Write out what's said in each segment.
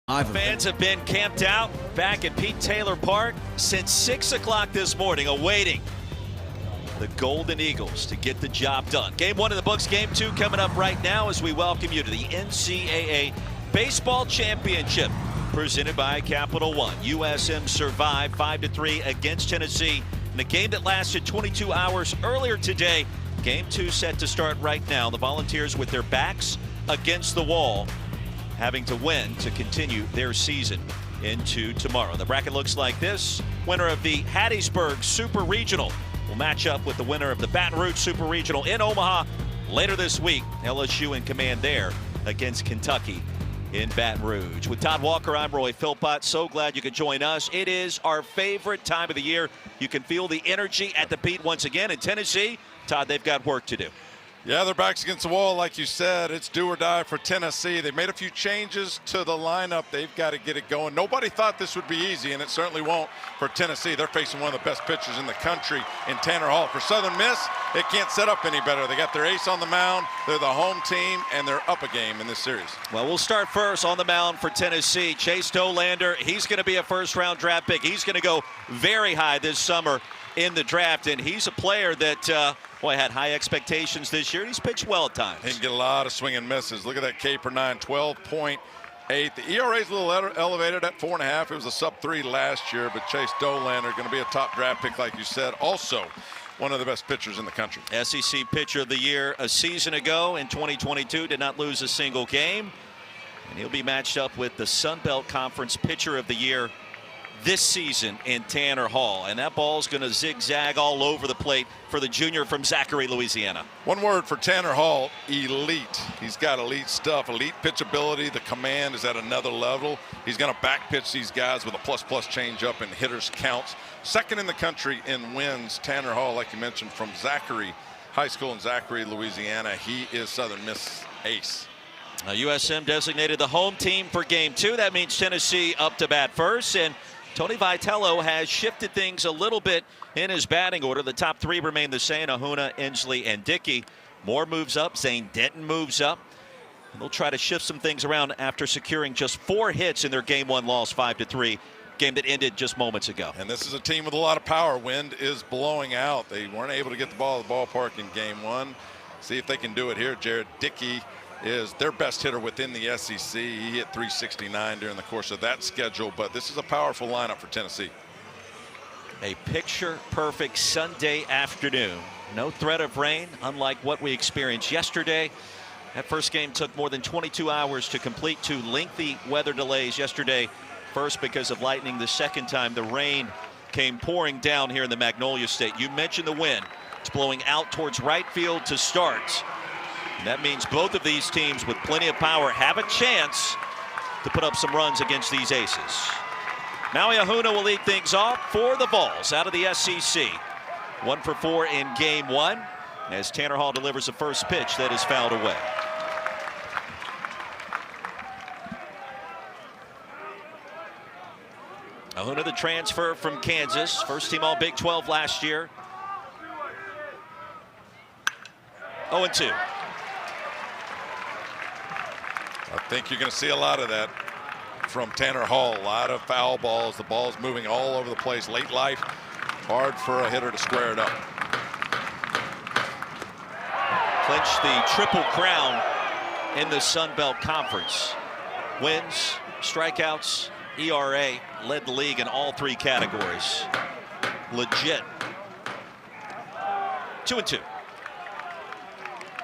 Fans have been camped out back at Pete Taylor Park since 6 o'clock this morning, awaiting the Golden Eagles to get the job done. Game 1 in the books, Game 2 coming up right now as we welcome you to the NCAA Baseball Championship presented by Capital One. USM survived 5-3 against Tennessee in a game that lasted 22 hours earlier today. Game 2 set to start right now. The Volunteers with their backs against the wall, having to win to continue their season into tomorrow. The bracket looks like this. Winner of the Hattiesburg Super Regional will match up with the winner of the Baton Rouge Super Regional in Omaha later this week. LSU in command there against Kentucky in Baton Rouge. With Todd Walker, I'm Roy Philpott. So glad you could join us. It is our favorite time of the year. You can feel the energy at the Pete once again. In Tennessee, Todd, they've got work to do. Yeah, their backs against the wall, like you said. It's do or die for Tennessee. They made a few changes to the lineup. They've got to get it going. Nobody thought this would be easy, and it certainly won't for Tennessee. They're facing one of the best pitchers in the country in Tanner Hall. For Southern Miss, it can't set up any better. They got their ace on the mound. They're the home team, and they're up a game in this series. Well, we'll start first on the mound for Tennessee. Chase Dollander, he's going to be a first-round draft pick. He's going to go very high this summer in the draft, and he's a player that had high expectations this year. He's pitched well at times. He can get a lot of swing and misses. Look at that K per 9, 12.8. The ERA is a little elevated at 4.5. It was a sub-3 last year, but Chase Dollander going to be a top draft pick, like you said. Also, one of the best pitchers in the country. SEC Pitcher of the Year a season ago in 2022. Did not lose a single game. And he'll be matched up with the Sun Belt Conference Pitcher of the Year this season in Tanner Hall. And that ball's going to zigzag all over the plate for the junior from Zachary, Louisiana. One word for Tanner Hall: elite. He's got elite stuff, elite pitchability. The command is at another level. He's going to back pitch these guys with a plus-plus changeup and hitters counts. Second in the country in wins. Tanner Hall, like you mentioned, from Zachary High School in Zachary, Louisiana. He is Southern Miss ace. Now, USM designated the home team for Game 2. That means Tennessee up to bat first, and Tony Vitello has shifted things a little bit in his batting order. The top three remain the same: Ahuna, Inslee, and Dickey. Moore moves up. Zane Denton moves up. And they'll try to shift some things around after securing just 4 hits in their Game 1 loss, 5-3, game that ended just moments ago. And this is a team with a lot of power. Wind is blowing out. They weren't able to get the ball at the ballpark in Game 1. See if they can do it here. Jared Dickey is their best hitter within the SEC. He hit 369 during the course of that schedule, but this is a powerful lineup for Tennessee. A picture-perfect Sunday afternoon. No threat of rain, unlike what we experienced yesterday. That first game took more than 22 hours to complete. 2 lengthy weather delays yesterday. First because of lightning. The second time the rain came pouring down here in the Magnolia State. You mentioned the wind. It's blowing out towards right field to start. And that means both of these teams with plenty of power have a chance to put up some runs against these aces. Maui Ahuna will lead things off for the Vols out of the SEC. 1 for 4 in Game 1 as Tanner Hall delivers the first pitch that is fouled away. Ahuna, the transfer from Kansas, first team all Big 12 last year. 0-2. I think you're going to see a lot of that from Tanner Hall. A lot of foul balls. The ball's moving all over the place. Late life, hard for a hitter to square it up. Clinch the triple crown in the Sun Belt Conference. Wins, strikeouts, ERA, led the league in all 3 categories. Legit. 2-2.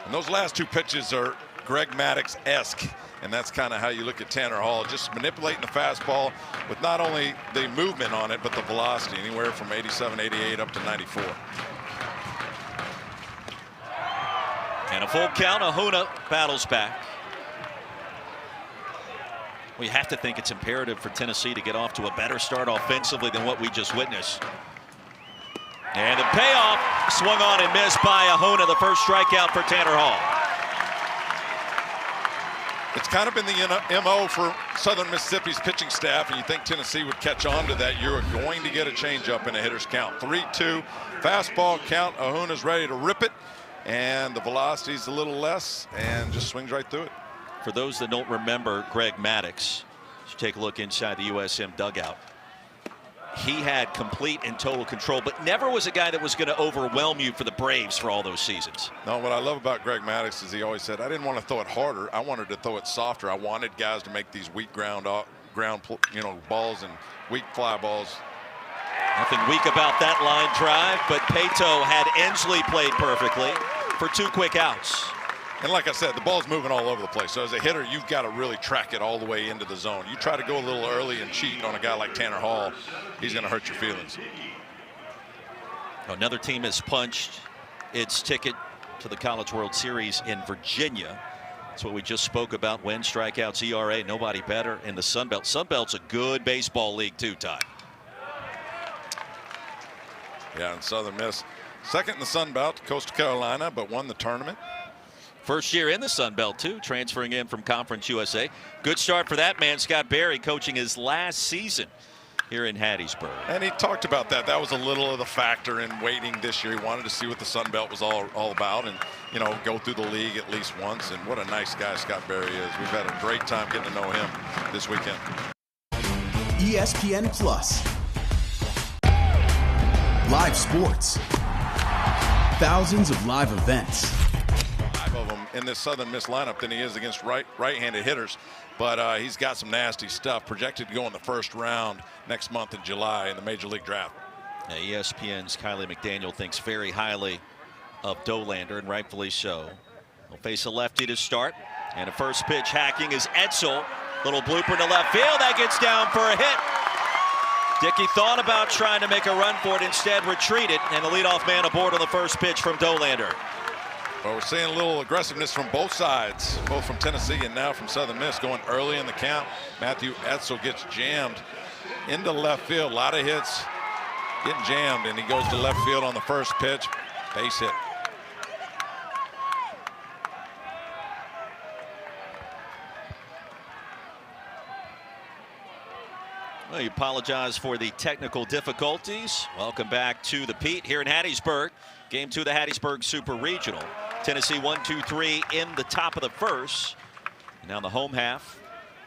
And those last 2 pitches are Greg Maddux-esque. And that's kind of how you look at Tanner Hall, just manipulating the fastball with not only the movement on it, but the velocity, anywhere from 87, 88 up to 94. And a full count. Ahuna battles back. We have to think it's imperative for Tennessee to get off to a better start offensively than what we just witnessed. And the payoff, swung on and missed by Ahuna, the first strikeout for Tanner Hall. It's kind of been the MO for Southern Mississippi's pitching staff, and you think Tennessee would catch on to that. You're going to get a changeup in a hitter's count. 3-2, fastball count. Ahuna's ready to rip it, and the velocity's a little less, and just swings right through it. For those that don't remember Greg Maddux, Let's take a look inside the USM dugout. He had complete and total control, but never was a guy that was going to overwhelm you for the Braves for all those seasons. No, what I love about Greg Maddux is he always said, I didn't want to throw it harder. I wanted to throw it softer. I wanted guys to make these weak ground balls and weak fly balls. Nothing weak about that line drive, but Pato had Ensley played perfectly for 2 quick outs. And like I said, the ball's moving all over the place. So as a hitter, you've got to really track it all the way into the zone. You try to go a little early and cheat on a guy like Tanner Hall, he's going to hurt your feelings. Another team has punched its ticket to the College World Series in Virginia. That's what we just spoke about. Win, strikeouts, ERA, nobody better in the Sun Belt. Sun Belt's a good baseball league too, Ty. Yeah, and Southern Miss, second in the Sun Belt, Coastal Carolina, but won the tournament. First year in the Sun Belt, too, transferring in from Conference USA. Good start for that man, Scott Berry, coaching his last season here in Hattiesburg. And he talked about that. That was a little of the factor in waiting this year. He wanted to see what the Sun Belt was all about and, you know, go through the league at least once. And what a nice guy Scott Berry is. We've had a great time getting to know him this weekend. ESPN Plus. Live sports. Thousands of live events. Of them in this Southern Miss lineup than he is against right-handed hitters, but he's got some nasty stuff. Projected to go in the first round next month in July in the Major League Draft. Now, ESPN's Kylie McDaniel thinks very highly of Dollander, and rightfully so. He'll face a lefty to start, and a first pitch hacking is Edsel. Little blooper to left field, that gets down for a hit. Dickey thought about trying to make a run for it, instead retreated, and the leadoff man aboard on the first pitch from Dollander. Well, we're seeing a little aggressiveness from both sides, both from Tennessee and now from Southern Miss, going early in the count. Matthew Edsel gets jammed into left field. A lot of hits, getting jammed, and he goes to left field on the first pitch. Base hit. Well, you apologize for the technical difficulties. Welcome back to the Pete here in Hattiesburg. Game 2 of the Hattiesburg Super Regional. Tennessee 1-2-3 in the top of the first. And now the home half.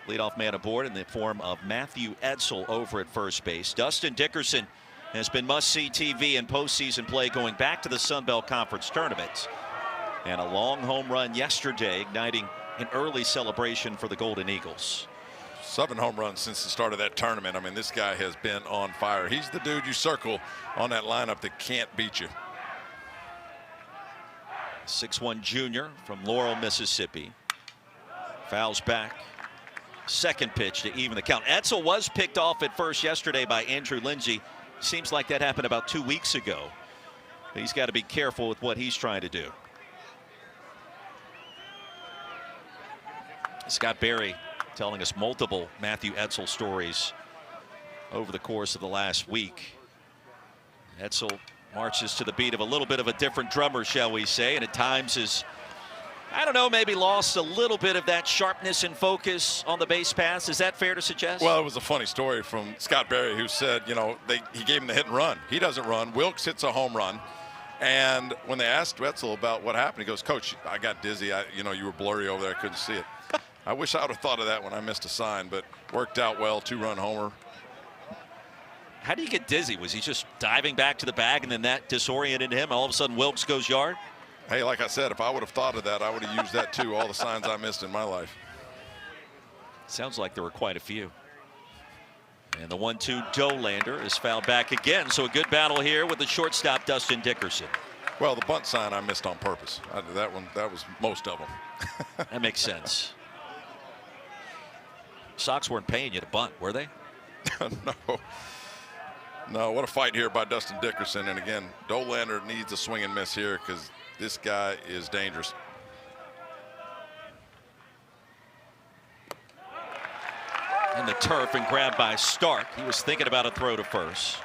Leadoff man aboard in the form of Matthew Edsel over at first base. Dustin Dickerson has been must-see TV in postseason play going back to the Sun Belt Conference tournament. And a long home run yesterday, igniting an early celebration for the Golden Eagles. 7 home runs since the start of that tournament. I mean, this guy has been on fire. He's the dude you circle on that lineup that can't beat you. 6'1" junior from Laurel, Mississippi. Fouls back. Second pitch to even the count. Edsel was picked off at first yesterday by Andrew Lindsay. Seems like that happened about 2 weeks ago. But he's got to be careful with what he's trying to do. Scott Berry telling us multiple Matthew Edsel stories over the course of the last week. Edsel marches to the beat of a little bit of a different drummer, shall we say, and at times is, I don't know, maybe lost a little bit of that sharpness and focus on the base pass. Is that fair to suggest? Well, it was a funny story from Scott Berry, who said, you know, he gave him the hit and run. He doesn't run. Wilkes hits a home run. And when they asked Edsel about what happened, he goes, Coach, I got dizzy. You know, you were blurry over there. I couldn't see it. I wish I would have thought of that when I missed a sign, but worked out well. 2-run homer. How do you get dizzy? Was he just diving back to the bag and then that disoriented him? All of a sudden Wilkes goes yard? Hey, like I said, if I would have thought of that, I would have used that too. All the signs I missed in my life. Sounds like there were quite a few. And the 1-2 Dollander is fouled back again. So a good battle here with the shortstop Dustin Dickerson. Well, the bunt sign I missed on purpose. That was most of them. That makes sense. Sox weren't paying you to bunt, were they? No, what a fight here by Dustin Dickerson. And again, Dollander needs a swing and miss here because this guy is dangerous. In the turf and grabbed by Stark. He was thinking about a throw to first.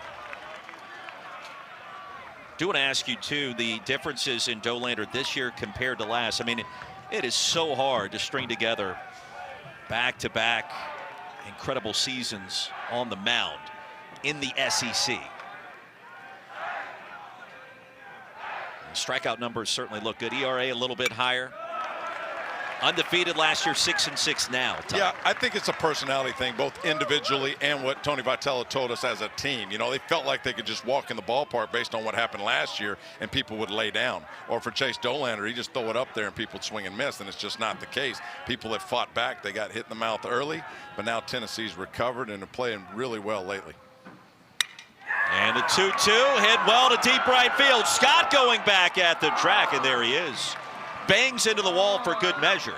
Do want to ask you too, the differences in Dollander this year compared to last. I mean, it is so hard to string together back-to-back incredible seasons on the mound in the SEC. Strikeout numbers certainly look good. ERA a little bit higher. Undefeated last year, 6-6 now. Tom. Yeah, I think it's a personality thing, both individually and what Tony Vitello told us as a team. You know, they felt like they could just walk in the ballpark based on what happened last year and people would lay down. Or for Chase Dollander, he just throw it up there and people would swing and miss, and it's just not the case. People that fought back, they got hit in the mouth early, but now Tennessee's recovered and are playing really well lately. And the 2-2 hit well to deep right field. Scott going back at the track, and there he is. Bangs into the wall for good measure.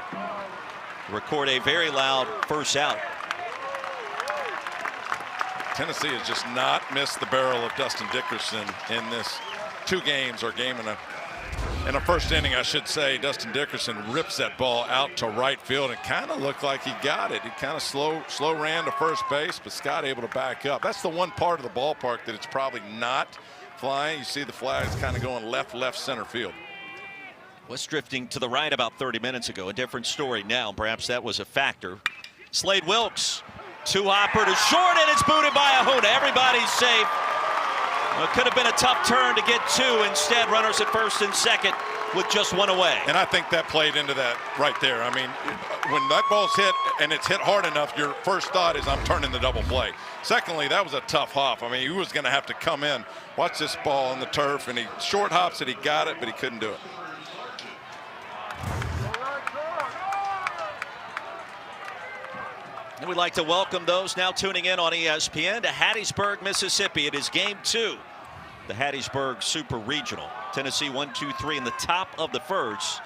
Record a very loud first out. Tennessee has just not missed the barrel of Dustin Dickerson in this 2 games or game in a first inning, I should say. Dustin Dickerson rips that ball out to right field and kind of looked like he got it. He kind of slow ran to first base, but Scott able to back up. That's the one part of the ballpark that it's probably not flying. You see the flags kind of going left center field. Was drifting to the right about 30 minutes ago. A different story now. Perhaps that was a factor. Slade Wilkes, 2-hopper to short, and it's booted by Ahuna. Everybody's safe. Well, it could have been a tough turn to get 2. Instead, runners at first and second with just 1 away. And I think that played into that right there. I mean, when that ball's hit and it's hit hard enough, your first thought is I'm turning the double play. Secondly, that was a tough hop. I mean, he was going to have to come in. Watch this ball on the turf, and he short hops it. He got it, but he couldn't do it. And we'd like to welcome those now tuning in on ESPN to Hattiesburg, Mississippi. It is game 2, the Hattiesburg Super Regional. Tennessee 1-2-3 in the top of the first.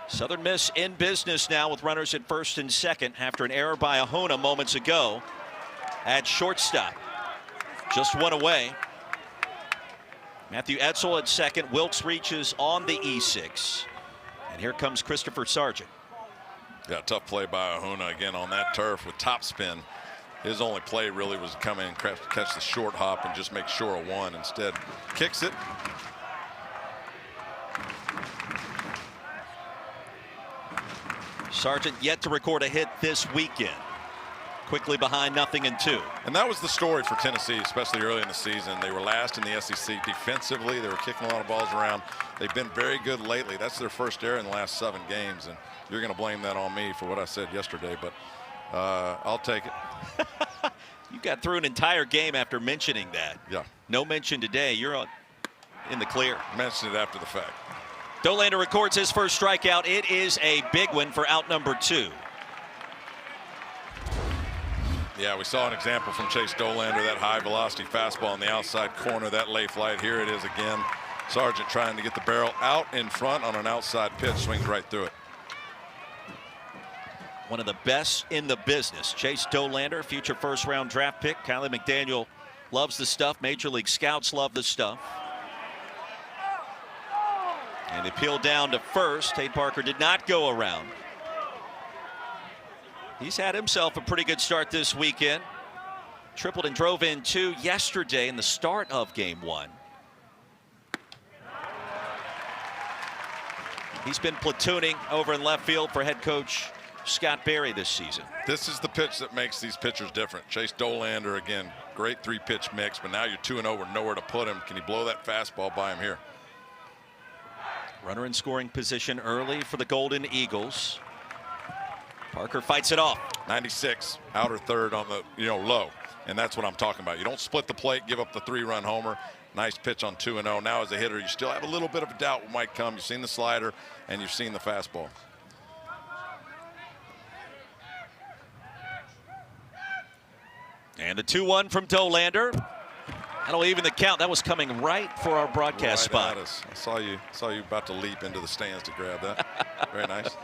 Southern Miss in business now with runners at first and second after an error by Ahuna moments ago at shortstop. Just 1 away. Matthew Etzel at second. Wilkes reaches on the E6. And here comes Christopher Sargent. Yeah, tough play by Ahuna again on that turf with top spin. His only play really was to come in, catch the short hop, and just make sure of 1. Instead, kicks it. Sargent yet to record a hit this weekend. Quickly behind 0-2. And that was the story for Tennessee, especially early in the season. They were last in the SEC defensively. They were kicking a lot of balls around. They've been very good lately. That's their first error in the last 7 games. And you're going to blame that on me for what I said yesterday, but I'll take it. You got through an entire game after mentioning that. Yeah. No mention today. You're in the clear. Mentioned it after the fact. Dollander records his first strikeout. It is a big one for out number 2. Yeah, we saw an example from Chase Dollander, that high velocity fastball on the outside corner, that lay flight. Here it is again. Sargent trying to get the barrel out in front on an outside pitch, swings right through it. One of the best in the business. Chase Dollander, future first-round draft pick. Kylie McDaniel loves the stuff. Major League scouts love the stuff. And they peel down to first. Tate Parker did not go around. He's had himself a pretty good start this weekend. Tripled and drove in 2 yesterday in the start of game 1. He's been platooning over in left field for head coach Scott Berry this season. This is the pitch that makes these pitchers different. Chase Dollander, again, great 3-pitch mix, but now you're 2-0 with nowhere to put him. Can he blow that fastball by him here? Runner in scoring position early for the Golden Eagles. Parker fights it off. 96, outer third on the low, and that's what I'm talking about. You don't split the plate, give up the 3-run homer. Nice pitch on 2-0. Now as a hitter, you still have a little bit of a doubt what might come. You've seen the slider and you've seen the fastball. And the 2-1 from Dollander. That'll even the count. That was coming right for our broadcast spot. I saw you about to leap into the stands to grab that. Very nice.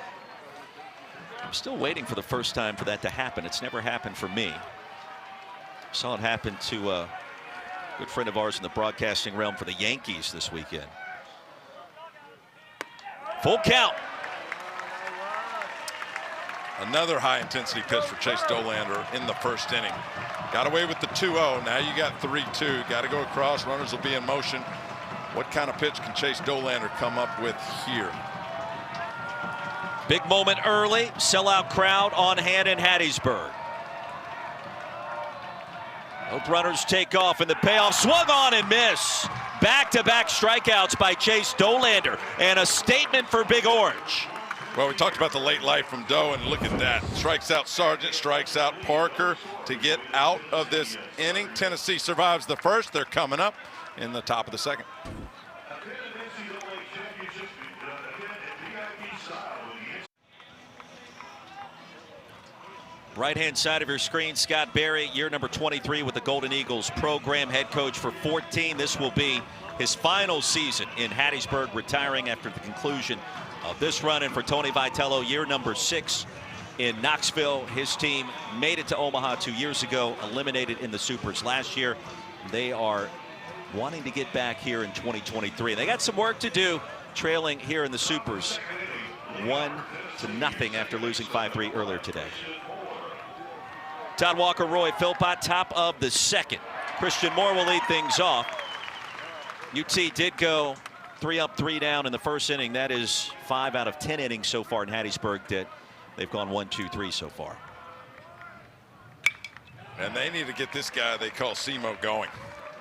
I'm still waiting for the first time for that to happen. It's never happened for me. Saw it happen to a good friend of ours in the broadcasting realm for the Yankees this weekend. Full count. Another high-intensity pitch for Chase Dollander in the first inning. Got away with the 2-0. Now you got 3-2. Got to go across. Runners will be in motion. What kind of pitch can Chase Dollander come up with here? Big moment early. Sellout crowd on hand in Hattiesburg. Both runners take off, and the payoff swung on and miss. Back-to-back strikeouts by Chase Dollander, and a statement for Big Orange. Well, we talked about the late life from Doe, and look at that. Strikes out Sargent, strikes out Parker to get out of this inning. Tennessee survives the first. They're coming up in the top of the second. Right-hand side of your screen, Scott Berry, year number 23 with the Golden Eagles, program head coach for 14. This will be his final season in Hattiesburg, retiring after the conclusion of this run. And for Tony Vitello, year number 6 in Knoxville. His team made it to Omaha 2 years ago, eliminated in the Supers last year. They are wanting to get back here in 2023. They got some work to do, trailing here in the Supers 1-0 after losing 5-3 earlier today. Todd Walker, Roy Philpott, top of the second. Christian Moore will lead things off. UT did go 3 up, 3 down in the first inning. That is 5 out of 10 innings so far in Hattiesburg that they've gone 1-2-3 so far. And they need to get this guy they call Simo going.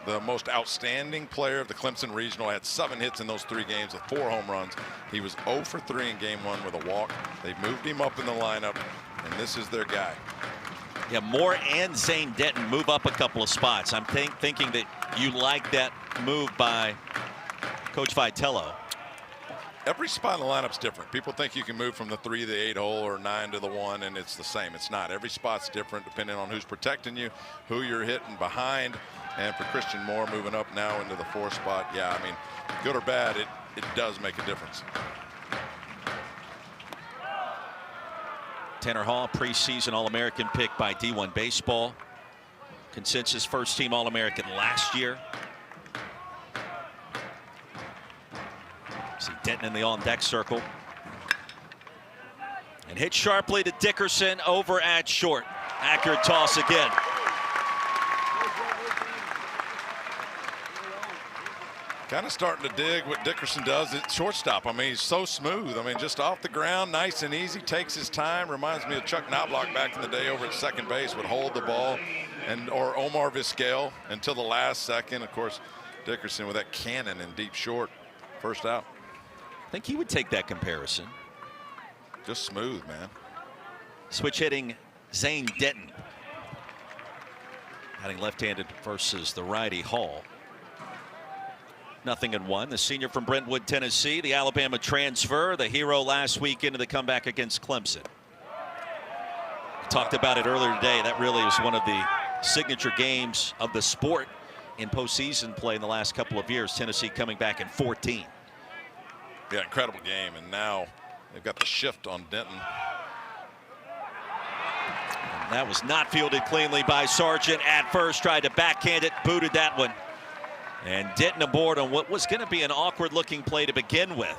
The most outstanding player of the Clemson Regional, had 7 hits in those 3 games with 4 home runs. He was 0 for 3 in game 1 with a walk. They moved him up in the lineup, and this is their guy. Yeah, Moore and Zane Denton move up a couple of spots. I'm thinking that you like that move by Coach Vitello. Every spot in the lineup's different. People think you can move from the 3 to the 8 hole or 9 to the 1, and it's the same. It's not. Every spot's different depending on who's protecting you, who you're hitting behind. And for Christian Moore moving up now into the 4th spot, yeah, I mean, good or bad, it does make a difference. Tanner Hall, preseason All-American pick by D1 Baseball. Consensus first-team All-American last year. See Denton in the on-deck circle. And hit sharply to Dickerson over at short. Accurate toss again. Kind of starting to dig what Dickerson does at shortstop. I mean, he's so smooth. I mean, just off the ground, nice and easy, takes his time. Reminds me of Chuck Knobloch back in the day over at second base, would hold the ball, or Omar Vizquel until the last second. Of course, Dickerson with that cannon in deep short. First out. I think he would take that comparison. Just smooth, man. Switch hitting Zane Denton. Batting left-handed versus the righty Hall. 0-1. The senior from Brentwood, Tennessee, the Alabama transfer, the hero last week into the comeback against Clemson. We talked about it earlier today. That really was one of the signature games of the sport in postseason play in the last couple of years. Tennessee coming back in 14. Yeah, incredible game. And now they've got the shift on Denton. And that was not fielded cleanly by Sargent at first. Tried to backhand it, booted that one. And Denton aboard on what was going to be an awkward-looking play to begin with.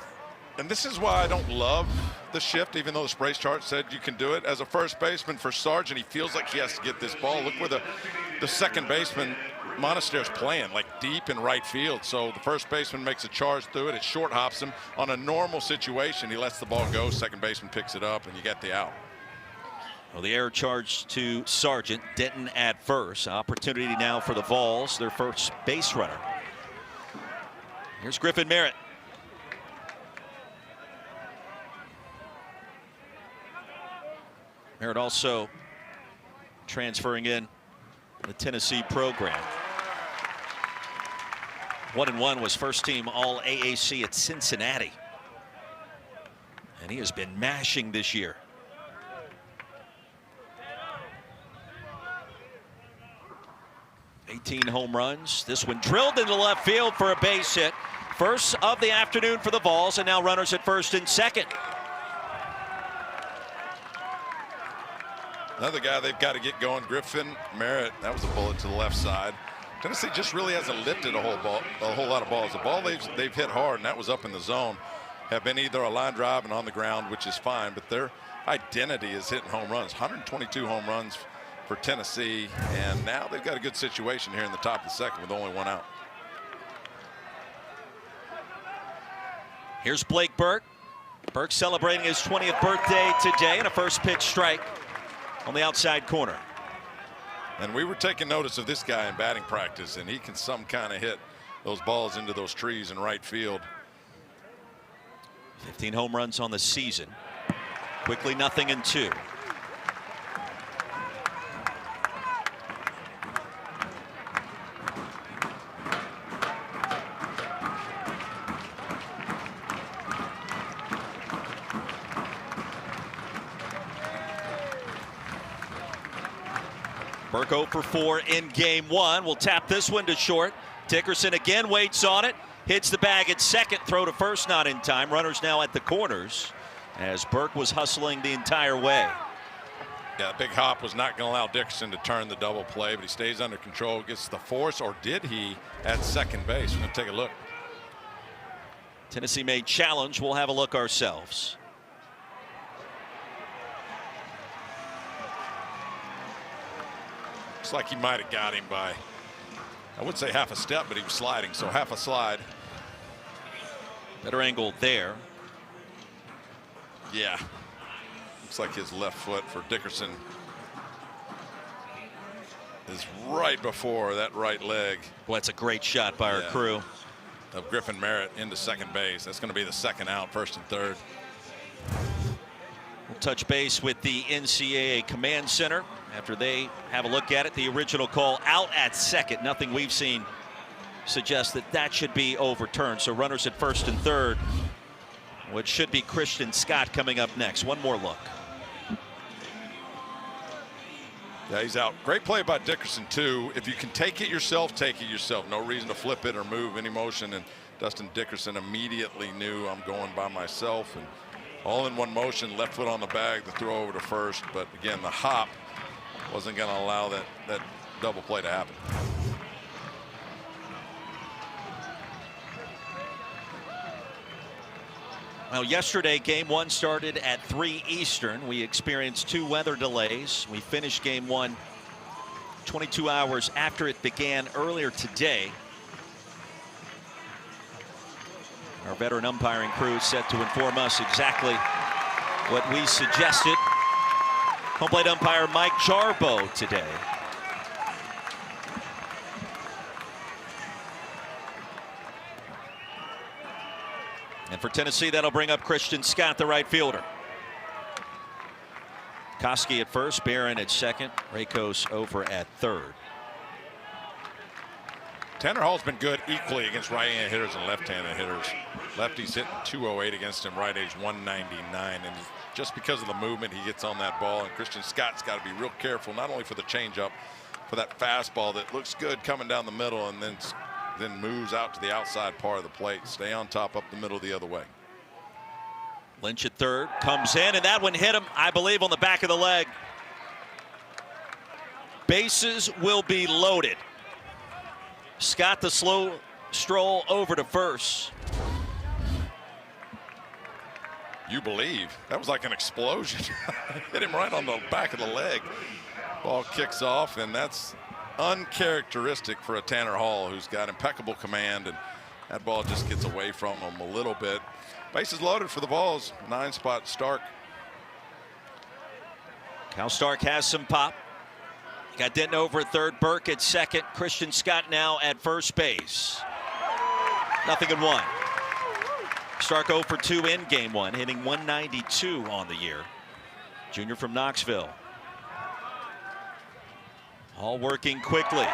And this is why I don't love the shift, even though the sprays chart said you can do it. As a first baseman for Sargent, he feels like he has to get this ball. Look where the second baseman, Monastery's playing, like deep in right field. So the first baseman makes a charge through it. It short hops him. On a normal situation, he lets the ball go. Second baseman picks it up, and you get the out. Well, the error charge to Sargent. Denton at first. Opportunity now for the Vols, their first base runner. Here's Griffin Merritt. Merritt also transferring in the Tennessee program. 1-1 was first team All AAC at Cincinnati. And he has been mashing this year. '18 home runs. This one drilled into left field for a base hit. First of the afternoon for the Vols, and now runners at first and second. Another guy they've got to get going, Griffin Merritt. That was a bullet to the left side. Tennessee just really hasn't lifted a whole lot of balls. The ball they've hit hard, and that was up in the zone, have been either a line drive and on the ground, which is fine, but their identity is hitting home runs. 122 home runs for Tennessee, and now they've got a good situation here in the top of the second with only 1 out. Here's Blake Burke. Burke celebrating his 20th birthday today, and a first pitch strike on the outside corner. And we were taking notice of this guy in batting practice, and he can some kind of hit those balls into those trees in right field. 15 home runs on the season. Quickly 0-2. Burke 0 for 4 in game one. We'll tap this one to short. Dickerson again waits on it. Hits the bag at second. Throw to first, not in time. Runners now at the corners as Burke was hustling the entire way. Yeah, the big hop was not going to allow Dickerson to turn the double play, but he stays under control, gets the force, or did he, at second base? We're going to take a look. Tennessee may challenge. We'll have a look ourselves. Looks like he might have got him by, I would say half a step, but he was sliding, so half a slide. Better angle there. Yeah. Looks like his left foot for Dickerson is right before that right leg. Well, that's a great shot by our crew. Of Griffin Merritt into second base. That's going to be the second out, first and third. We'll touch base with the NCAA Command Center after they have a look at it. The original call out at second. Nothing we've seen suggests that that should be overturned. So runners at first and third. What should be Christian Scott coming up next. One more look. Yeah, he's out. Great play by Dickerson, too. If you can take it yourself, take it yourself. No reason to flip it or move any motion. And Dustin Dickerson immediately knew, I'm going by myself. And all in one motion, left foot on the bag, the throw over to first. But again, the hop wasn't going to allow that double play to happen. Well, yesterday, game one started at 3 Eastern. We experienced 2 weather delays. We finished game one 22 hours after it began earlier today. Our veteran umpiring crew is set to inform us exactly what we suggested. Home plate umpire Mike Jarbo today. And for Tennessee, that'll bring up Christian Scott, the right fielder. Koski at first, Barron at second, Rakos over at third. Tanner Hall's been good equally against right-handed hitters and left-handed hitters. Lefty's hitting 208 against him, right age 199. And just because of the movement he gets on that ball, and Christian Scott's got to be real careful, not only for the changeup, for that fastball that looks good coming down the middle and then moves out to the outside part of the plate. Stay on top, up the middle the other way. Lynch at third, comes in, and that one hit him, I believe, on the back of the leg. Bases will be loaded. Scott the slow stroll over to first. You believe? That was like an explosion. Hit him right on the back of the leg. Ball kicks off, and that's uncharacteristic for a Tanner Hall who's got impeccable command, and that ball just gets away from him a little bit. Bases loaded for the balls. 9-spot Stark. Cal Stark has some pop. Got Denton over at third, Burke at second, Christian Scott now at first base. 0-1. Stark 0 for 2 in game one, hitting 192 on the year. Junior from Knoxville. All working quickly.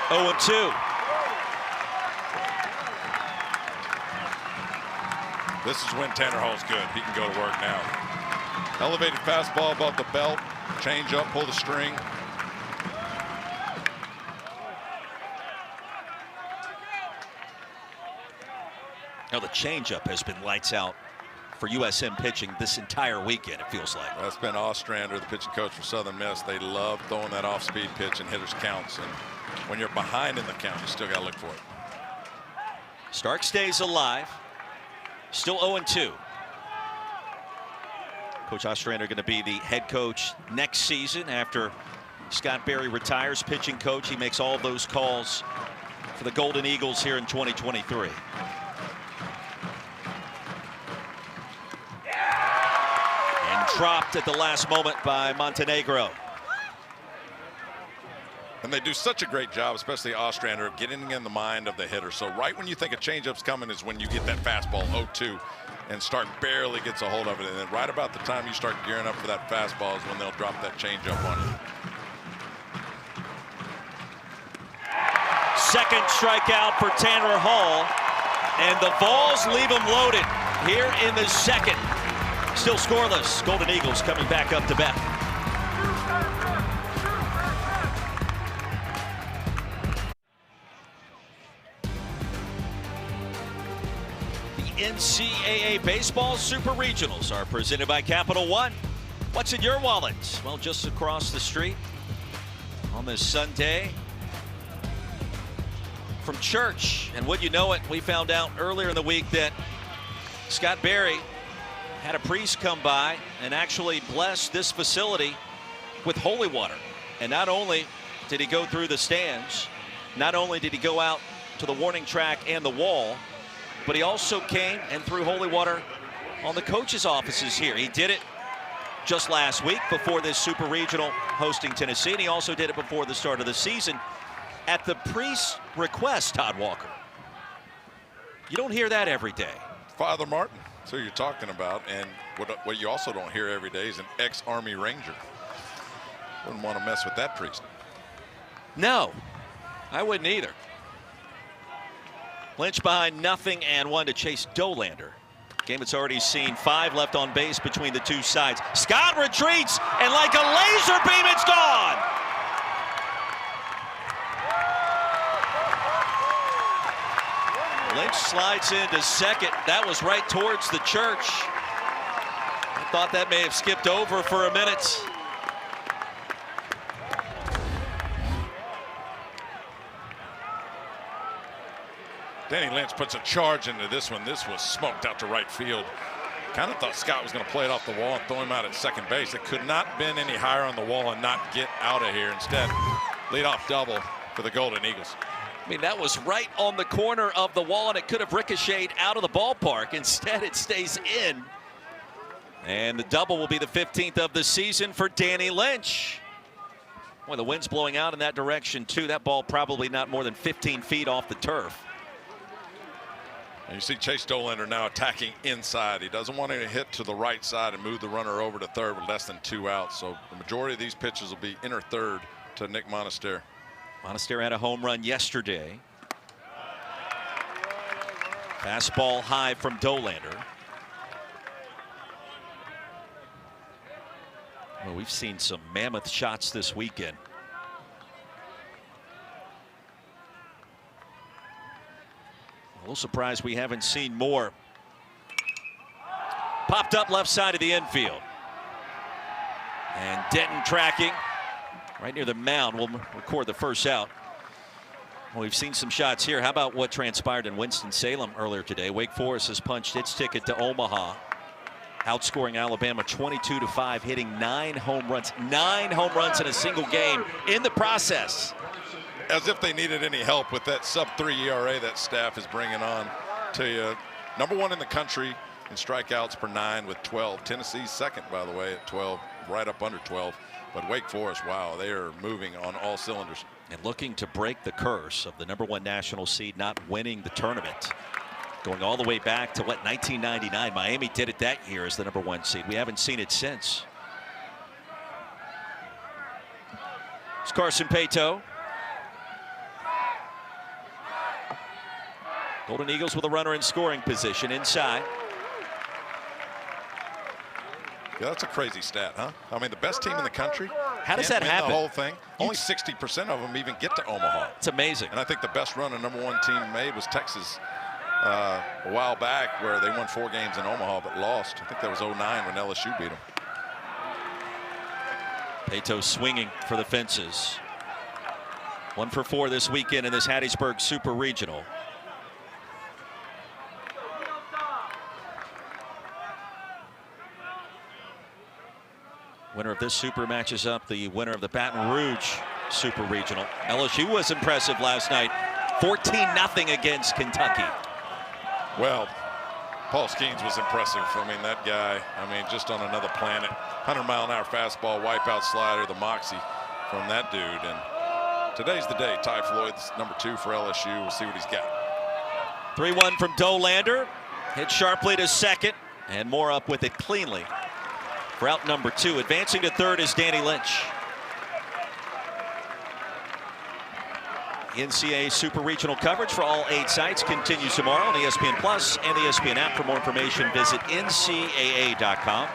0-2. This is when Tanner Hall's good. He can go to work now. Elevated fastball above the belt. Change up, pull the string. Now the changeup has been lights out for USM pitching this entire weekend, it feels like. That's been Ostrander, the pitching coach for Southern Miss. They love throwing that off-speed pitch and hitters counts. And when you're behind in the count, you still got to look for it. Stark stays alive. Still 0-2. Coach Ostrander going to be the head coach next season after Scott Berry retires, pitching coach. He makes all of those calls for the Golden Eagles here in 2023. Dropped at the last moment by Montenegro. And they do such a great job, especially Ostrander, getting in the mind of the hitter. So right when you think a changeup's coming is when you get that fastball 0-2 and Stark barely gets a hold of it. And then right about the time you start gearing up for that fastball is when they'll drop that changeup on you. Second strikeout for Tanner Hall. And the Vols leave him loaded here in the second. Still scoreless. Golden Eagles coming back up to bat. The NCAA Baseball Super Regionals are presented by Capital One. What's in your wallet? Well, just across the street on this Sunday from church. And would you know it, we found out earlier in the week that Scott Berry had a priest come by and actually bless this facility with holy water. And not only did he go through the stands, not only did he go out to the warning track and the wall, but he also came and threw holy water on the coaches' offices here. He did it just last week before this Super Regional hosting Tennessee, and he also did it before the start of the season at the priest's request, Todd Walker. You don't hear that every day. Father Martin, that's who you're talking about. And what you also don't hear every day is an ex-Army Ranger. Wouldn't want to mess with that priest. No, I wouldn't either. Lynch behind 0-1 to chase Dollander. Game that's already seen 5 left on base between the two sides. Scott retreats, and like a laser beam, it's gone. Lynch slides into second. That was right towards the church. I thought that may have skipped over for a minute. Danny Lynch puts a charge into this one. This was smoked out to right field. Kind of thought Scott was going to play it off the wall and throw him out at second base. It could not have been any higher on the wall and not get out of here. Instead, leadoff double for the Golden Eagles. I mean, that was right on the corner of the wall, and it could have ricocheted out of the ballpark. Instead, it stays in. And the double will be the 15th of the season for Danny Lynch. Well, the wind's blowing out in that direction, too. That ball probably not more than 15 feet off the turf. And you see Chase Dollander now attacking inside. He doesn't want to hit to the right side and move the runner over to third with less than 2 outs. So the majority of these pitches will be inner third to Nick Monasterio. Monasterio had a home run yesterday. Fastball high from Dollander. Well, we've seen some mammoth shots this weekend. A little surprised we haven't seen more. Popped up left side of the infield. And Denton tracking right near the mound. We'll record the first out. Well, we've seen some shots here. How about what transpired in Winston-Salem earlier today? Wake Forest has punched its ticket to Omaha, outscoring Alabama 22-5, hitting 9 home runs. 9 home runs in a single game in the process. As if they needed any help with that sub-3 ERA that staff is bringing on to you. #1 in the country in strikeouts per 9 with 12. Tennessee's second, by the way, at 12, right up under 12. But Wake Forest, wow, they are moving on all cylinders. And looking to break the curse of the #1 national seed not winning the tournament. Going all the way back to, 1999. Miami did it that year as the #1 seed. We haven't seen it since. It's Carson Paetow. Golden Eagles with a runner in scoring position inside. Yeah, that's a crazy stat, huh? I mean, the best team in the country. How does that happen? The whole thing. Only 60% of them even get to Omaha. It's amazing. And I think the best run a #1 team made was Texas a while back, where they won 4 games in Omaha but lost. I think that was 09 when LSU beat them. Paetow swinging for the fences. 1 for 4 this weekend in this Hattiesburg Super Regional. Winner of this Super matches up the winner of the Baton Rouge Super Regional. LSU was impressive last night. 14-0 against Kentucky. Well, Paul Skeens was impressive. I mean, that guy, just on another planet. 100-mile-an-hour fastball, wipeout slider, the moxie from that dude. And Today's the day. Ty Floyd's number 2 for LSU. We'll see what he's got. 3-1 from Dollander. Hit sharply to second, and Moore up with it cleanly for out number 2. Advancing to third is Danny Lynch. NCAA Super Regional coverage for all 8 sites continues tomorrow on ESPN Plus and the ESPN app. For more information, visit ncaa.com,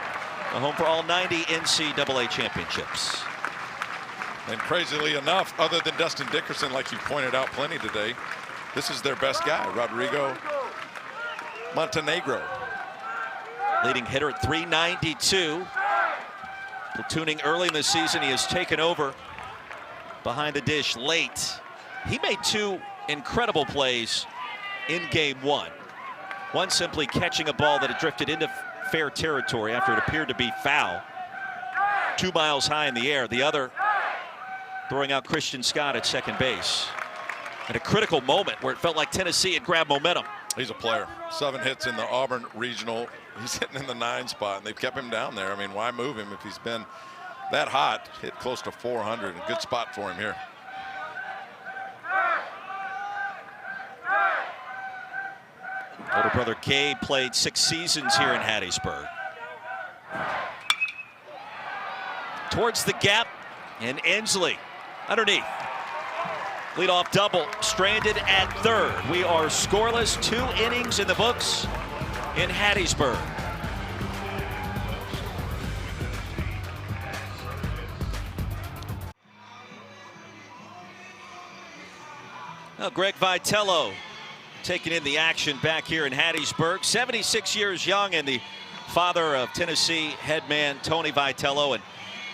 the home for all 90 NCAA championships. And crazily enough, other than Dustin Dickerson, like you pointed out plenty today, this is their best guy, Rodrigo Montenegro. Leading hitter at .392. Platooning early in the season, he has taken over behind the dish late. He made 2 incredible plays in game 1. One simply catching a ball that had drifted into fair territory after it appeared to be foul, 2 miles high in the air. The other throwing out Christian Scott at second base at a critical moment where it felt like Tennessee had grabbed momentum. He's a player. 7 hits in the Auburn Regional. He's hitting in the 9 spot, and they've kept him down there. I mean, why move him if he's been that hot? Hit close to 400. A good spot for him here. Older brother Gabe played 6 seasons here in Hattiesburg. Towards the gap, and Ensley underneath. Leadoff double, stranded at third. We are scoreless, 2 innings in the books in Hattiesburg. Now Greg Vitello taking in the action back here in Hattiesburg. 76 years young and the father of Tennessee headman Tony Vitello. And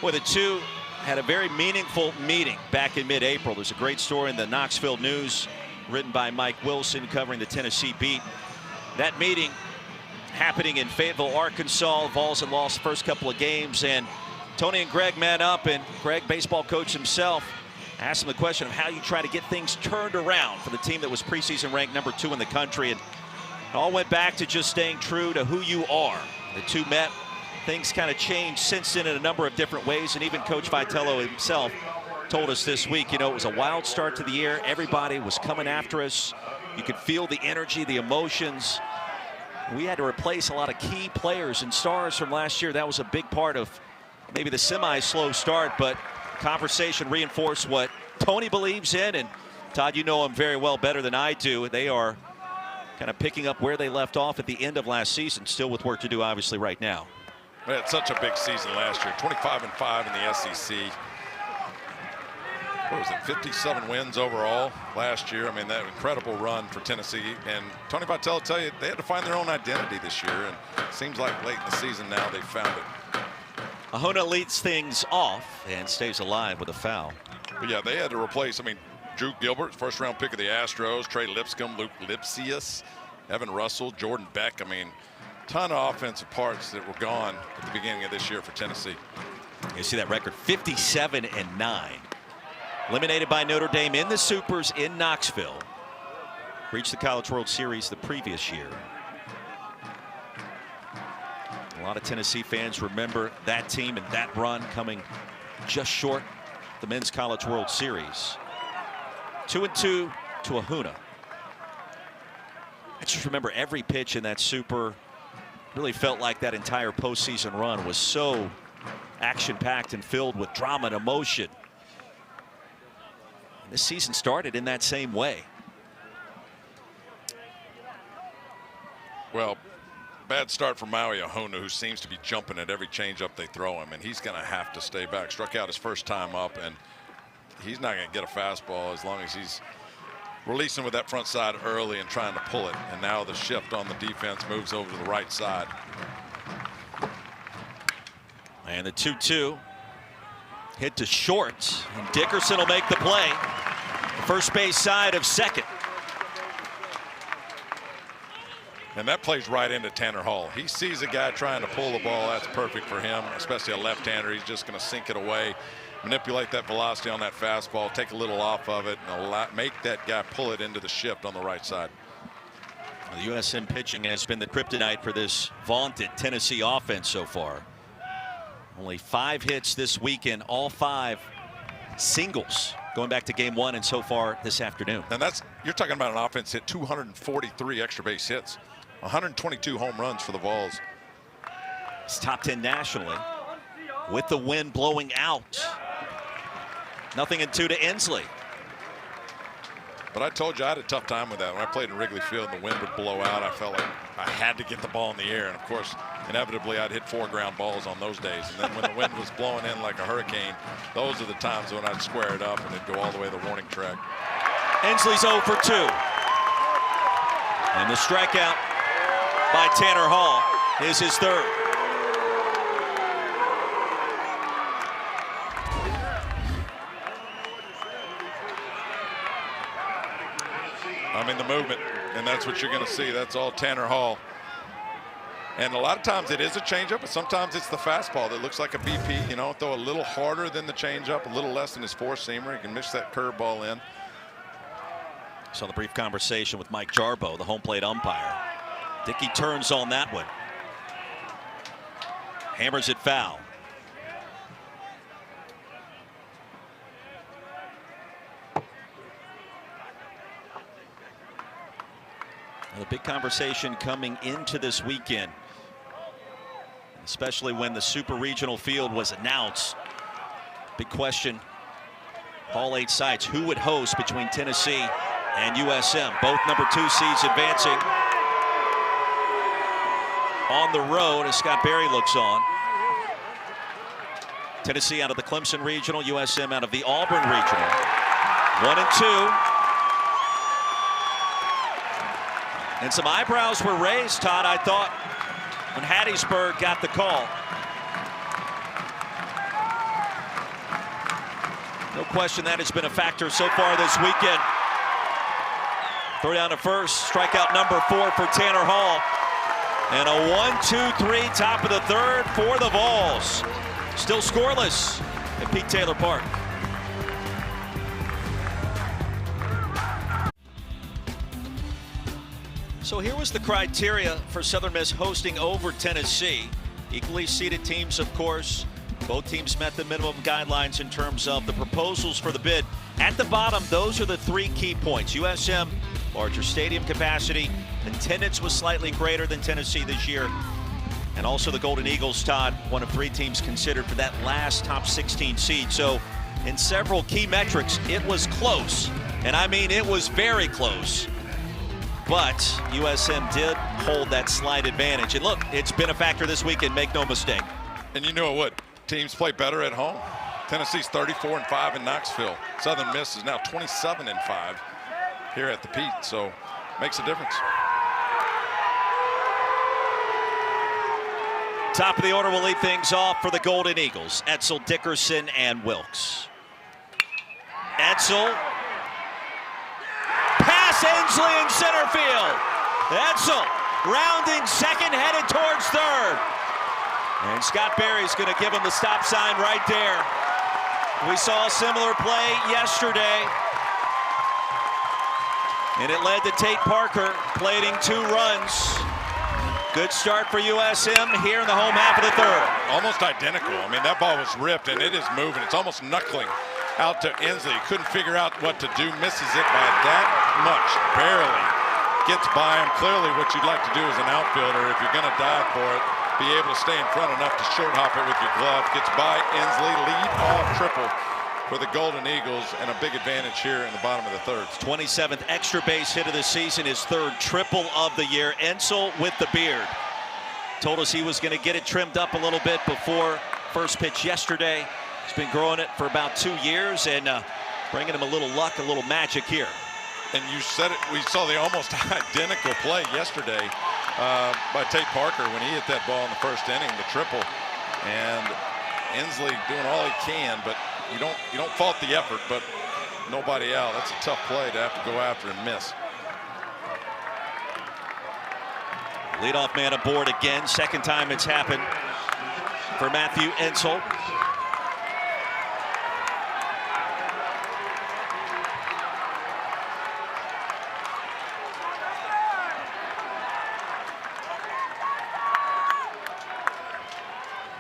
boy, the two had a very meaningful meeting back in mid-April. There's a great story in the Knoxville News written by Mike Wilson covering the Tennessee beat. That meeting happening in Fayetteville, Arkansas. Vols had lost the first couple of games, and Tony and Greg met up, and Greg, baseball coach himself, asked him the question of how you try to get things turned around for the team that was preseason ranked number 2 in the country. And it all went back to just staying true to who you are. The two met. Things kind of changed since then in a number of different ways. And even Coach Vitello himself told us this week, you know, it was a wild start to the year. Everybody was coming after us. You could feel the energy, the emotions. We had to replace a lot of key players and stars from last year. That was a big part of maybe the semi-slow start, but conversation reinforced what Tony believes in. And Todd, you know him very well, better than I do. They are kind of picking up where they left off at the end of last season, still with work to do obviously right now. We had such a big season last year, 25-5 in the SEC. What was it, 57 wins overall last year? I mean, that incredible run for Tennessee. And Tony Vitello tell you they had to find their own identity this year, and it seems like late in the season now they found it. Ahona leads things off and stays alive with a foul. But yeah, they had to replace, I mean, Drew Gilbert, first round pick of the Astros, Trey Lipscomb, Luke Lipsius, Evan Russell, Jordan Beck. I mean, ton of offensive parts that were gone at the beginning of this year for Tennessee. You see that record, 57-9. Eliminated by Notre Dame in the Supers in Knoxville. Reached the College World Series the previous year. A lot of Tennessee fans remember that team and that run coming just short the Men's College World Series. 2-2 to Ahona. I just remember every pitch in that Super. Really felt like that entire postseason run was so action-packed and filled with drama and emotion. And this season started in that same way. Well, bad start for Maui Ahona, who seems to be jumping at every changeup they throw him, and he's going to have to stay back. Struck out his first time up, and he's not going to get a fastball as long as he's releasing with that front side early and trying to pull it. And now the shift on the defense moves over to the right side. And the 2-2 hit to short, and Dickerson will make the play. The first base side of second. And that plays right into Tanner Hall. He sees a guy trying to pull the ball. That's perfect for him, especially a left-hander. He's just going to sink it away, manipulate that velocity on that fastball, take a little off of it, and make that guy pull it into the shift on the right side. The USM pitching has been the kryptonite for this vaunted Tennessee offense so far. Only 5 hits this weekend, all 5 singles going back to game one and so far this afternoon. And you're talking about an offense hit 243 extra base hits, 122 home runs for the Vols. It's top 10 nationally with the wind blowing out. 0-2 to Inslee. But I told you I had a tough time with that. When I played in Wrigley Field and the wind would blow out, I felt like I had to get the ball in the air. And of course, inevitably, I'd hit 4 ground balls on those days. And then when the wind was blowing in like a hurricane, those are the times when I'd square it up and it'd go all the way to the warning track. Inslee's 0 for 2. And the strikeout by Tanner Hall is his third. I mean, the movement, and that's what you're going to see. That's all Tanner Hall. And a lot of times it is a changeup, but sometimes it's the fastball that looks like a BP. You know, throw a little harder than the changeup, a little less than his four-seamer. He can mix that curveball in. Saw the brief conversation with Mike Jarbo, the home plate umpire. Dickey turns on that one. Hammers it foul. The big conversation coming into this weekend, especially when the Super Regional field was announced. Big question, all 8 sites, who would host between Tennessee and USM? Both number 2 seeds advancing on the road as Scott Berry looks on. Tennessee out of the Clemson Regional, USM out of the Auburn Regional. 1 and 2. And some eyebrows were raised, Todd, I thought, when Hattiesburg got the call. No question that has been a factor so far this weekend. Throw down to first, strikeout number 4 for Tanner Hall. And a 1-2-3 top of the third for the Vols. Still scoreless at Pete Taylor Park. So here was the criteria for Southern Miss hosting over Tennessee. Equally seeded teams, of course. Both teams met the minimum guidelines in terms of the proposals for the bid. At the bottom, those are the 3 key points. USM, larger stadium capacity. Attendance was slightly greater than Tennessee this year. And also the Golden Eagles, Todd, one of 3 teams considered for that last top 16 seed. So in several key metrics, it was close. And I mean, it was very close. But USM did hold that slight advantage. And look, it's been a factor this weekend, make no mistake. And you know what? Teams play better at home. Tennessee's 34-5 in Knoxville. Southern Miss is now 27-5 here at the Pete, so makes a difference. Top of the order will lead things off for the Golden Eagles. Edsel, Dickerson, and Wilkes. Edsel. Pass Inslee in center field. Edsel rounding second, headed towards third. And Scott Berry's going to give him the stop sign right there. We saw a similar play yesterday. And it led to Tate Parker plating 2 runs. Good start for USM here in the home half of the third. Almost identical. I mean, that ball was ripped and it is moving. It's almost knuckling out to Inslee. Couldn't figure out what to do. Misses it by that much. Barely gets by him. Clearly what you'd like to do as an outfielder, if you're going to dive for it, be able to stay in front enough to short hop it with your glove. Gets by Inslee. Lead off triple for the Golden Eagles, and a big advantage here in the bottom of the third. 27th extra base hit of the season, his 3rd triple of the year. Edsel with the beard. Told us he was going to get it trimmed up a little bit before first pitch yesterday. He's been growing it for about 2 years and bringing him a little luck, a little magic here. And you said it, we saw the almost identical play yesterday by Tate Parker when he hit that ball in the first inning, the triple. And Inslee doing all he can, but you don't fault the effort, but nobody out. That's a tough play to have to go after and miss. Leadoff man aboard again. Second time it's happened for Matthew Edsel.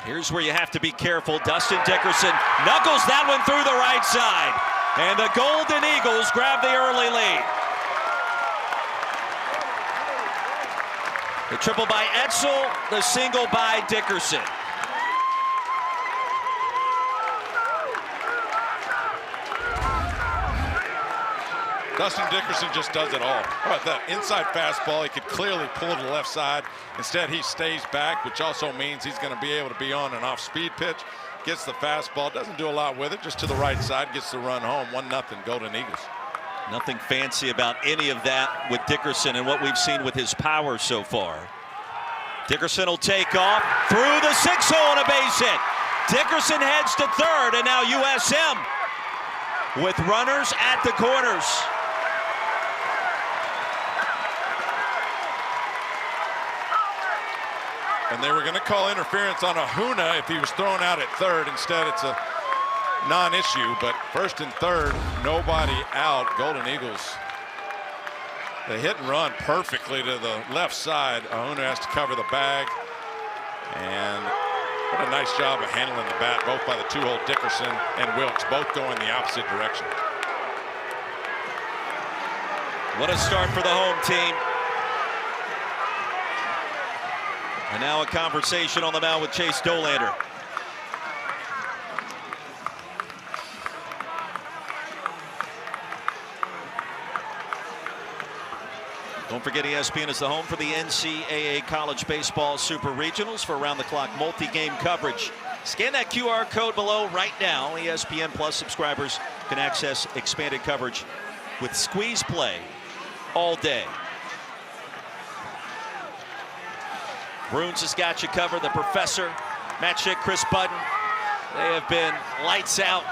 Here's where you have to be careful. Dustin Dickerson knuckles that one through the right side. And the Golden Eagles grab the early lead. The triple by Etzel, the single by Dickerson. Dustin Dickerson just does it all. How about that inside fastball? He could clearly pull to the left side. Instead, he stays back, which also means he's going to be able to be on an off-speed pitch. Gets the fastball, doesn't do a lot with it, just to the right side, gets the run home. 1-0 Golden Eagles. Nothing fancy about any of that with Dickerson and what we've seen with his power so far. Dickerson will take off through the 6-hole and a base hit. Dickerson heads to third, and now USM with runners at the corners. And they were going to call interference on Ahuna if he was thrown out at third. Instead, it's a non-issue, but first and third, nobody out. Golden Eagles, they hit and run perfectly to the left side. Ahuna has to cover the bag, and what a nice job of handling the bat, both by the two-hole Dickerson and Wilkes, both going the opposite direction. What a start for the home team. And now a conversation on the mound with Chase Dollander. Don't forget ESPN is the home for the NCAA College Baseball Super Regionals for around-the-clock multi-game coverage. Scan that QR code below right now. ESPN Plus subscribers can access expanded coverage with squeeze play all day. Bruins has got you covered. The professor, Matt Schick, Chris Budden, they have been lights out.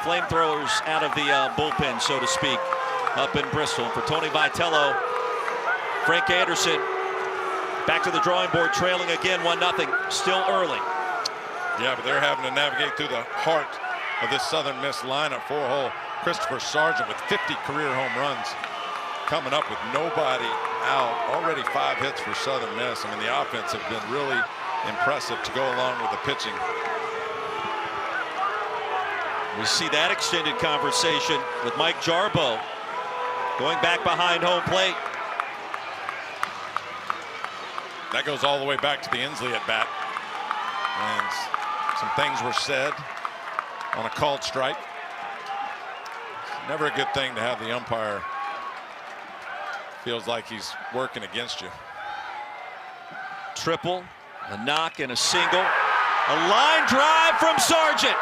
Flamethrowers out of the bullpen, so to speak, up in Bristol. And for Tony Vitello, Frank Anderson back to the drawing board, trailing again 1-0, still early. Yeah, but they're having to navigate through the heart of this Southern Miss lineup. 4-hole Christopher Sargent with 50 career home runs, coming up with nobody out. Already 5 hits for Southern Miss. I mean, the offense have been really impressive to go along with the pitching. We see that extended conversation with Mike Jarbo going back behind home plate. That goes all the way back to the Inslee at bat. And some things were said on a called strike. It's never a good thing to have the umpire feels like he's working against you. Triple, a knock, and a single. A line drive from Sargent.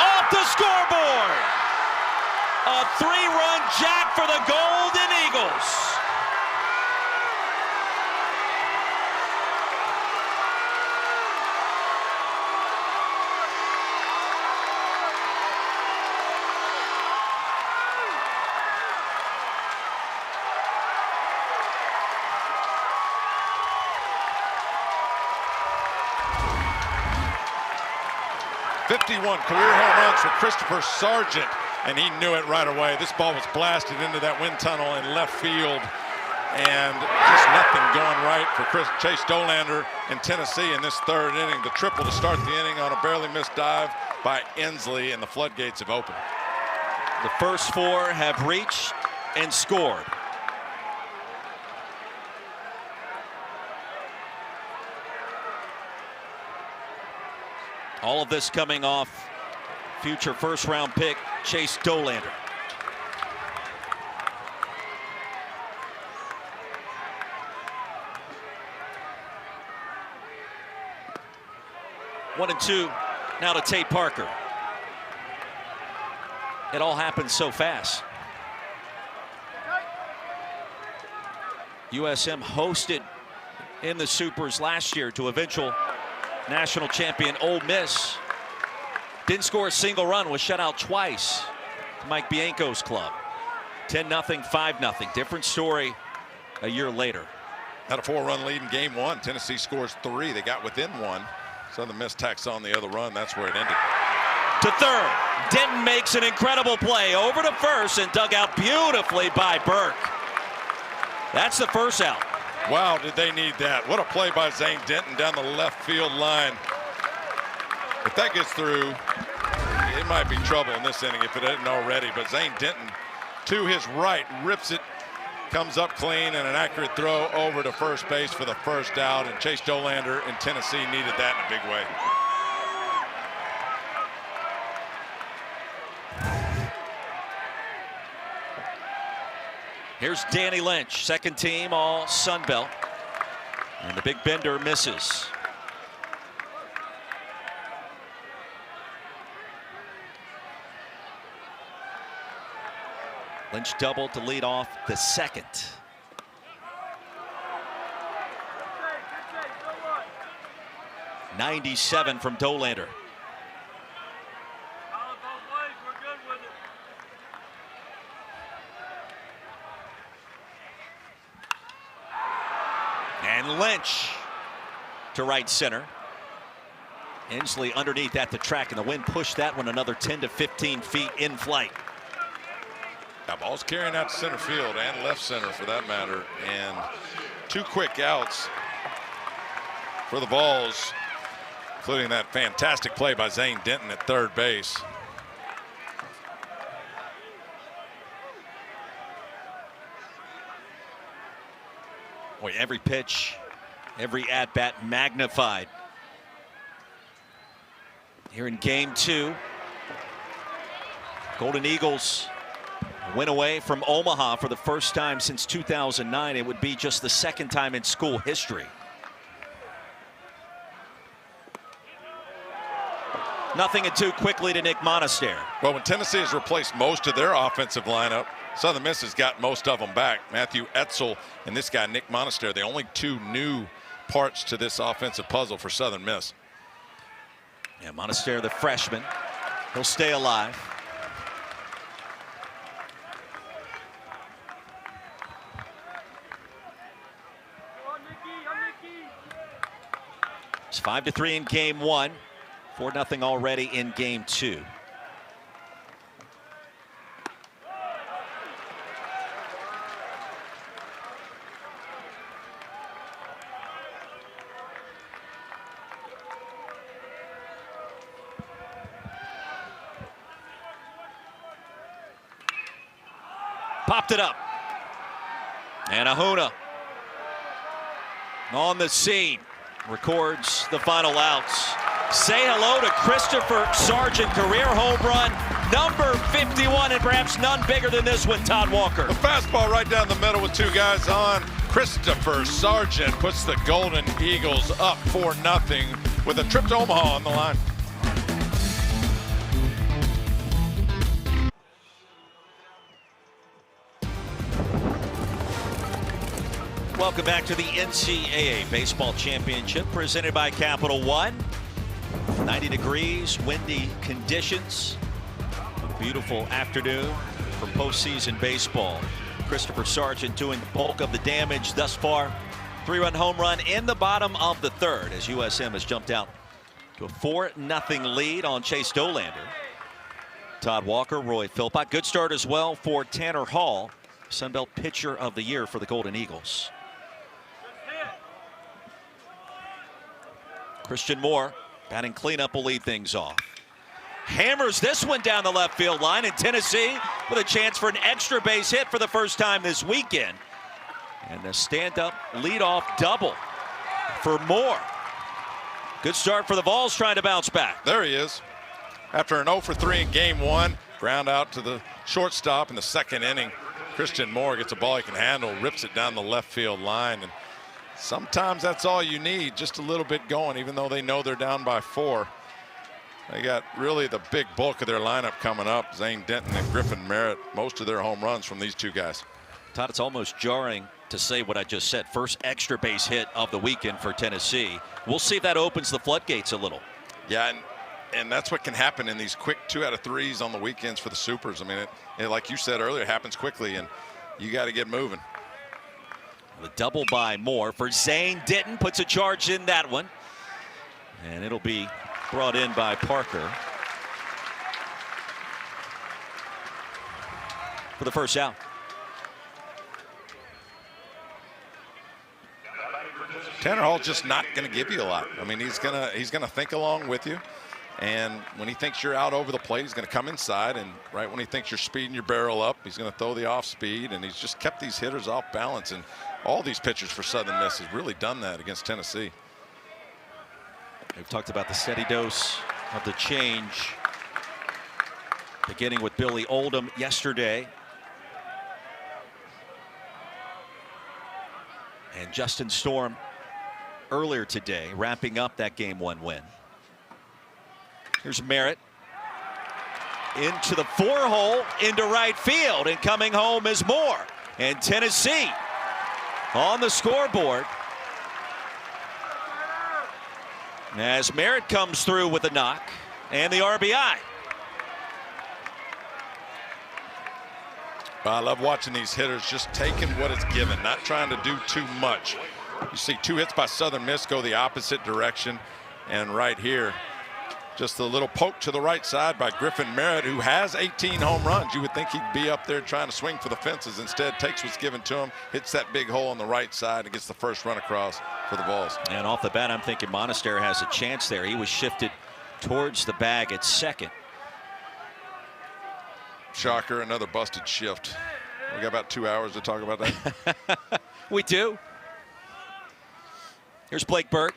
Off the scoreboard. A 3-run jack for the Golden Eagles. '51 career home runs for Christopher Sargent, and he knew it right away. This ball was blasted into that wind tunnel in left field, and just nothing going right for Chase Dollander in Tennessee in this third inning. The triple to start the inning on a barely missed dive by Inslee, and the floodgates have opened. The first 4 have reached and scored. All of this coming off future first-round pick Chase Dollander. One and two now to Tate Parker. It all happened so fast. USM hosted in the Supers last year to eventual national champion Ole Miss. Didn't score a single run, was shut out twice to Mike Bianco's club. 10-0, 5-0. Different story a year later. Had a 4-run lead in game 1. Tennessee scores 3. They got within 1. Southern Miss tacks on the other run. That's where it ended. To third. Denton makes an incredible play over to first and dug out beautifully by Burke. That's the first out. Wow, did they need that. What a play by Zane Denton down the left field line. If that gets through, it might be trouble in this inning if it isn't already. But Zane Denton, to his right, rips it, comes up clean, and an accurate throw over to first base for the first out. And Chase Dollander in Tennessee needed that in a big way. Here's Danny Lynch, second team all Sun Belt. And the big bender misses. Lynch doubled to lead off the second. .97 from Dollander. And Lynch to right center. Inslee underneath at the track, and the wind pushed that one another 10 to 15 feet in flight. That ball's carrying out to center field and left center for that matter. And 2 quick outs for the Vols, including that fantastic play by Zane Denton at third base. Boy, every pitch, every at-bat magnified. Here in game 2, Golden Eagles win away from Omaha for the first time since 2009. It would be just the second time in school history. Nothing and 2 quickly to Nick Monaster. Well, when Tennessee has replaced most of their offensive lineup, Southern Miss has got most of them back. Matthew Etzel and this guy, Nick Monaster, the only 2 new parts to this offensive puzzle for Southern Miss. Yeah, Monaster, the freshman, he'll stay alive. It's 5-3 in game 1, 4-0 already in game 2. Popped it up. And Ahuna on the scene. Records the final outs. Say hello to Christopher Sargent, career home run, number 51, and perhaps none bigger than this one, Todd Walker. A fastball right down the middle with 2 guys on. Christopher Sargent puts the Golden Eagles up 4-0 with a trip to Omaha on the line. Welcome back to the NCAA Baseball Championship presented by Capital One. 90 degrees, windy conditions. A beautiful afternoon for postseason baseball. Christopher Sargent doing the bulk of the damage thus far. 3-run home run in the bottom of the third as USM has jumped out to a 4-0 lead on Chase Dollander. Todd Walker, Roy Philpott. Good start as well for Tanner Hall, Sun Belt Pitcher of the Year for the Golden Eagles. Christian Moore batting cleanup will lead things off. Hammers this one down the left field line, in Tennessee with a chance for an extra base hit for the first time this weekend. And a stand-up leadoff double for Moore. Good start for the Vols trying to bounce back. There he is. After an 0 for 3 in game 1, ground out to the shortstop in the second inning. Christian Moore gets a ball he can handle, rips it down the left field line. And sometimes that's all you need, just a little bit going, even though they know they're down by 4. They got really the big bulk of their lineup coming up. Zane Denton and Griffin Merritt, most of their home runs from these 2 guys. Todd, it's almost jarring to say what I just said. First extra base hit of the weekend for Tennessee. We'll see if that opens the floodgates a little. Yeah, and that's what can happen in these quick 2 out of 3s on the weekends for the Supers. I mean, it like you said earlier, it happens quickly, and you got to get moving. The double by Moore for Zane Denton, puts a charge in that one. And it'll be brought in by Parker for the first out. Tanner Hall's just not going to give you a lot. I mean, he's gonna think along with you, And when he thinks you're out over the plate, he's going to come inside. And right when he thinks you're speeding your barrel up, he's going to throw the off speed. And he's just kept these hitters off balance. And all these pitchers for Southern Miss has really done that against Tennessee. We've talked about the steady dose of the change, beginning with Billy Oldham yesterday. And Justin Storm earlier today, wrapping up that Game 1 win. Here's Merritt into the 4-hole into right field, and coming home is Moore. And Tennessee on the scoreboard as Merritt comes through with a knock and the RBI. I love watching these hitters just taking what it's given, not trying to do too much. You see 2 hits by Southern Miss go the opposite direction, and right here, just a little poke to the right side by Griffin Merritt, who has 18 home runs. You would think he'd be up there trying to swing for the fences. Instead, takes what's given to him, hits that big hole on the right side, and gets the first run across for the Vols. And off the bat, I'm thinking Monastery has a chance there. He was shifted towards the bag at second. Shocker, another busted shift. We got about 2 hours to talk about that. We do. Here's Blake Burke.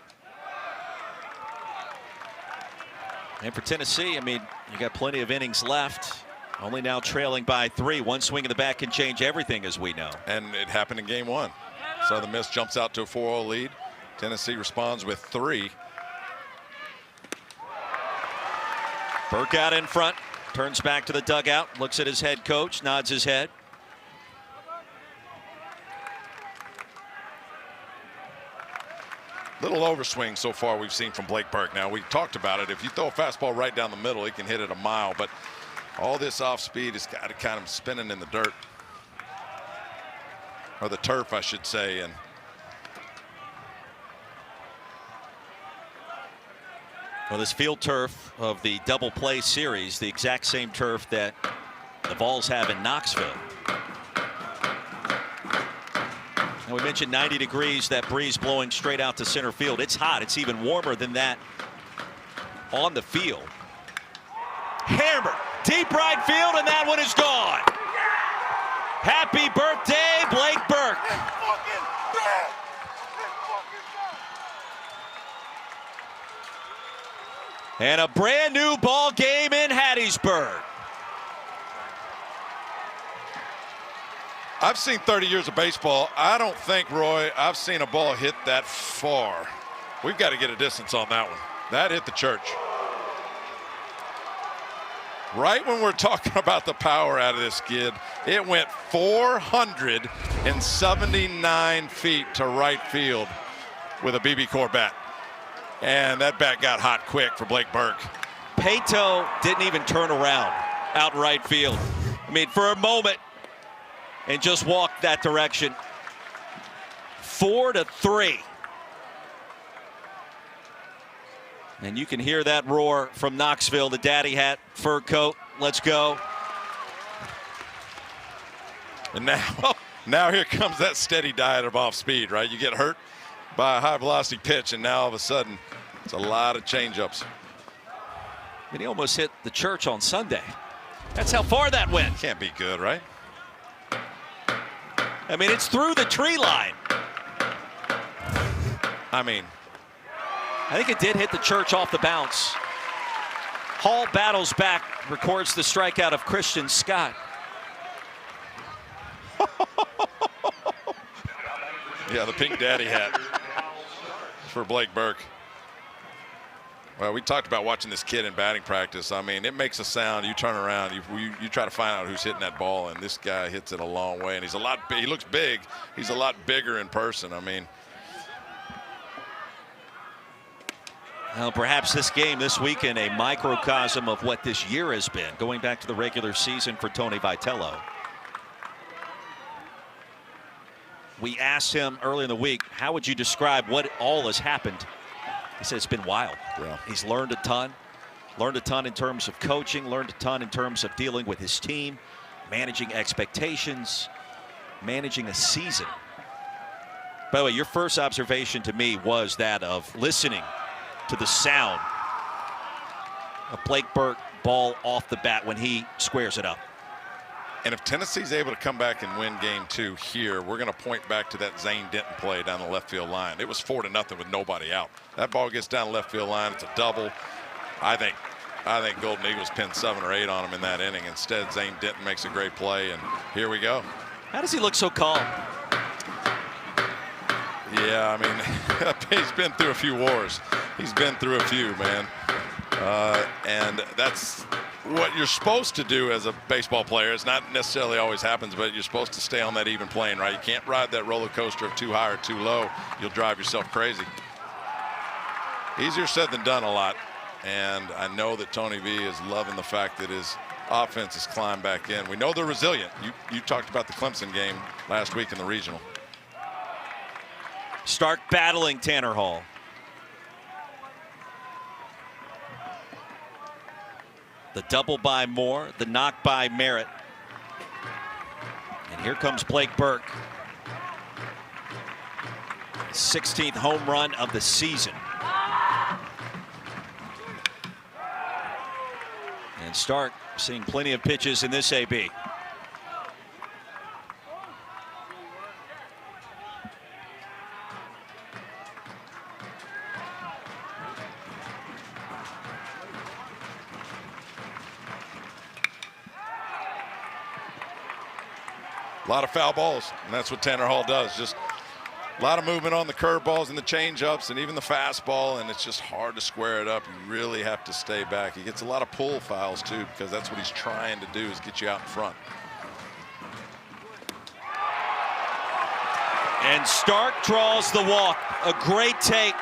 And for Tennessee, I mean, you got plenty of innings left. Only now trailing by 3. One swing of the bat can change everything, as we know. And it happened in Game 1. Southern Miss jumps out to a 4-0 lead. Tennessee responds with 3. Burke out in front, turns back to the dugout, looks at his head coach, nods his head. Little overswing so far we've seen from Blake Burke. Now, we talked about it. If you throw a fastball right down the middle, he can hit it a mile. But all this off speed has got it kind of spinning in the dirt. Or the turf, I should say. And well, this field turf of the double play series, the exact same turf that the Vols have in Knoxville. And we mentioned 90 degrees, that breeze blowing straight out to center field. It's hot. It's even warmer than that on the field. Hammer, deep right field, and that one is gone. Happy birthday, Blake Burke. And a brand new ball game in Hattiesburg. I've seen 30 years of baseball. I don't think, Roy, I've seen a ball hit that far. We've got to get a distance on that one. That hit the church. Right when we're talking about the power out of this kid, it went 479 feet to right field with a BB Core bat. And that bat got hot quick for Blake Burke. Pato didn't even turn around out in right field. I mean, for a moment, and just walked that direction. 4-3. And you can hear that roar from Knoxville, the daddy hat, fur coat. Let's go. And now here comes that steady diet of off speed, right? You get hurt by a high velocity pitch, and now all of a sudden it's a lot of changeups. And he almost hit the church on Sunday. That's how far that went. Can't be good, right? I mean, it's through the tree line. I mean, I think it did hit the church off the bounce. Hall battles back, records the strikeout of Christian Scott. Yeah, the pink daddy hat for Blake Burke. Well, we talked about watching this kid in batting practice. I mean, it makes a sound. You turn around, you try to find out who's hitting that ball, and this guy hits it a long way. And he's a lot big. He looks big. He's a lot bigger in person. I mean, well, perhaps this game this weekend a microcosm of what this year has been, going back to the regular season for Tony Vitello. We asked him early in the week, how would you describe what all has happened? He said it's been wild. Yeah. He's learned a ton in terms of coaching, learned a ton in terms of dealing with his team, managing expectations, managing a season. By the way, your first observation to me was that of listening to the sound A Blake Burke ball off the bat when he squares it up. And if Tennessee's able to come back and win game 2 here, we're going to point back to that Zane Denton play down the left field line. It was 4-0 with nobody out. That ball gets down the left field line. It's a double. I think Golden Eagles pinned 7 or 8 on him in that inning. Instead, Zane Denton makes a great play, and here we go. How does he look so calm? Yeah, I mean, he's been through a few wars. He's been through a few, man. And that's what you're supposed to do as a baseball player. It's not necessarily always happens, but you're supposed to stay on that even plane, right? You can't ride that roller coaster of too high or too low. You'll drive yourself crazy. Easier said than done a lot. And I know that Tony V is loving the fact that his offense has climbed back in. We know they're resilient. You talked about the Clemson game last week in the regional. Stark battling Tanner Hall. The double by Moore, the knock by Merritt. And here comes Blake Burke. 16th home run of the season. And Stark seeing plenty of pitches in this AB. A lot of foul balls, and that's what Tanner Hall does. Just a lot of movement on the curveballs and the changeups and even the fastball, and it's just hard to square it up. You really have to stay back. He gets a lot of pull fouls, too, because that's what he's trying to do is get you out in front. And Stark draws the walk. A great take.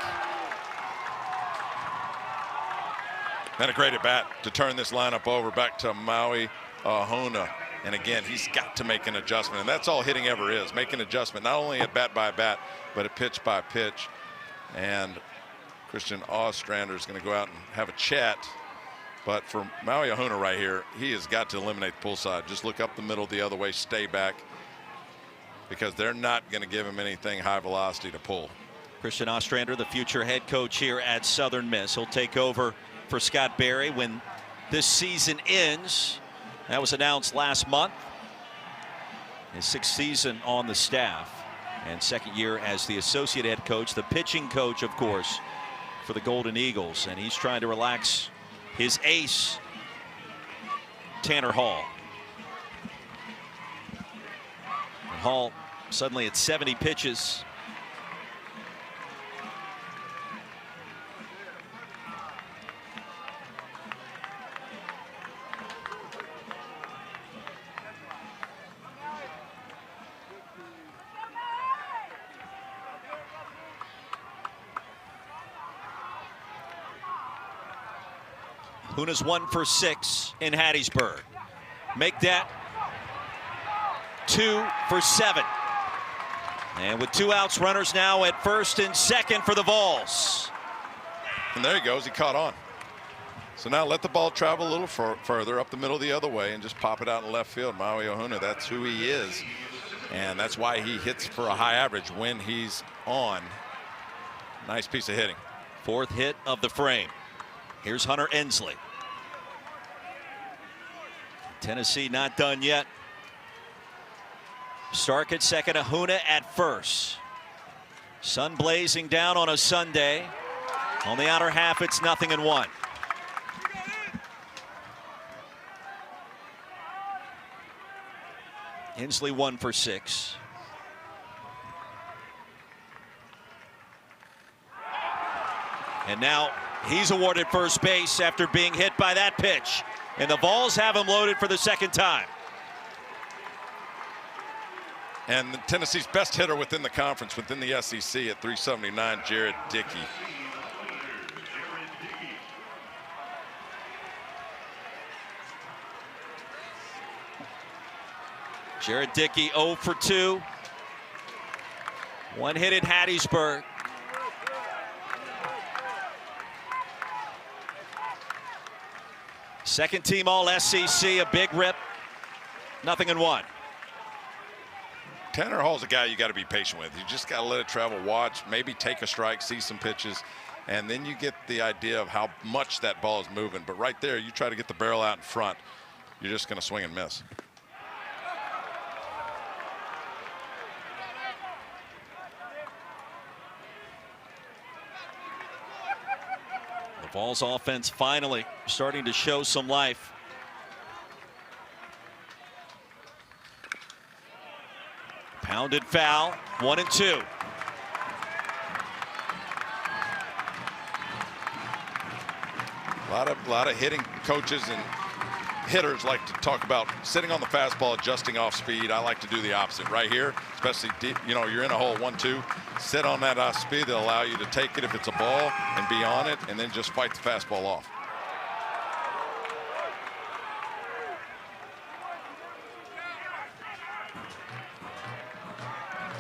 And a great at bat to turn this lineup over back to Maui Ahuna. And again, he's got to make an adjustment, and that's all hitting ever is, make an adjustment, not only at bat by bat, but at pitch by pitch. And Christian Ostrander is going to go out and have a chat. But for Maui Ahuna right here, he has got to eliminate the pull side. Just look up the middle the other way, stay back, because they're not going to give him anything high velocity to pull. Christian Ostrander, the future head coach here at Southern Miss. He'll take over for Scott Berry when this season ends. That was announced last month. His 6th season on the staff and 2nd year as the associate head coach, the pitching coach, of course, for the Golden Eagles. And he's trying to relax his ace, Tanner Hall. And Hall suddenly at 70 pitches. Ahuna's 1 for 6 in Hattiesburg. Make that 2 for 7. And with 2 outs, runners now at 1st and 2nd for the Vols. And there he goes. He caught on. So now let the ball travel a little further up the middle the other way and just pop it out in left field. Maui Ahuna, that's who he is. And that's why he hits for a high average when he's on. Nice piece of hitting. 4th hit of the frame. Here's Hunter Ensley. Tennessee not done yet. Stark at 2nd, Ahuna at 1st. Sun blazing down on a Sunday. On the outer half, it's 0-1. Ensley 1 for 6. And now he's awarded first base after being hit by that pitch. And the Vols have him loaded for the 2nd time. And Tennessee's best hitter within the conference, within the SEC at 379, Jared Dickey. Jared Dickey 0 for 2. 1 hit at Hattiesburg. Second team all SEC, a big rip. 0-1. Tanner Hall's a guy you got to be patient with. You just got to let it travel, watch, maybe take a strike, see some pitches. and then you get the idea of how much that ball is moving. But right there, you try to get the barrel out in front, you're just going to swing and miss. The Vols offense finally starting to show some life. Pounded foul, 1 and 2. A lot of hitting coaches and hitters like to talk about sitting on the fastball, adjusting off speed. I like to do the opposite right here, especially deep, you know, you're in a hole 1-2. Sit on that off speed that'll allow you to take it if it's a ball and be on it, and then just fight the fastball off.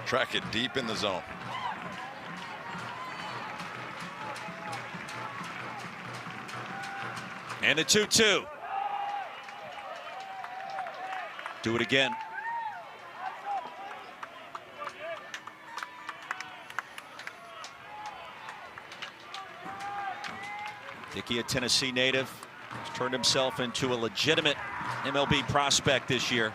Track it deep in the zone. And a 2-2. Do it again. Dickey, a Tennessee native, has turned himself into a legitimate MLB prospect this year.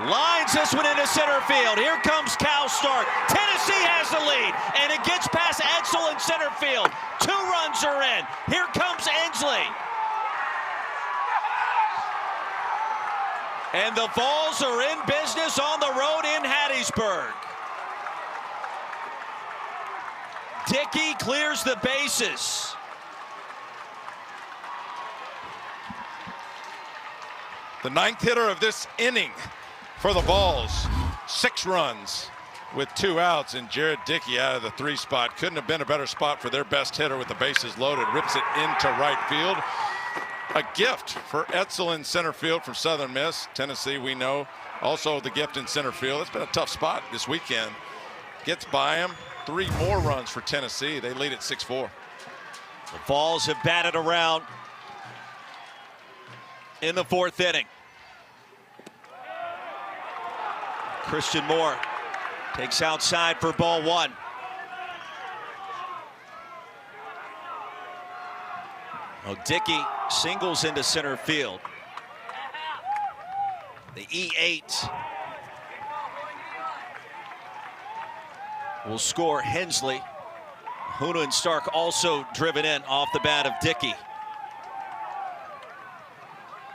Lines this one into center field. Here comes Cal Stark. Tennessee has the lead, and it gets past Edsel in center field. 2 runs are in. Here comes Ensley. And the Vols are in business on the road in Hattiesburg. Dickey clears the bases. The 9th hitter of this inning for the Vols. 6 runs with 2 outs, and Jared Dickey out of the 3 spot. Couldn't have been a better spot for their best hitter with the bases loaded. Rips it into right field. A gift for Edsel in center field from Southern Miss. Tennessee, we know, also the gift in center field. It's been a tough spot this weekend. Gets by him. 3 more runs for Tennessee. They lead at 6-4. The Vols have batted around in the 4th inning. Christian Moore takes outside for ball 1. Well, Dickey singles into center field. The E8 will score Hensley. Huna and Stark also driven in off the bat of Dickey.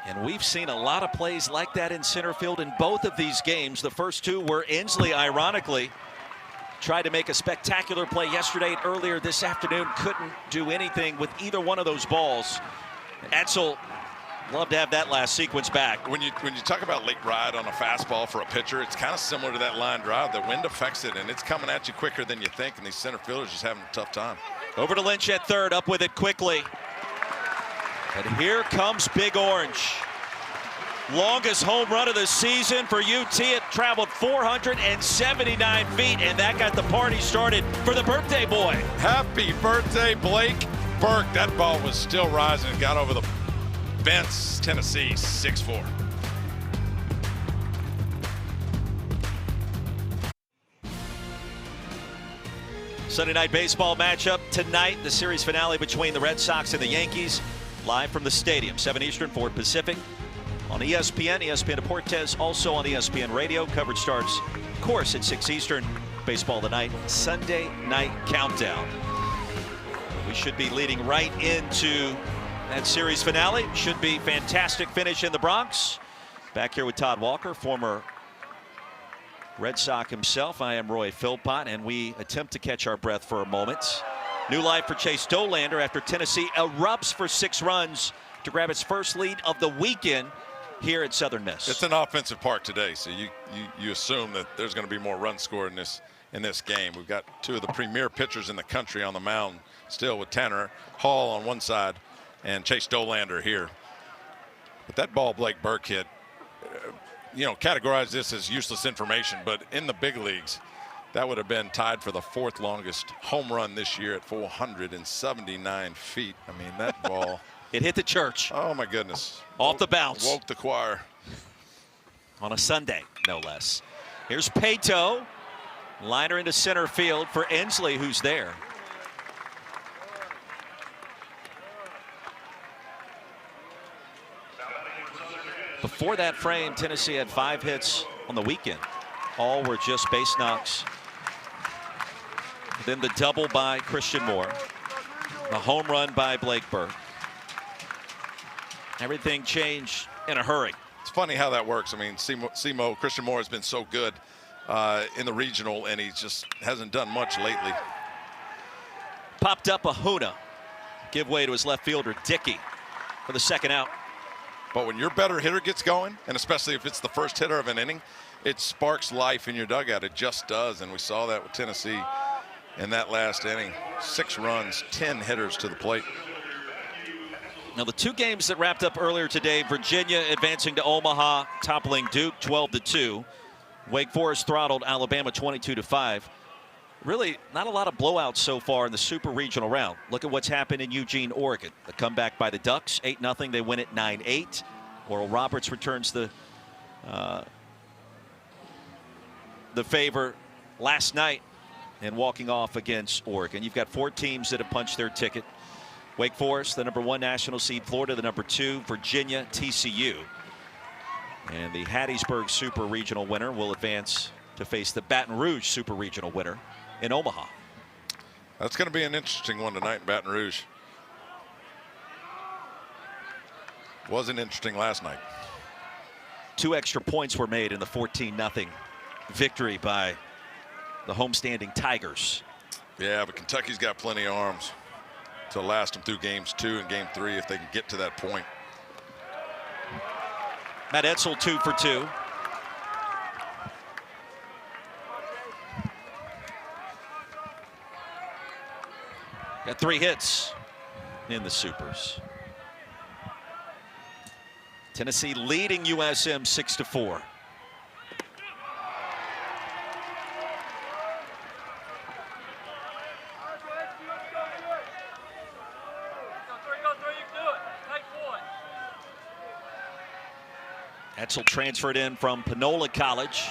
And we've seen a lot of plays like that in center field in both of these games. The first 2 were Ensley, ironically, tried to make a spectacular play yesterday and earlier this afternoon. Couldn't do anything with either one of those balls. Edsel, love to have that last sequence back. When you talk about late ride on a fastball for a pitcher, it's kind of similar to that line drive. The wind affects it, and it's coming at you quicker than you think, and these center fielders just having a tough time. Over to Lynch at third, up with it quickly. And here comes Big Orange. Longest home run of the season for UT. It traveled 479 feet, and that got the party started for the birthday boy. Happy birthday, Blake Burke. That ball was still rising. It got over the fence. Tennessee 6-4. Sunday night baseball matchup tonight. The series finale between the Red Sox and the Yankees. Live from the stadium, 7 Eastern, 4 Pacific. On ESPN, ESPN Deportes, also on ESPN Radio. Coverage starts, of course, at 6 Eastern. Baseball tonight, Sunday night countdown. We should be leading right into that series finale. Should be fantastic finish in the Bronx. Back here with Todd Walker, former Red Sox himself. I am Roy Philpott, and we attempt to catch our breath for a moment. New life for Chase Dollander after Tennessee erupts for 6 runs to grab its first lead of the weekend here at Southern Miss. It's an offensive park today, so you assume that there's going to be more runs scored in this game. We've got 2 of the premier pitchers in the country on the mound still, with Tanner Hall on one side and Chase Dollander here. But that ball Blake Burke hit, you know, categorize this as useless information, but in the big leagues, that would have been tied for the 4th longest home run this year at 479 feet. I mean, that ball. It hit the church. Oh, my goodness. Off the bounce. Woke the choir. On a Sunday, no less. Here's Pato. Liner into center field for Ensley, who's there. Before that frame, Tennessee had 5 hits on the weekend. All were just base knocks. Then the double by Christian Moore. The home run by Blake Burke. Everything changed in a hurry. It's funny how that works. I mean, Christian Moore has been so good in the regional, and he just hasn't done much lately. Popped up a Huna. Give way to his left fielder, Dickey, for the second out. But when your better hitter gets going, and especially if it's the first hitter of an inning, it sparks life in your dugout. It just does, and we saw that with Tennessee in that last inning. 6 runs, 10 hitters to the plate. Now the 2 games that wrapped up earlier today, Virginia advancing to Omaha, toppling Duke 12-2. Wake Forest throttled Alabama 22-5. Really not a lot of blowouts so far in the Super Regional round. Look at what's happened in Eugene, Oregon. The comeback by the Ducks, 8-0. They win it 9-8. Oral Roberts returns the favor last night and walking off against Oregon. You've got 4 teams that have punched their ticket. Wake Forest, the #1 national seed. Florida, the #2. Virginia, TCU. And the Hattiesburg Super Regional winner will advance to face the Baton Rouge Super Regional winner in Omaha. That's going to be an interesting one tonight in Baton Rouge. Wasn't interesting last night. 2 extra points were made in the 14-0 victory by the homestanding Tigers. Yeah, but Kentucky's got plenty of arms to last them through games 2 and game 3 if they can get to that point. Matt Etzel 2 for 2. Got 3 hits in the Supers. Tennessee leading USM 6-4. Etzel transferred in from Panola College,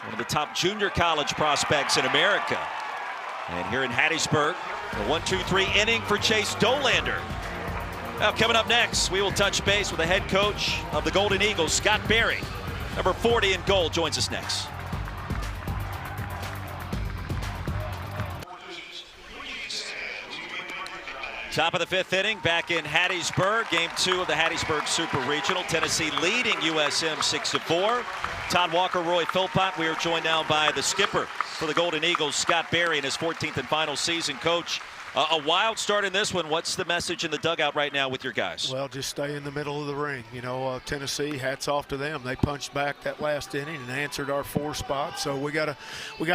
one of the top junior college prospects in America. And here in Hattiesburg, the 1-2-3 inning for Chase Dollander. Now coming up next, we will touch base with the head coach of the Golden Eagles, Scott Berry. Number 40 in gold joins us next. Top of the 5th inning, back in Hattiesburg. Game 2 of the Hattiesburg Super Regional. Tennessee leading USM 6-4. Todd Walker, Roy Philpott. We are joined now by the skipper for the Golden Eagles, Scott Berry, in his 14th and final season. Coach, a wild start in this one. What's the message in the dugout right now with your guys? Well, just stay in the middle of the ring. You know, Tennessee, hats off to them. They punched back that last inning and answered our 4 spots. So we gotta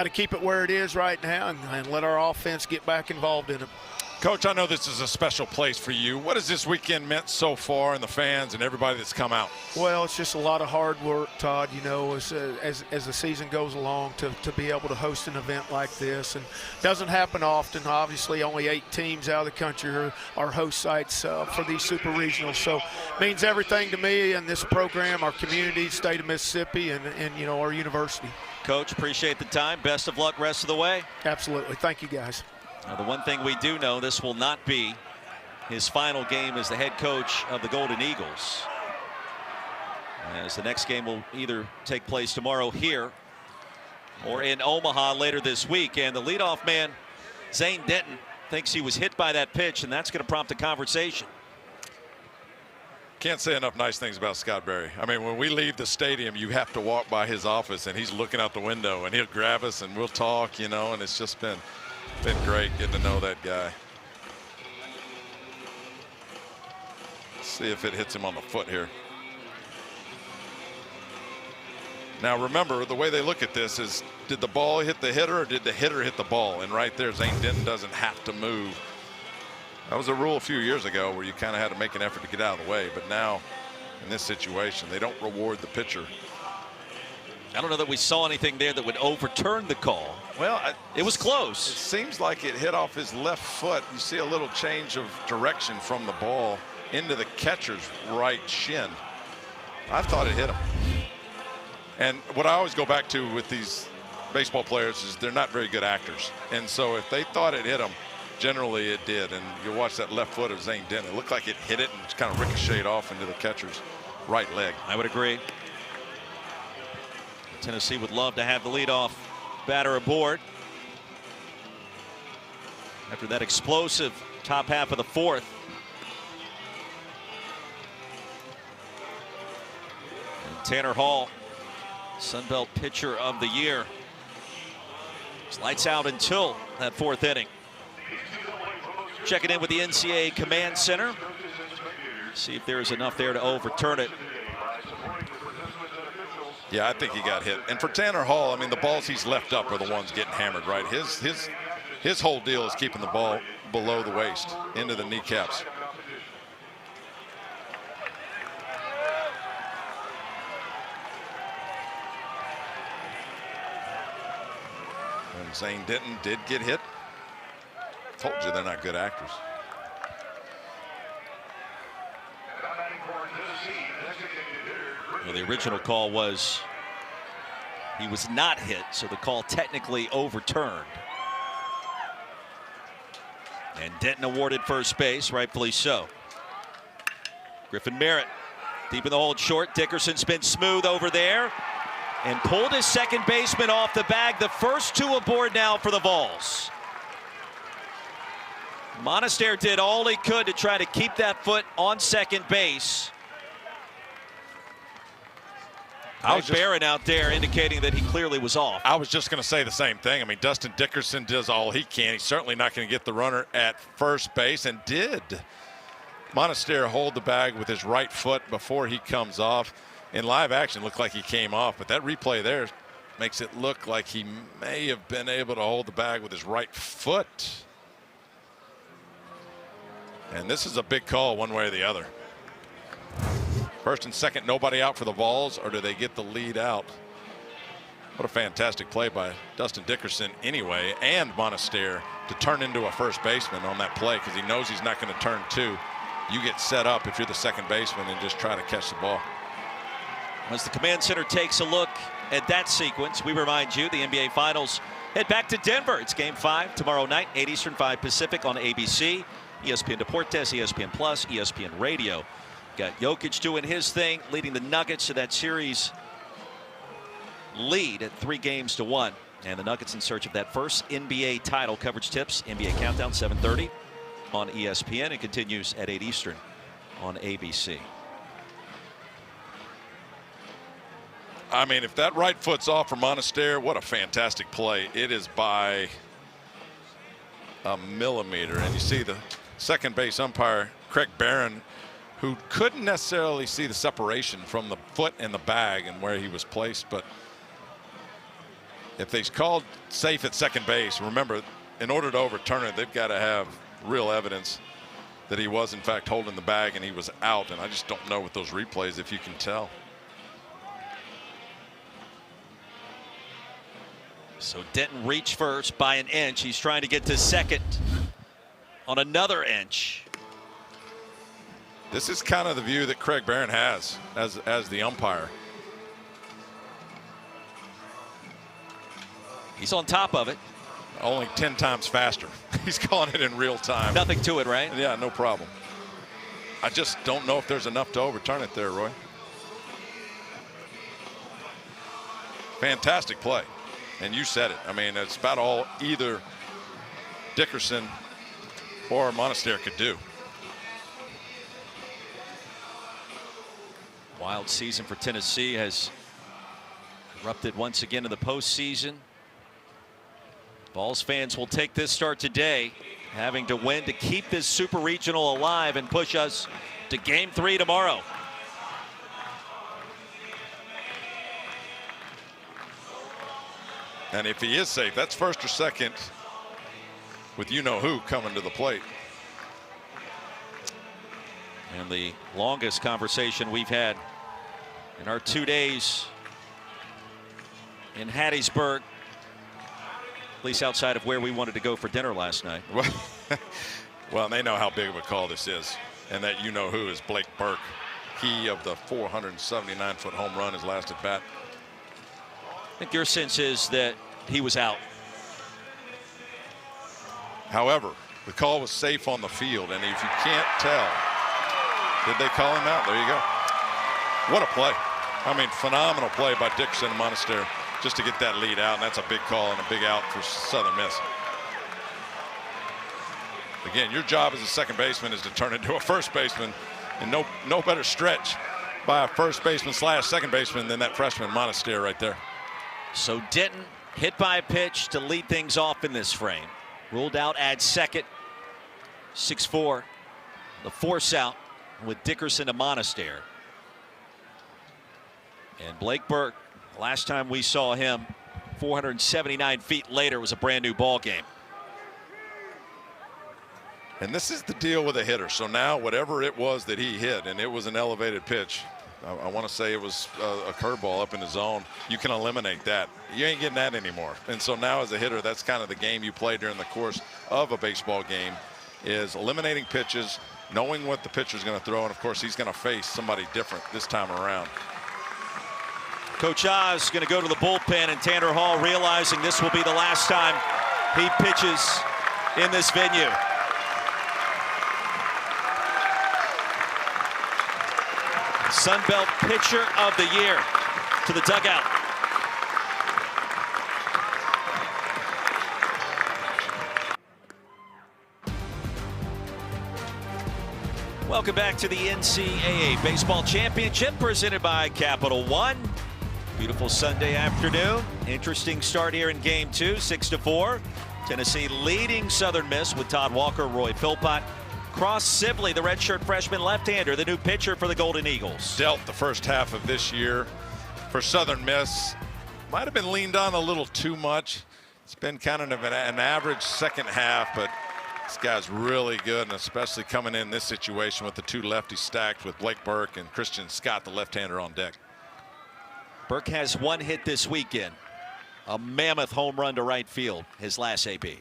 keep it where it is right now and let our offense get back involved in it. Coach, I know this is a special place for you. What has this weekend meant so far, and the fans and everybody that's come out? Well, it's just a lot of hard work, Todd, you know, as the season goes along to be able to host an event like this. And it doesn't happen often. Obviously, only 8 teams out of the country are host sites for these Super Regionals. So it means everything to me and this program, our community, state of Mississippi, and you know, our university. Coach, appreciate the time. Best of luck rest of the way. Absolutely. Thank you, guys. Now, the one thing we do know, this will not be his final game as the head coach of the Golden Eagles, as the next game will either take place tomorrow here or in Omaha later this week. And the leadoff man, Zane Denton, thinks he was hit by that pitch, and that's going to prompt a conversation. Can't say enough nice things about Scott Berry. I mean, when we leave the stadium, you have to walk by his office, and he's looking out the window, and he'll grab us, and we'll talk, you know, and it's just been great getting to know that guy. Let's see if it hits him on the foot here. Now remember, the way they look at this is, did the ball hit the hitter or did the hitter hit the ball? And right there, Zane Denton doesn't have to move. That was a rule a few years ago where you kind of had to make an effort to get out of the way. But now, in this situation, they don't reward the pitcher. I don't know that we saw anything there that would overturn the call. Well, it was close. It seems like it hit off his left foot. You see a little change of direction from the ball into the catcher's right shin. I thought it hit him. And what I always go back to with these baseball players is they're not very good actors. And so if they thought it hit them, generally it did. And you watch that left foot of Zane Denton. It looked like it hit it and just kind of ricocheted off into the catcher's right leg. I would agree. Tennessee would love to have the leadoff batter aboard after that explosive top half of the fourth. And Tanner Hall, Sunbelt Pitcher of the Year. It's lights out until that fourth inning. Checking in with the NCAA Command Center. See if there's enough there to overturn it. Yeah, I think he got hit. And for Tanner Hall, I mean, the balls he's left up are the ones getting hammered, right? His whole deal is keeping the ball below the waist, into the kneecaps. And Zane Denton did get hit. Told you they're not good actors. Well, the original call was he was not hit, so the call technically overturned. And Denton awarded first base, rightfully so. Griffin Merritt deep in the hold short. Dickerson's been smooth over there and pulled his second baseman off the bag. The first two aboard now for the Vols. Monaster did all he could to try to keep that foot on second base. Barron out there indicating that he clearly was off. I was just going to say the same thing. I mean, Dustin Dickerson does all he can. He's certainly not going to get the runner at first base, and did. Monaster hold the bag with his right foot before he comes off. In live action, looked like he came off, but that replay there makes it look like he may have been able to hold the bag with his right foot. And this is a big call one way or the other. First and second, nobody out for the Vols, or do they get the lead out? What a fantastic play by Dustin Dickerson anyway, and Monaster to turn into a first baseman on that play, because he knows he's not going to turn two. You get set up if you're the second baseman and just try to catch the ball. As the Command Center takes a look at that sequence, we remind you the NBA Finals head back to Denver. It's Game 5 tomorrow night, 8 Eastern, 5 Pacific on ABC, ESPN Deportes, ESPN Plus, ESPN Radio. Got Jokic doing his thing, leading the Nuggets to that series lead at 3-1. And the Nuggets in search of that first NBA title. Coverage tips, NBA Countdown, 7:30 on ESPN. It continues at 8 Eastern on ABC. I mean, if that right foot's off for Monaster, what a fantastic play. It is by a millimeter. And you see the second base umpire, Craig Barron, who couldn't necessarily see the separation from the foot and the bag and where he was placed. But if they called safe at second base, remember, in order to overturn it, they've got to have real evidence that he was, in fact, holding the bag and he was out. And I just don't know with those replays if you can tell. So Denton reached first by an inch. He's trying to get to second on another inch. This is kind of the view that Craig Barron has as the umpire. He's on top of it. Only 10 times faster. He's calling it in real time. Nothing to it, right? Yeah, no problem. I just don't know if there's enough to overturn it there, Roy. Fantastic play. And you said it. I mean, it's about all either Dickerson or Monaster could do. Wild season for Tennessee has erupted once again in the postseason. Vols fans will take this start today, having to win to keep this Super Regional alive and push us to Game 3 tomorrow. And if he is safe, that's first or second with you-know-who coming to the plate. And the longest conversation we've had in our 2 days in Hattiesburg, at least outside of where we wanted to go for dinner last night. Well, they know how big of a call this is, and that you-know-who is Blake Burke. He of the 479-foot home run his last at bat. I think your sense is that he was out. However, the call was safe on the field, and if you can't tell, did they call him out? There you go. What a play. I mean, phenomenal play by Dickerson and Monasterio just to get that lead out, and that's a big call and a big out for Southern Miss. Again, your job as a second baseman is to turn into a first baseman, and no better stretch by a first baseman / second baseman than that freshman Monasterio right there. So Denton hit by a pitch to lead things off in this frame. Ruled out at second. 6-4. The force out with Dickerson to Monasterio. And Blake Burke, last time we saw him, 479 feet later, was a brand new ball game. And this is the deal with a hitter. So now whatever it was that he hit, and it was an elevated pitch, I want to say it was a curveball up in the zone, you can eliminate that. You ain't getting that anymore. And so now as a hitter, that's kind of the game you play during the course of a baseball game, is eliminating pitches, knowing what the pitcher's going to throw, and of course he's going to face somebody different this time around. Coach Oz going to go to the bullpen, and Tanner Hall realizing this will be the last time he pitches in this venue. Sunbelt Pitcher of the Year to the dugout. Welcome back to the NCAA Baseball Championship presented by Capital One. Beautiful Sunday afternoon. Interesting start here in game 2, 6-4. Tennessee leading Southern Miss with Todd Walker, Roy Philpott. Cross Sibley, the redshirt freshman left-hander, the new pitcher for the Golden Eagles. Dealt the first half of this year for Southern Miss. Might have been leaned on a little too much. It's been kind of an average second half, but this guy's really good, and especially coming in this situation with the two lefties stacked with Blake Burke and Christian Scott, the left-hander, on deck. Burke has one hit this weekend. A mammoth home run to right field, his last AB.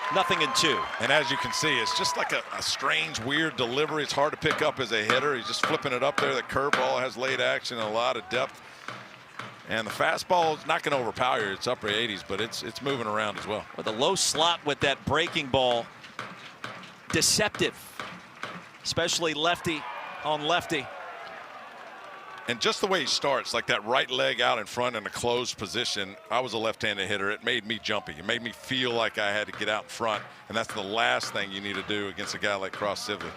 0-2. And as you can see, it's just like a strange, weird delivery. It's hard to pick up as a hitter. He's just flipping it up there. The curveball has late action, a lot of depth. And the fastball is not going to overpower you. It's upper 80s, but it's moving around as well. With a low slot with that breaking ball. Deceptive. Especially lefty on lefty. And just the way he starts, like that right leg out in front in a closed position. I was a left-handed hitter. It made me jumpy. It made me feel like I had to get out in front. And that's the last thing you need to do against a guy like Cross Sibley.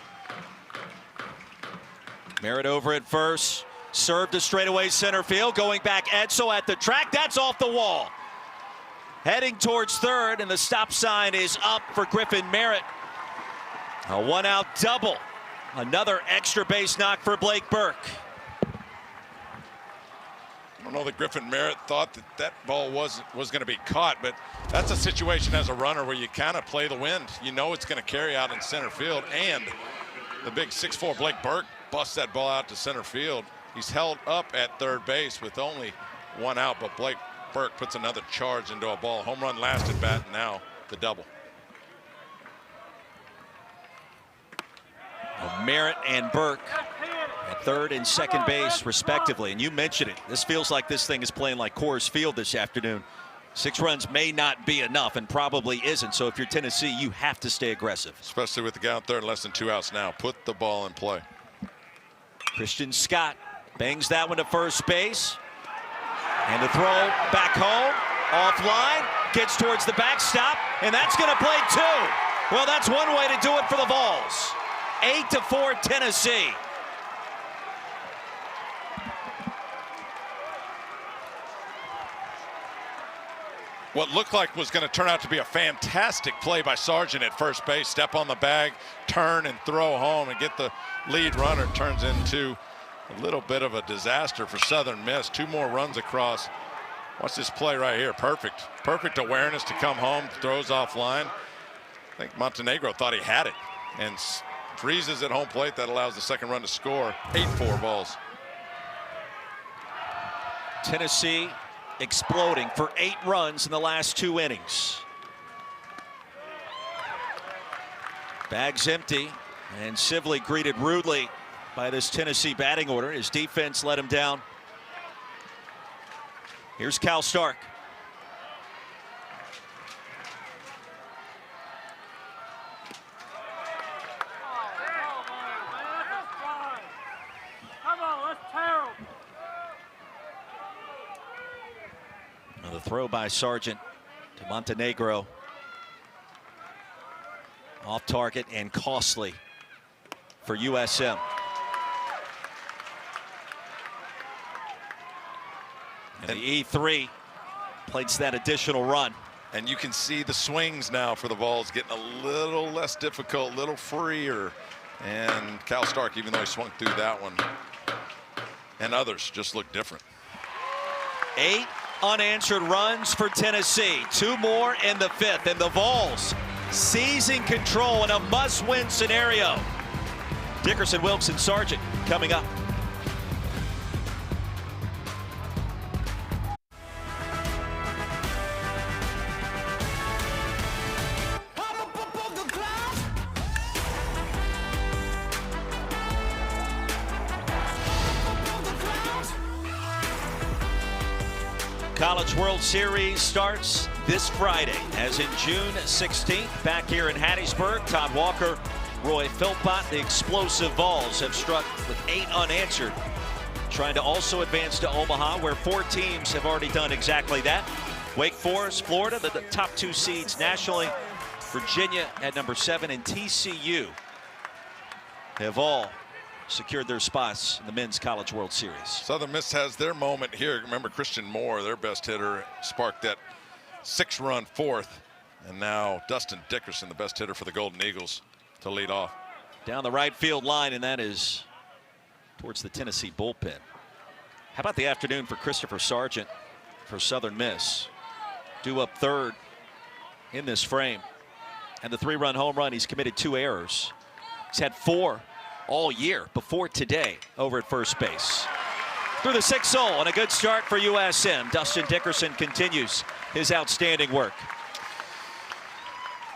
Merritt over at first. Served to straightaway center field. Going back Edsel at the track. That's off the wall. Heading towards third, and the stop sign is up for Griffin Merritt. A one-out double. Another extra base knock for Blake Burke. I don't know that Griffin Merritt thought that ball was going to be caught, but that's a situation as a runner where you kind of play the wind. You know it's going to carry out in center field, and the big 6'4" Blake Burke busts that ball out to center field. He's held up at third base with only one out, but Blake Burke puts another charge into a ball. Home run last at bat, and now the double. Merritt and Burke at third and second base respectively, and you mentioned it, this feels like this thing is playing like Coors Field this afternoon. 6 runs may not be enough, and probably isn't, so if you're Tennessee, you have to stay aggressive. Especially with the guy out there, less than 2 outs now. Put the ball in play. Christian Scott bangs that one to first base, and the throw back home, offline, gets towards the backstop, and that's going to play 2. Well, that's one way to do it for the Vols. 8-4 Tennessee. What looked like was going to turn out to be a fantastic play by Sargent at first base. Step on the bag, turn and throw home and get the lead runner. Turns into a little bit of a disaster for Southern Miss. 2 more runs across. Watch this play right here. Perfect. Perfect awareness to come home. Throws offline. I think Montenegro thought he had it and freezes at home plate. That allows the second run to score. 8-4 Vols. Tennessee exploding for 8 runs in the last 2 innings. Bags empty, and Sibley greeted rudely by this Tennessee batting order. His defense let him down. Here's Cal Stark. The throw by Sargent to Montenegro. Off target and costly for USM. And the E3 plays that additional run. And you can see the swings now for the Vols getting a little less difficult, a little freer. And Cal Stark, even though he swung through that one, and others just look different. 8 unanswered runs for Tennessee. 2 more in the 5th. And the Vols seizing control in a must-win scenario. Dickerson, Wilkes, and Sargent coming up. College World Series starts this Friday, as in June 16th, back here in Hattiesburg. Todd Walker, Roy Philpott, the explosive Vols have struck with 8 unanswered, trying to also advance to Omaha, where 4 teams have already done exactly that. Wake Forest, Florida, the top 2 seeds nationally. Virginia at number 7, and TCU have all secured their spots in the Men's College World Series. Southern Miss has their moment here. Remember, Christian Moore, their best hitter, sparked that 6-run 4th. And now Dustin Dickerson, the best hitter for the Golden Eagles, to lead off. Down the right field line, and that is towards the Tennessee bullpen. How about the afternoon for Christopher Sargent for Southern Miss? Due up 3rd in this frame. And the 3-run home run, he's committed 2 errors. He's had 4 all year before today over at first base. Through the 6th hole, and a good start for USM. Dustin Dickerson continues his outstanding work.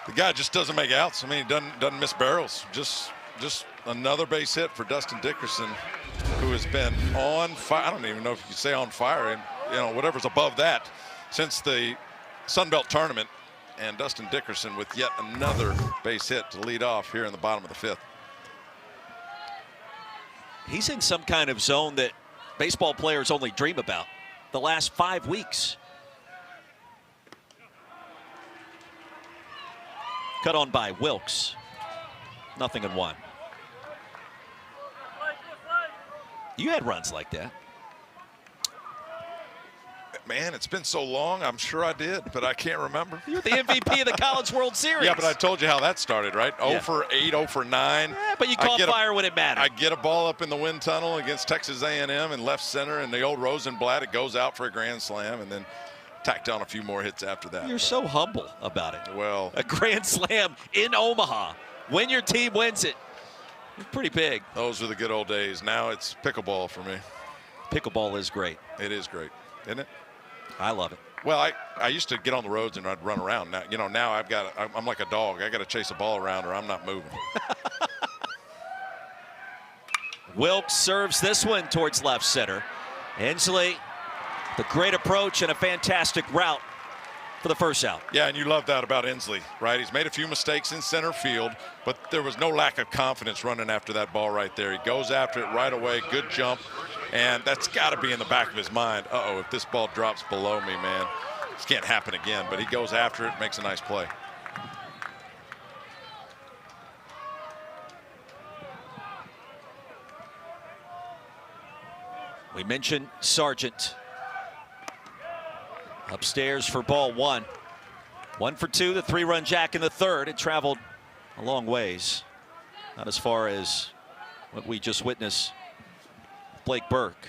The guy just doesn't make outs. I mean, he doesn't miss barrels. Just another base hit for Dustin Dickerson, who has been on fire. I don't even know if you could say on fire, and you know, whatever's above that, since the Sun Belt tournament. And Dustin Dickerson with yet another base hit to lead off here in the bottom of the 5th. He's in some kind of zone that baseball players only dream about the last 5 weeks. Cut on by Wilkes. 0-1. You had runs like that. Man, it's been so long. I'm sure I did, but I can't remember. You're the MVP of the College World Series. Yeah, but I told you how that started, right? Yeah. 0 for 8, 0 for 9. Yeah, but you caught fire when it mattered. I get a ball up in the wind tunnel against Texas A&M in left center, and the old Rosenblatt, it goes out for a grand slam, and then tacked on a few more hits after that. You're so humble about it. Well, a grand slam in Omaha. When your team wins it, it's pretty big. Those were the good old days. Now it's pickleball for me. Pickleball is great. It is great, isn't it? I love it. Well, I used to get on the roads and I'd run around. Now, you know, now I'm like a dog. I got to chase a ball around or I'm not moving. Wilkes serves this one towards left center. Hensley, the great approach and a fantastic route for the first out. Yeah, and you love that about Inslee, right? He's made a few mistakes in center field, but there was no lack of confidence running after that ball right there. He goes after it right away, good jump, and that's got to be in the back of his mind. Uh-oh, if this ball drops below me, man, this can't happen again. But he goes after it, makes a nice play. We mentioned Sargent. Upstairs for ball 1. 1 for 2, the 3-run jack in the 3rd. It traveled a long ways. Not as far as what we just witnessed. Blake Burke.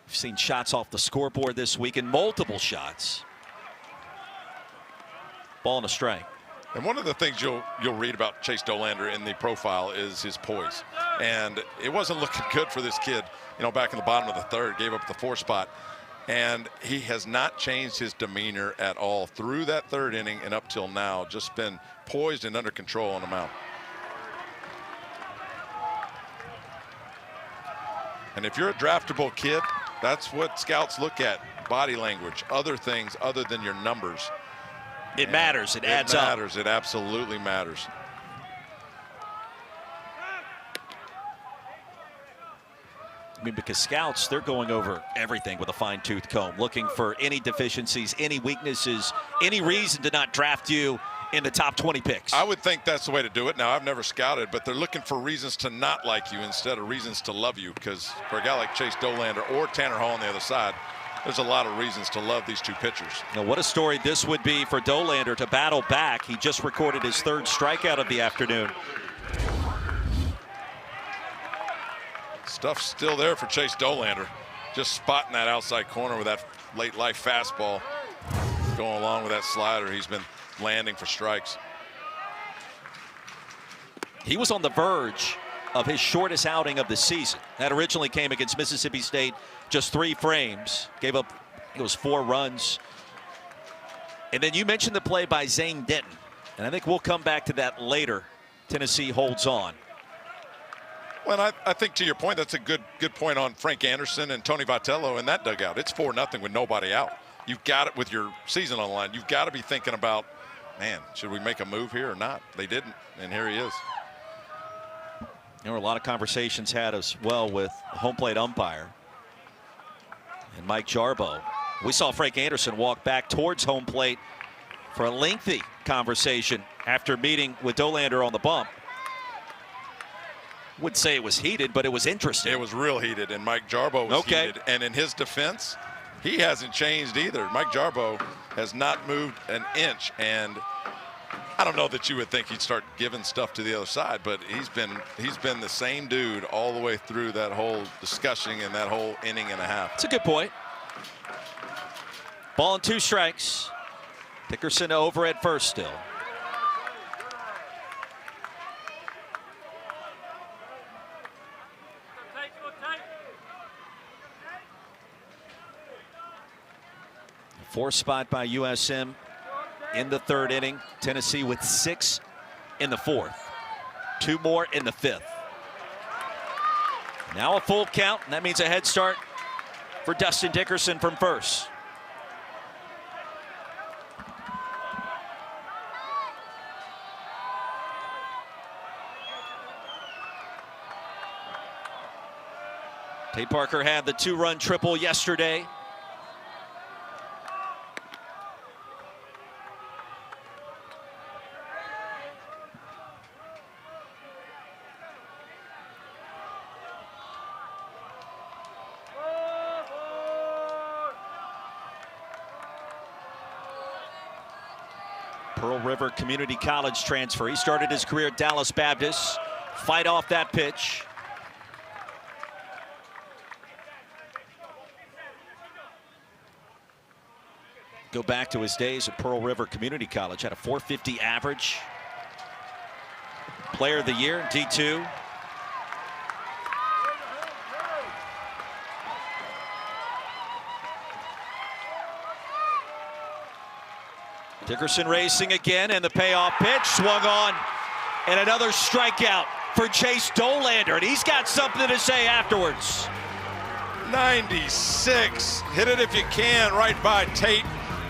We've seen shots off the scoreboard this week, and multiple shots. Ball and a strike. And one of the things you'll read about Chase Dollander in the profile is his poise. And it wasn't looking good for this kid, you know, back in the bottom of the 3rd, gave up the 4 spot. And he has not changed his demeanor at all through that 3rd inning and up till now. Just been poised and under control on the mound. And if you're a draftable kid, that's what scouts look at. Body language, other things other than your numbers. It matters. It adds up. It matters. It absolutely matters. I mean, because scouts, they're going over everything with a fine-tooth comb, looking for any deficiencies, any weaknesses, any reason to not draft you in the top 20 picks. I would think that's the way to do it. Now, I've never scouted, but they're looking for reasons to not like you instead of reasons to love you, because for a guy like Chase Dollander or Tanner Hall on the other side, there's a lot of reasons to love these two pitchers. Now, what a story this would be for Dollander to battle back. He just recorded his 3rd strikeout of the afternoon. Stuff's still there for Chase Dollander. Just spotting that outside corner with that late life fastball. Going along with that slider, he's been landing for strikes. He was on the verge of his shortest outing of the season. That originally came against Mississippi State, just 3 frames. Gave up, it was 4 runs. And then you mentioned the play by Zane Denton, and I think we'll come back to that later. Tennessee holds on. Well, I think to your point, that's a good point on Frank Anderson and Tony Vitello in that dugout. It's 4-0 with nobody out. You've got it with your season on the line. You've got to be thinking about, man, should we make a move here or not? They didn't, and here he is. There were a lot of conversations had as well with home plate umpire and Mike Jarbo. We saw Frank Anderson walk back towards home plate for a lengthy conversation after meeting with Dollander on the bump. Wouldn't say it was heated, but it was interesting. It was real heated, and Mike Jarbo was heated. And in his defense, he hasn't changed either. Mike Jarbo has not moved an inch, and I don't know that you would think he'd start giving stuff to the other side, but he's been the same dude all the way through that whole discussion and that whole inning and a half. It's a good point. Ball and 2 strikes. Dickerson over at first still. Four spot by USM in the 3rd inning. Tennessee with 6 in the 4th. 2 more in the 5th. Now a full count, and that means a head start for Dustin Dickerson from first. Tate Parker had the 2-run triple yesterday. Pearl River Community College transfer. He started his career at Dallas Baptist. Fight off that pitch. Go back to his days at Pearl River Community College. Had a .450 average. Player of the year, D2. Dickerson racing again, and the payoff pitch swung on, and another strikeout for Chase Dollander, and he's got something to say afterwards. 96, hit it if you can, right by Tate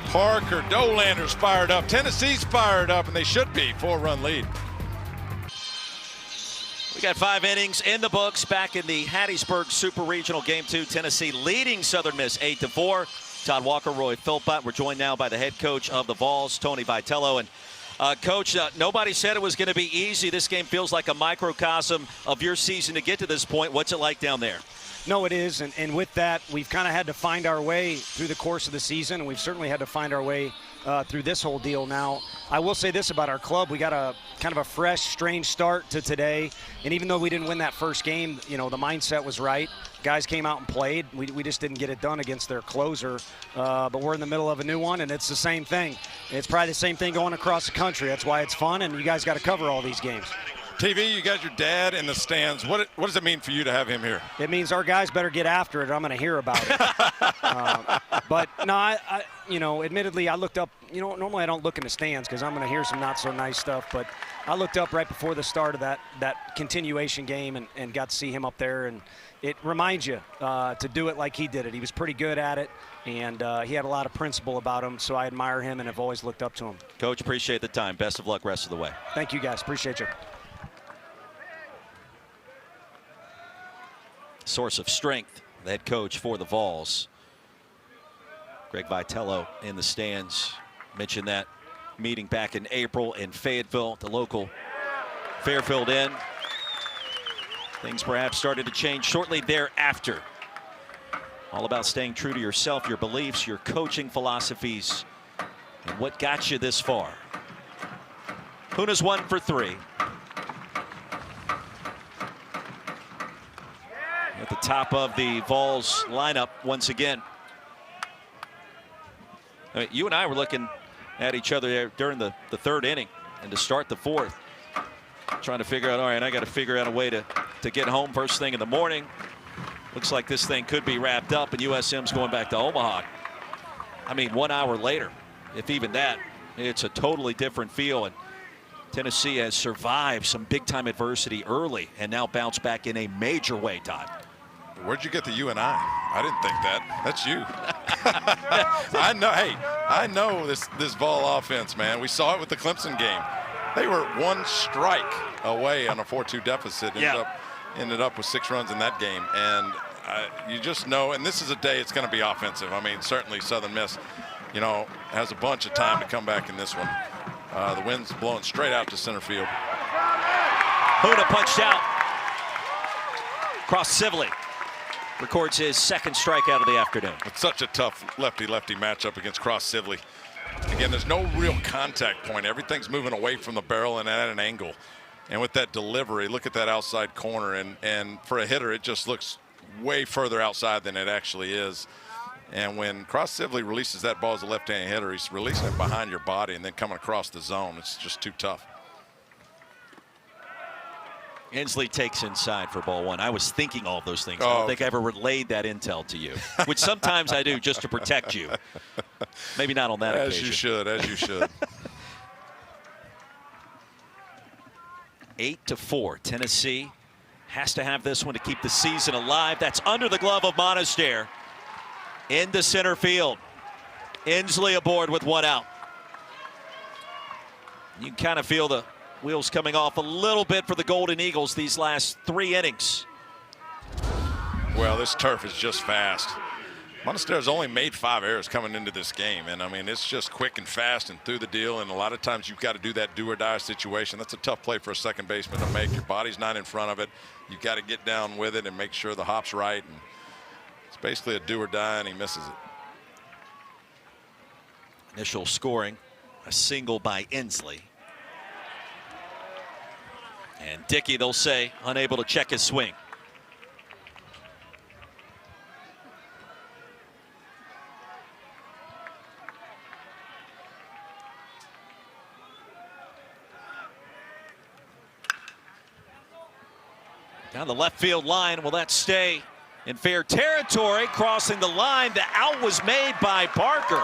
Parker. Dollander's fired up, Tennessee's fired up, and they should be. 4-run lead. We got 5 innings in the books back in the Hattiesburg Super Regional Game 2. Tennessee leading Southern Miss 8-4. Todd Walker, Roy Philpott. We're joined now by the head coach of the Vols, Tony Vitello. And Coach, nobody said it was going to be easy. This game feels like a microcosm of your season to get to this point. What's it like down there? No, it is, and with that, we've kind of had to find our way through the course of the season, and we've certainly had to find our way through this whole deal. Now, I will say this about our club. We got a kind of a fresh, strange start to today, and even though we didn't win that first game, you know, the mindset was right. Guys came out and played. We just didn't get it done against their closer, but we're in the middle of a new one, and it's the same thing. It's probably the same thing going across the country. That's why it's fun, and you guys got to cover all these games. TV, you got your dad in the stands. What does it mean for you to have him here? It means our guys better get after it, or I'm going to hear about it. But no, I you know, admittedly, I looked up. You know, normally I don't look in the stands because I'm going to hear some not so nice stuff. But I looked up right before the start of that continuation game and got to see him up there, and it reminds you to do it like he did it. He was pretty good at it, and he had a lot of principle about him. So I admire him and have always looked up to him. Coach, appreciate the time. Best of luck rest of the way. Thank you, guys. Appreciate you. source of strength, the head coach for the Vols. Greg Vitello in the stands. Mentioned that meeting back in April in Fayetteville, the local Fairfield Inn. Things perhaps started to change shortly thereafter. All about staying true to yourself, your beliefs, your coaching philosophies, and what got you this far. Huna's 1 for 3. At the top of the Vols lineup once again. I mean, you and I were looking at each other there during the third inning and to start the fourth. Trying to figure out, all right, I got to figure out a way to get home first thing in the morning. Looks like this thing could be wrapped up and USM's going back to Omaha. I mean, 1 hour later, if even that, it's a totally different feel. And Tennessee has survived some big-time adversity early and now bounced back in a major way, Todd. Where'd you get the you and I didn't think that. That's you. I know. Hey, I know this Vol offense, man. We saw it with the Clemson game. They were 1 strike away on a 4-2 deficit. Ended up with 6 runs in that game. And you just know, and this is a day it's going to be offensive. I mean, certainly Southern Miss, you know, has a bunch of time to come back in this one. The wind's blowing straight out to center field. Huna punched out. Cross Sibley records his 2nd strikeout of the afternoon. It's such a tough lefty-lefty matchup against Cross Sibley. Again, there's no real contact point. Everything's moving away from the barrel and at an angle. And with that delivery, look at that outside corner. And for a hitter, it just looks way further outside than it actually is. And when Cross Sibley releases that ball as a left-handed hitter, he's releasing it behind your body and then coming across the zone. It's just too tough. Inslee takes inside for ball 1. I was thinking all of those things. I don't think I ever relayed that intel to you, which sometimes I do just to protect you. Maybe not on that occasion. As you should, as you should. 8-4. Tennessee has to have this one to keep the season alive. That's under the glove of Monaster. Into center field. Inslee aboard with 1 out. You can kind of feel the wheels coming off a little bit for the Golden Eagles these last 3 innings. Well, this turf is just fast. Monaster's only made 5 errors coming into this game. And, I mean, it's just quick and fast and through the deal. And a lot of times you've got to do that do-or-die situation. That's a tough play for a second baseman to make. Your body's not in front of it. You've got to get down with it and make sure the hop's right. And it's basically a do-or-die, and he misses it. Initial scoring, a single by Inslee. And Dickey, they'll say, unable to check his swing. Down the left field line, will that stay in fair territory? Crossing the line, the out was made by Parker.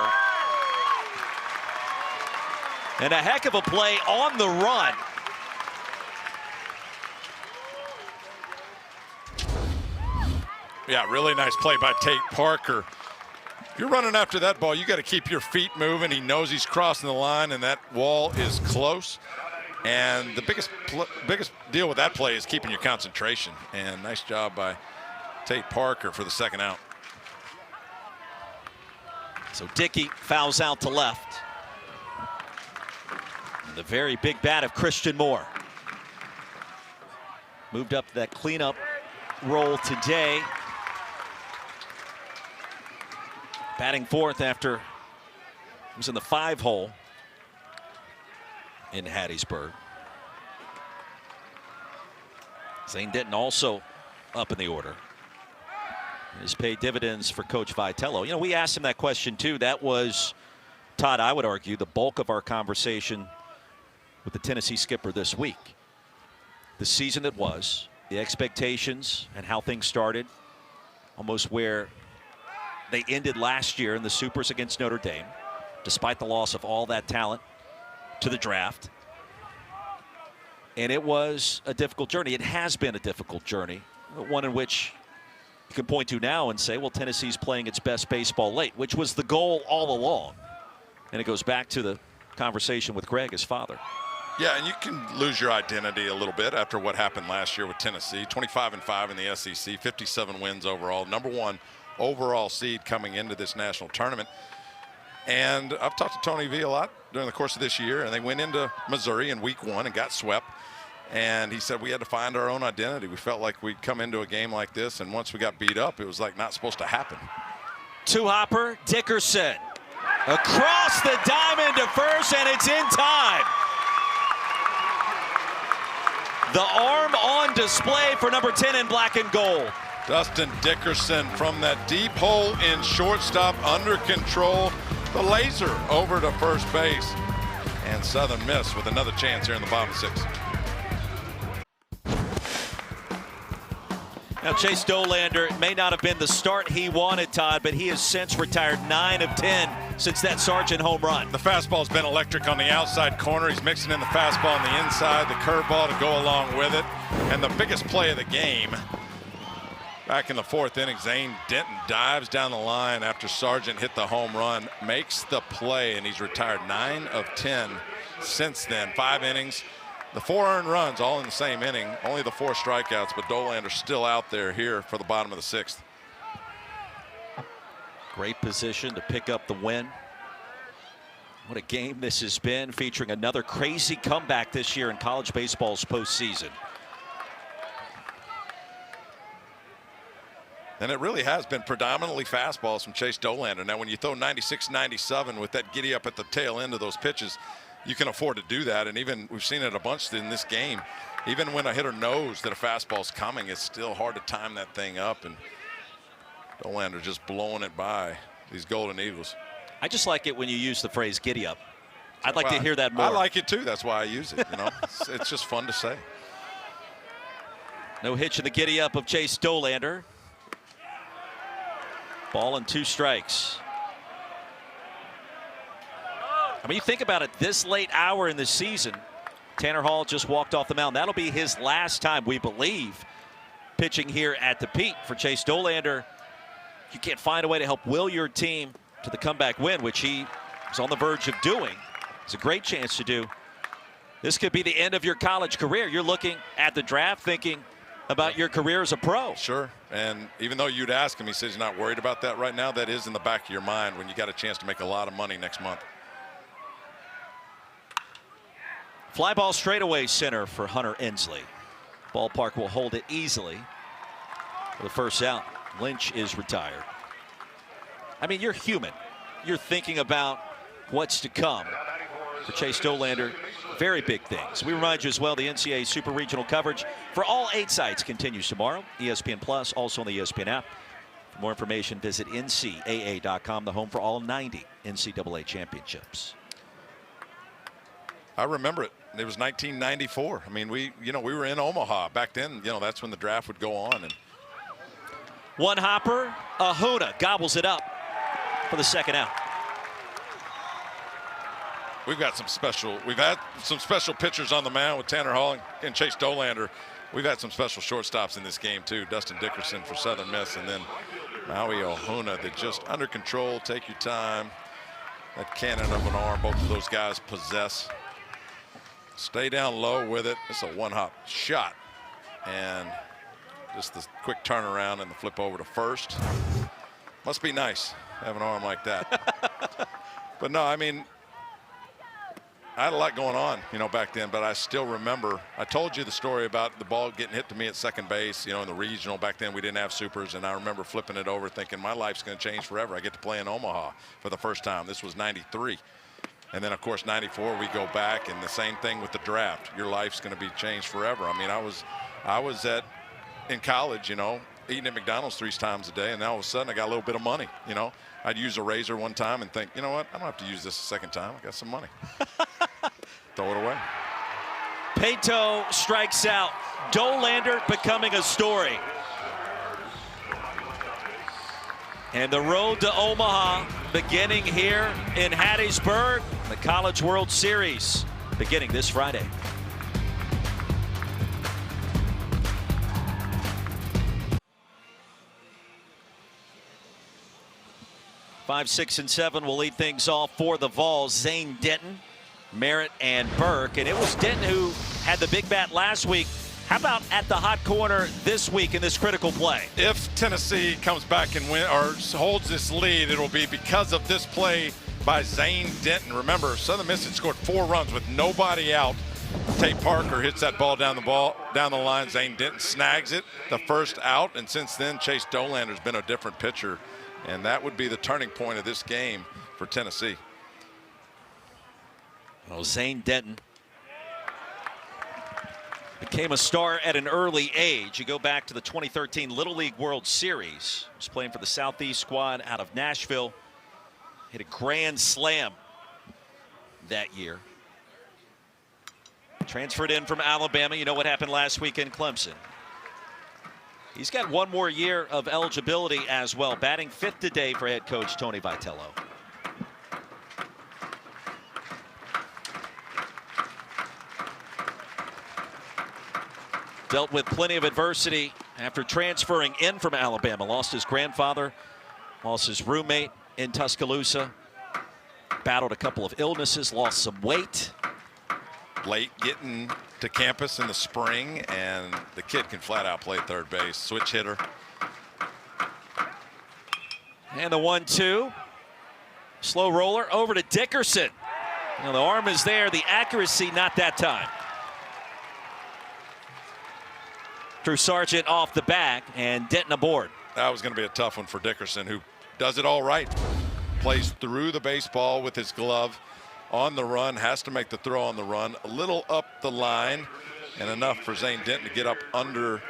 And a heck of a play on the run. Yeah, really nice play by Tate Parker. If you're running after that ball, you got to keep your feet moving. He knows he's crossing the line, and that wall is close. And the biggest deal with that play is keeping your concentration. And nice job by Tate Parker for the 2nd out. So Dickey fouls out to left. And the very big bat of Christian Moore. Moved up to that cleanup role today. Batting 4th after he was in the 5 hole in Hattiesburg. Zane Denton also up in the order. Has paid dividends for Coach Vitello. You know, we asked him that question too. That was, Todd, I would argue, the bulk of our conversation with the Tennessee skipper this week. The season that was, the expectations and how things started, almost where they ended last year in the Supers against Notre Dame, despite the loss of all that talent to the draft. And it was a difficult journey. It has been a difficult journey, one in which you can point to now and say, well, Tennessee's playing its best baseball late, which was the goal all along. And it goes back to the conversation with Greg, his father. Yeah, and you can lose your identity a little bit after what happened last year with Tennessee. 25-5 in the SEC, 57 wins overall, #1 overall seed coming into this national tournament. And I've talked to Tony V a lot during the course of this year, and they went into Missouri in week 1 and got swept. And he said we had to find our own identity. We felt like we'd come into a game like this, and once we got beat up, it was like not supposed to happen. Two-hopper, Dickerson. Across the diamond to first, and it's in time. The arm on display for number 10 in black and gold. Dustin Dickerson from that deep hole in shortstop, under control. The laser over to first base. And Southern Miss with another chance here in the bottom of 6. Now, Chase Dollander, it may not have been the start he wanted, Todd, but he has since retired 9 of 10 since that Sargent home run. The fastball's been electric on the outside corner. He's mixing in the fastball on the inside, the curveball to go along with it. And the biggest play of the game, back in the 4th inning, Zane Denton dives down the line after Sargent hit the home run, makes the play, and he's retired 9 of 10 since then. 5 innings. The 4 earned runs all in the same inning, only the 4 strikeouts, but Dollander's still out there here for the bottom of the 6th. Great position to pick up the win. What a game this has been, featuring another crazy comeback this year in college baseball's postseason. And it really has been predominantly fastballs from Chase Dollander. Now, when you throw 96, 97 with that giddy up at the tail end of those pitches, you can afford to do that. And even we've seen it a bunch in this game. Even when a hitter knows that a fastball's coming, it's still hard to time that thing up. And Dollander just blowing it by these Golden Eagles. I just like it when you use the phrase giddy up. I'd like to hear that more. I like it too. That's why I use it. You know, it's just fun to say. No hitch in the giddy up of Chase Dollander. Ball and 2 strikes. I mean, you think about it, this late hour in the season, Tanner Hall just walked off the mound. That'll be his last time, we believe, pitching here at the Pete. For Chase Dollander, you can't find a way to help will your team to the comeback win, which he is on the verge of doing. It's a great chance to do. This could be the end of your college career. You're looking at the draft thinking about your career as a pro. Sure. And even though you'd ask him, he says he's not worried about that right now. That is in the back of your mind when you got a chance to make a lot of money next month. Fly ball straightaway center for Hunter Inslee. Ballpark will hold it easily for the first out. Lynch is retired. I mean, you're human. You're thinking about what's to come. For Chase Dollander, very big things. We remind you as well, the NCAA Super Regional coverage for all 8 sites continues tomorrow. ESPN Plus, also on the ESPN app. For more information, visit ncaa.com, the home for all 90 NCAA championships. I remember it. It was 1994. I mean, we were in Omaha back then. You know, that's when the draft would go on. And one hopper, Ahuna gobbles it up for the second out. We've had some special pitchers on the mound with Tanner Hall and Chase Dollander. We've had some special shortstops in this game too. Dustin Dickerson for Southern Miss, and then Maui Ahuna that just under control, take your time. That cannon of an arm, both of those guys possess. Stay down low with it. It's a one-hop shot. And just the quick turnaround and the flip over to first. Must be nice, have an arm like that. But no, I mean, I had a lot going on, you know, back then, but I still remember, I told you the story about the ball getting hit to me at second base, you know, in the regional. Back then we didn't have supers, and I remember flipping it over thinking my life's going to change forever. I get to play in Omaha for the first time. This was 93. And then, of course, 94, we go back, and the same thing with the draft. Your life's going to be changed forever. I mean, I was in college, you know, eating at McDonald's 3 times a day, and now all of a sudden I got a little bit of money, you know. I'd use a razor one time and think, you know what, I don't have to use this a second time. I got some money. Throw it away. Pato strikes out. Dollander becoming a story. And the road to Omaha beginning here in Hattiesburg. The College World Series beginning this Friday. Five, 6, and 7 will lead things off for the Vols. Zane Denton Merritt and Burke, and it was Denton who had the big bat last week. How about at the hot corner this week in this critical play? If Tennessee comes back and win or holds this lead, it'll be because of this play by Zane Denton. Remember, Southern Miss had scored 4 runs with nobody out. Tate Parker hits that ball down the line. Zane Denton snags it, the first out, and since then Chase Dolander's been a different pitcher, and that would be the turning point of this game for Tennessee. Well, Zane Denton became a star at an early age. You go back to the 2013 Little League World Series. He was playing for the Southeast squad out of Nashville. Hit a grand slam that year. Transferred in from Alabama. You know what happened last week in Clemson. He's got 1 more year of eligibility as well, batting 5th today for head coach Tony Vitello. Dealt with plenty of adversity after transferring in from Alabama. Lost his grandfather, lost his roommate in Tuscaloosa, battled a couple of illnesses, lost some weight. Late getting to campus in the spring, and the kid can flat out play third base. Switch hitter. And the 1-2. Slow roller over to Dickerson. Now the arm is there, the accuracy not that time. Drew Sargent off the back, and Denton aboard. That was going to be a tough one for Dickerson, who does it all right. Plays through the baseball with his glove on the run, has to make the throw on the run. A little up the line, and enough for Zane Denton to get up under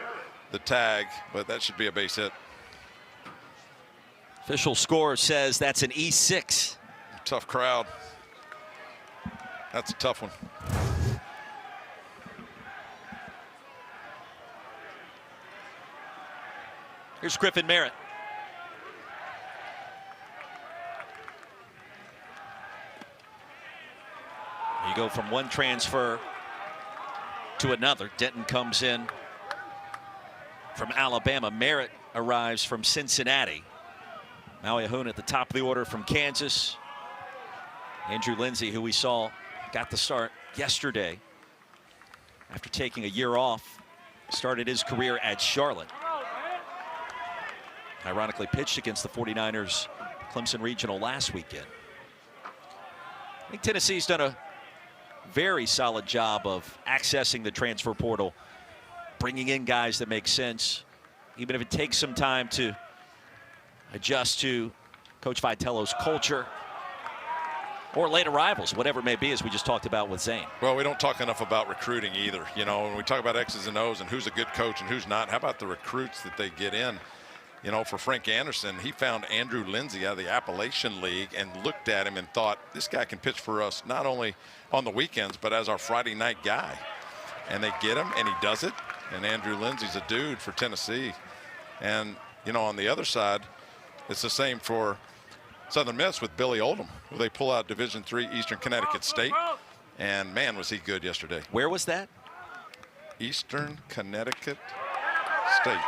the tag, but that should be a base hit. Official score says that's an E6. Tough crowd. That's a tough one. Here's Griffin Merritt. You go from one transfer to another. Denton comes in from Alabama. Merritt arrives from Cincinnati. Maui Ahuna at the top of the order from Kansas. Andrew Lindsay, who we saw got the start yesterday after taking a year off, started his career at Charlotte. Ironically pitched against the 49ers Clemson Regional last weekend. I think Tennessee's done a very solid job of accessing the transfer portal, bringing in guys that make sense, even if it takes some time to adjust to Coach Vitello's culture or late arrivals, whatever it may be, as we just talked about with Zane. Well, we don't talk enough about recruiting either. You know, when we talk about X's and O's and who's a good coach and who's not, how about the recruits that they get in? You know, for Frank Anderson, he found Andrew Lindsay out of the Appalachian League and looked at him and thought, this guy can pitch for us not only on the weekends, but as our Friday night guy. And they get him, and he does it. And Andrew Lindsay's a dude for Tennessee. And, you know, on the other side, it's the same for Southern Miss with Billy Oldham, who they pull out Division III Eastern Connecticut State. And, man, was he good yesterday. Where was that? Eastern Connecticut State.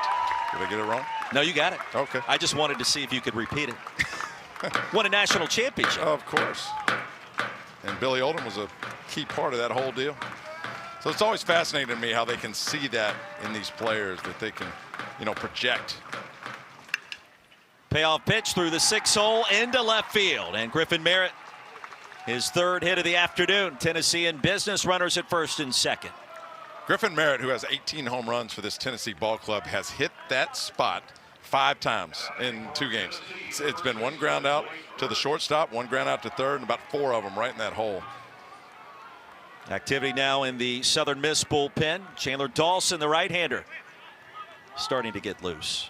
Did I get it wrong? No, you got it. Okay. I just wanted to see if you could repeat it. Won a national championship. Of course. And Billy Oldham was a key part of that whole deal. So it's always fascinating to me how they can see that in these players, that they can, you know, project. Payoff pitch through the 6-hole into left field. And Griffin Merritt, his 3rd hit of the afternoon. Tennessee in business, runners at first and second. Griffin Merritt, who has 18 home runs for this Tennessee ball club, has hit that spot 5 times in 2 games. It's been 1 ground out to the shortstop, 1 ground out to third, and about 4 of them right in that hole. Activity now in the Southern Miss bullpen. Chandler Dawson, the right-hander, starting to get loose.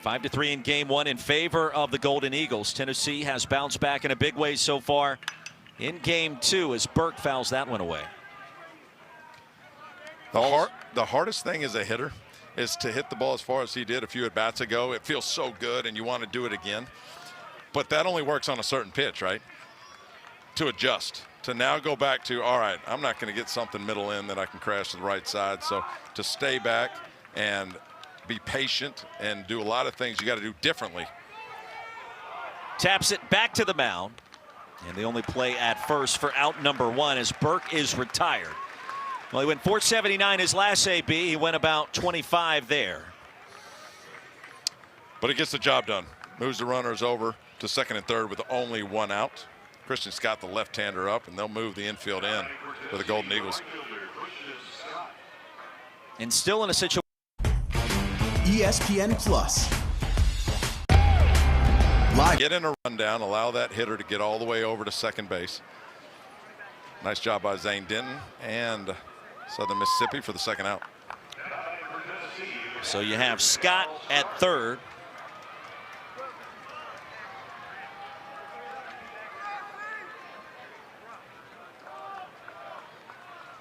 Five to 3 in game 1 in favor of the Golden Eagles. Tennessee has bounced back in a big way so far in game 2 as Burke fouls that one away. The hardest thing as a hitter is to hit the ball as far as he did a few at-bats ago. It feels so good and you want to do it again. But that only works on a certain pitch, right? To adjust. To now go back to, all right, I'm not going to get something middle in that I can crash to the right side. So to stay back and be patient and do a lot of things you got to do differently. Taps it back to the mound. And the only play at first for out number one as Burke is retired. Well, he went 479 his last AB. He went about 25 there. But he gets the job done. Moves the runners over to second and third with only one out. Christian Scott, the left-hander, up, and they'll move the infield in for the Golden Eagles. And still in a situation. ESPN Plus. Live. Get in a rundown, allow that hitter to get all the way over to second base. Nice job by Zane Denton and Southern Mississippi for the second out. So you have Scott at third.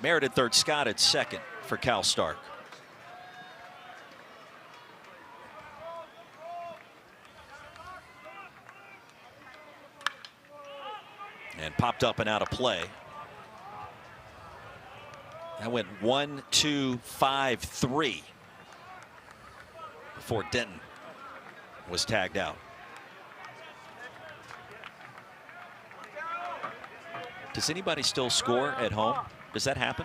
Merritt at third, Scott at second for Cal Stark. And popped up and out of play. That went 1, 2, 5, 3 before Denton was tagged out. Does anybody still score at home? Does that happen?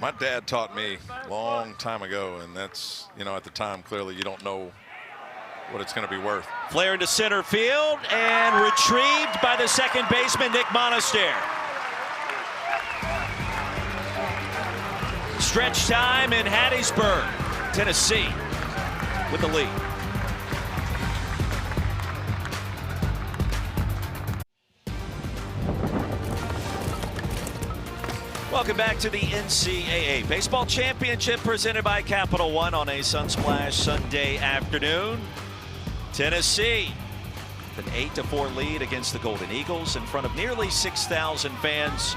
My dad taught me a long time ago, and that's, you know, at the time, clearly you don't know what it's going to be worth. Flare into center field and retrieved by the second baseman, Nick Monaster. Stretch time in Hattiesburg, Tennessee, with the lead. Welcome back to the NCAA Baseball Championship presented by Capital One on a Sunsplash Sunday afternoon. Tennessee, an 8-4 lead against the Golden Eagles in front of nearly 6,000 fans.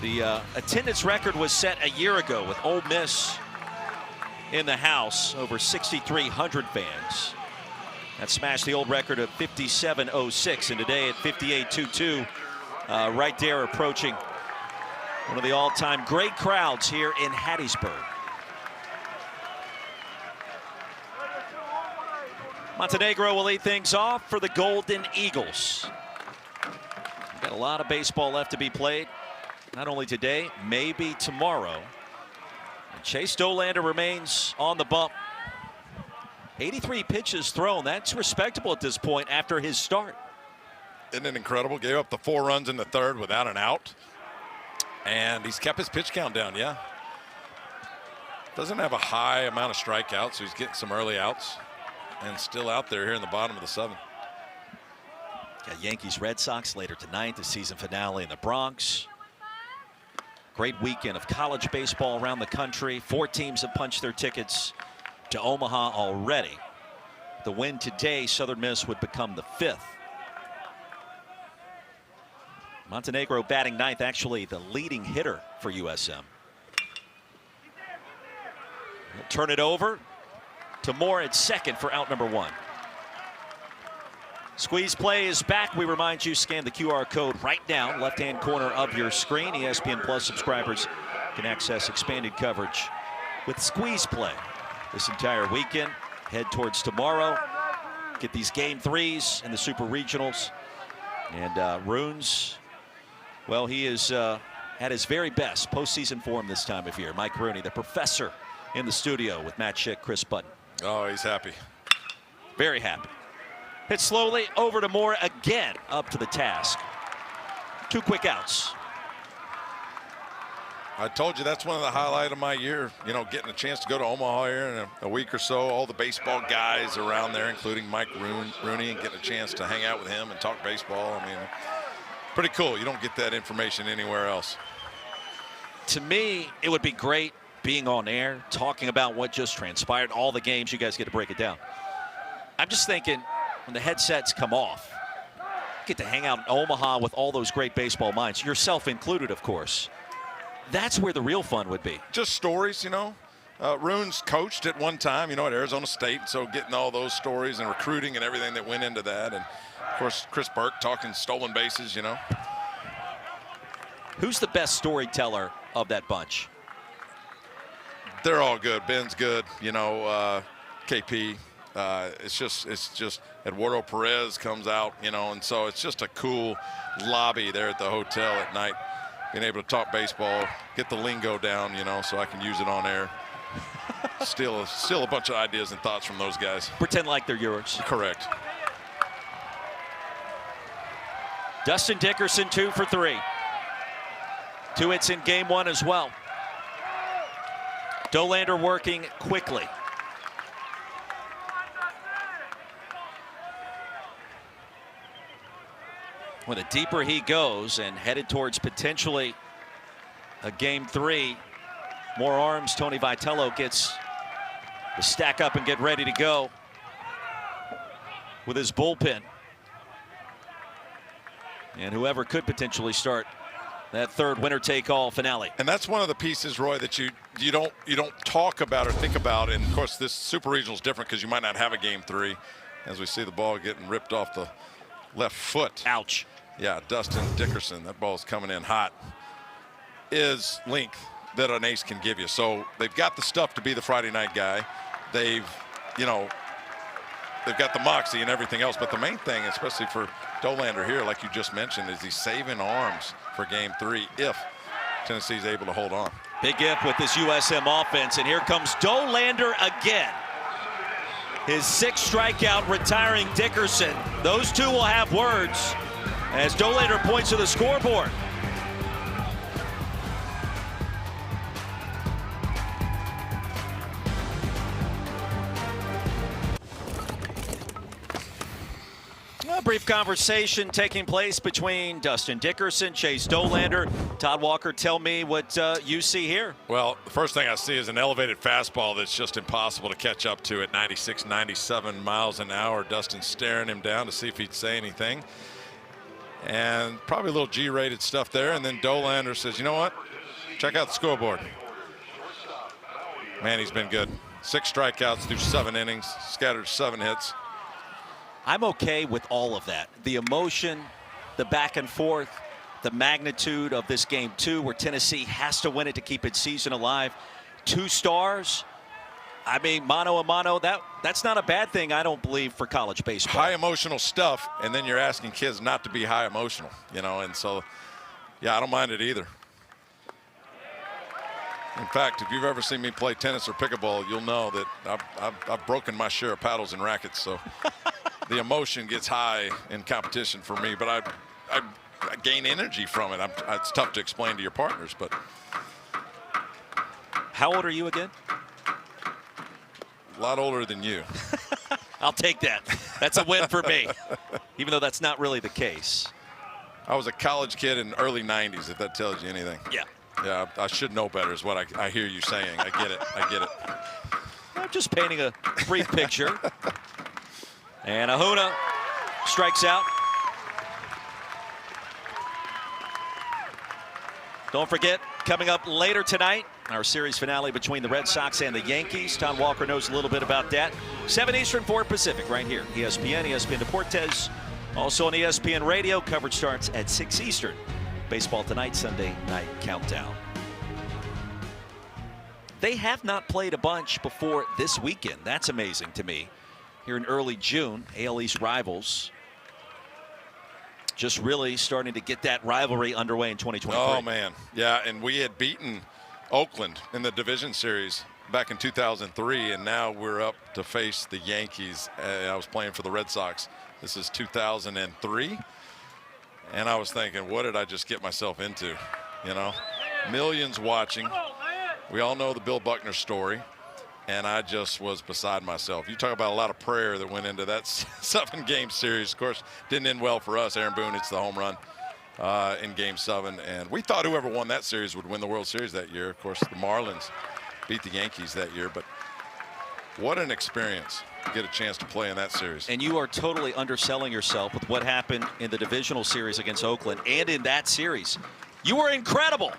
The attendance record was set a year ago with Ole Miss in the house, over 6,300 fans. That smashed the old record of 57.06, and today at 58.22, right there approaching one of the all-time great crowds here in Hattiesburg. Montenegro will lead things off for the Golden Eagles. Got a lot of baseball left to be played. Not only today, maybe tomorrow. And Chase Dollander remains on the bump. 83 pitches thrown. That's respectable at this point after his start. Isn't it incredible? Gave up the 4 runs in the third without an out. And he's kept his pitch count down, yeah. Doesn't have a high amount of strikeouts, so he's getting some early outs. And still out there here in the bottom of the 7th. Got Yankees Red Sox later tonight, the season finale in the Bronx. Great weekend of college baseball around the country. 4 teams have punched their tickets to Omaha already. The win today, Southern Miss would become the 5th. Montenegro batting 9th, actually the leading hitter for USM. He'll turn it over to Moore at second for out number 1. Squeeze play is back. We remind you, scan the QR code right down, left-hand corner of your screen. ESPN Plus subscribers can access expanded coverage with Squeeze play this entire weekend. Head towards tomorrow. Get these game 3s and the Super Regionals. And Runes, well, he is at his very best postseason form this time of year. Mike Rooney, the professor, in the studio with Matt Schick, Chris Button. Oh, he's happy. Very happy. Hit slowly over to Moore again, up to the task. 2 quick outs. I told you that's one of the highlights of my year, you know, getting a chance to go to Omaha here in a week or so. All the baseball guys around there, including Mike Rooney, and getting a chance to hang out with him and talk baseball. I mean, pretty cool. You don't get that information anywhere else. To me, it would be great being on air, talking about what just transpired, all the games. You guys get to break it down. I'm just thinking, when the headsets come off, you get to hang out in Omaha with all those great baseball minds, yourself included, of course. That's where the real fun would be. Just stories, you know. Rune's coached at one time, you know, at Arizona State, so getting all those stories and recruiting and everything that went into that. And, of course, Chris Burke talking stolen bases, you know. Who's the best storyteller of that bunch? They're all good. Ben's good. You know, KP. It's just Eduardo Perez comes out, you know, and so it's just a cool lobby there at the hotel at night. Being able to talk baseball, get the lingo down, you know, so I can use it on air. Still a bunch of ideas and thoughts from those guys. Pretend like they're yours. Correct. Dustin Dickerson 2 for 3. 2 hits in game 1 as well. Dollander working quickly. Well, the deeper he goes and headed towards potentially a game 3, more arms. Tony Vitello gets to stack up and get ready to go with his bullpen. And whoever could potentially start that third winner-take-all finale. And that's one of the pieces, Roy, that you don't talk about or think about. And of course, this Super Regional is different because you might not have a game 3, as we see the ball getting ripped off the left foot. Ouch. Yeah, Dustin Dickerson, that ball's coming in hot. Is length that an ace can give you. So they've got the stuff to be the Friday night guy. They've got the moxie and everything else. But the main thing, especially for Dollander here, like you just mentioned, is he's saving arms for game 3 if Tennessee's able to hold on. Big if with this USM offense, and here comes Dollander again. His 6th strikeout, retiring Dickerson. Those two will have words as Dollander points to the scoreboard. A brief conversation taking place between Dustin Dickerson, Chase Dollander. Todd Walker, tell me what you see here. Well, the first thing I see is an elevated fastball that's just impossible to catch up to at 96, 97 miles an hour. Dustin staring him down to see if he'd say anything. And probably a little G-rated stuff there. And then Dollander says, you know what? Check out the scoreboard. Man, he's been good. 6 strikeouts through 7 innings, scattered 7 hits. I'm okay with all of that. The emotion, the back and forth, the magnitude of this game 2 where Tennessee has to win it to keep its season alive. 2 stars. I mean, mano a mano, that's not a bad thing, I don't believe, for college baseball. High emotional stuff, and then you're asking kids not to be high emotional, you know, and so, yeah, I don't mind it either. In fact, if you've ever seen me play tennis or pickleball, you'll know that I've broken my share of paddles and rackets, so the emotion gets high in competition for me, but I gain energy from it. It's tough to explain to your partners, but. How old are you again? A lot older than you. I'll take that. That's a win for me, even though that's not really the case. I was a college kid in the early 90s, if that tells you anything. Yeah. Yeah, I should know better is what I hear you saying. I get it. I get it. I'm just painting a brief picture. And Ahuna strikes out. Don't forget, coming up later tonight, our series finale between the Red Sox and the Yankees. Tom Walker knows a little bit about that. 7 Eastern, 4 Pacific, right here. ESPN, ESPN Deportes. Also on ESPN Radio. Coverage starts at 6 Eastern. Baseball tonight, Sunday night countdown. They have not played a bunch before this weekend. That's amazing to me. Here in early June, AL East rivals just really starting to get that rivalry underway in 2023. Oh, man. Yeah, and we had beaten Oakland in the division series back in 2003, and now we're up to face the Yankees. I was playing for the Red Sox. This is 2003. And I was thinking, what did I just get myself into? You know, millions watching. We all know the Bill Buckner story. And I just was beside myself. You talk about a lot of prayer that went into that 7-game series. Of course, didn't end well for us. Aaron Boone hits the home run in Game 7. And we thought whoever won that series would win the World Series that year. Of course, the Marlins beat the Yankees that year. But what an experience to get a chance to play in that series. And you are totally underselling yourself with what happened in the divisional series against Oakland and in that series. You were incredible.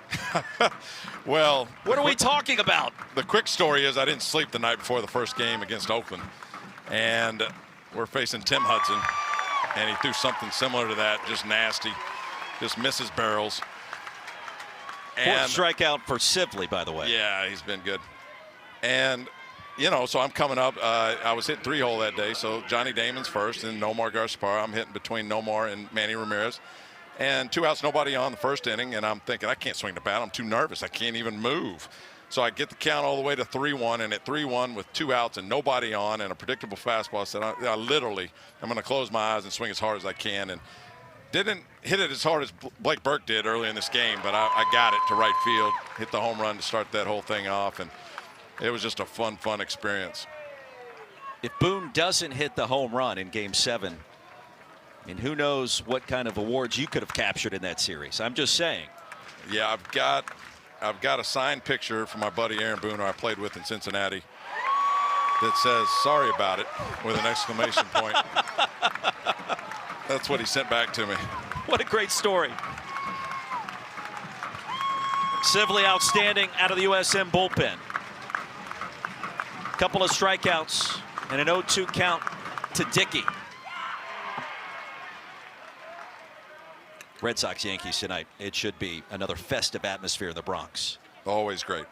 Well, what are we talking about? The quick story is I didn't sleep the night before the first game against Oakland. And we're facing Tim Hudson. And he threw something similar to that, just nasty. Just misses barrels. Fourth strikeout for Sibley, by the way. Yeah, he's been good. And, you know, so I'm coming up. I was hitting 3-hole that day, so Johnny Damon's first, and Nomar Garciaparra. I'm hitting between Nomar and Manny Ramirez. And 2 outs, nobody on the first inning, and I'm thinking, I can't swing the bat. I'm too nervous. I can't even move. So I get the count all the way to 3-1, and at 3-1 with 2 outs and nobody on and a predictable fastball, I said, I literally am going to close my eyes and swing as hard as I can. And didn't hit it as hard as Blake Burke did early in this game, but I got it to right field, hit the home run to start that whole thing off, and it was just a fun experience. If Boone doesn't hit the home run in Game 7, and who knows what kind of awards you could have captured in that series. I'm just saying. Yeah, I've got a signed picture from my buddy Aaron Boone, who I played with in Cincinnati, that says "sorry about it" with an exclamation point. That's what he sent back to me. What a great story. Sibley outstanding out of the USM bullpen. Couple of strikeouts and an 0-2 count to Dickey. Red Sox Yankees tonight. It should be another festive atmosphere in the Bronx. Always great.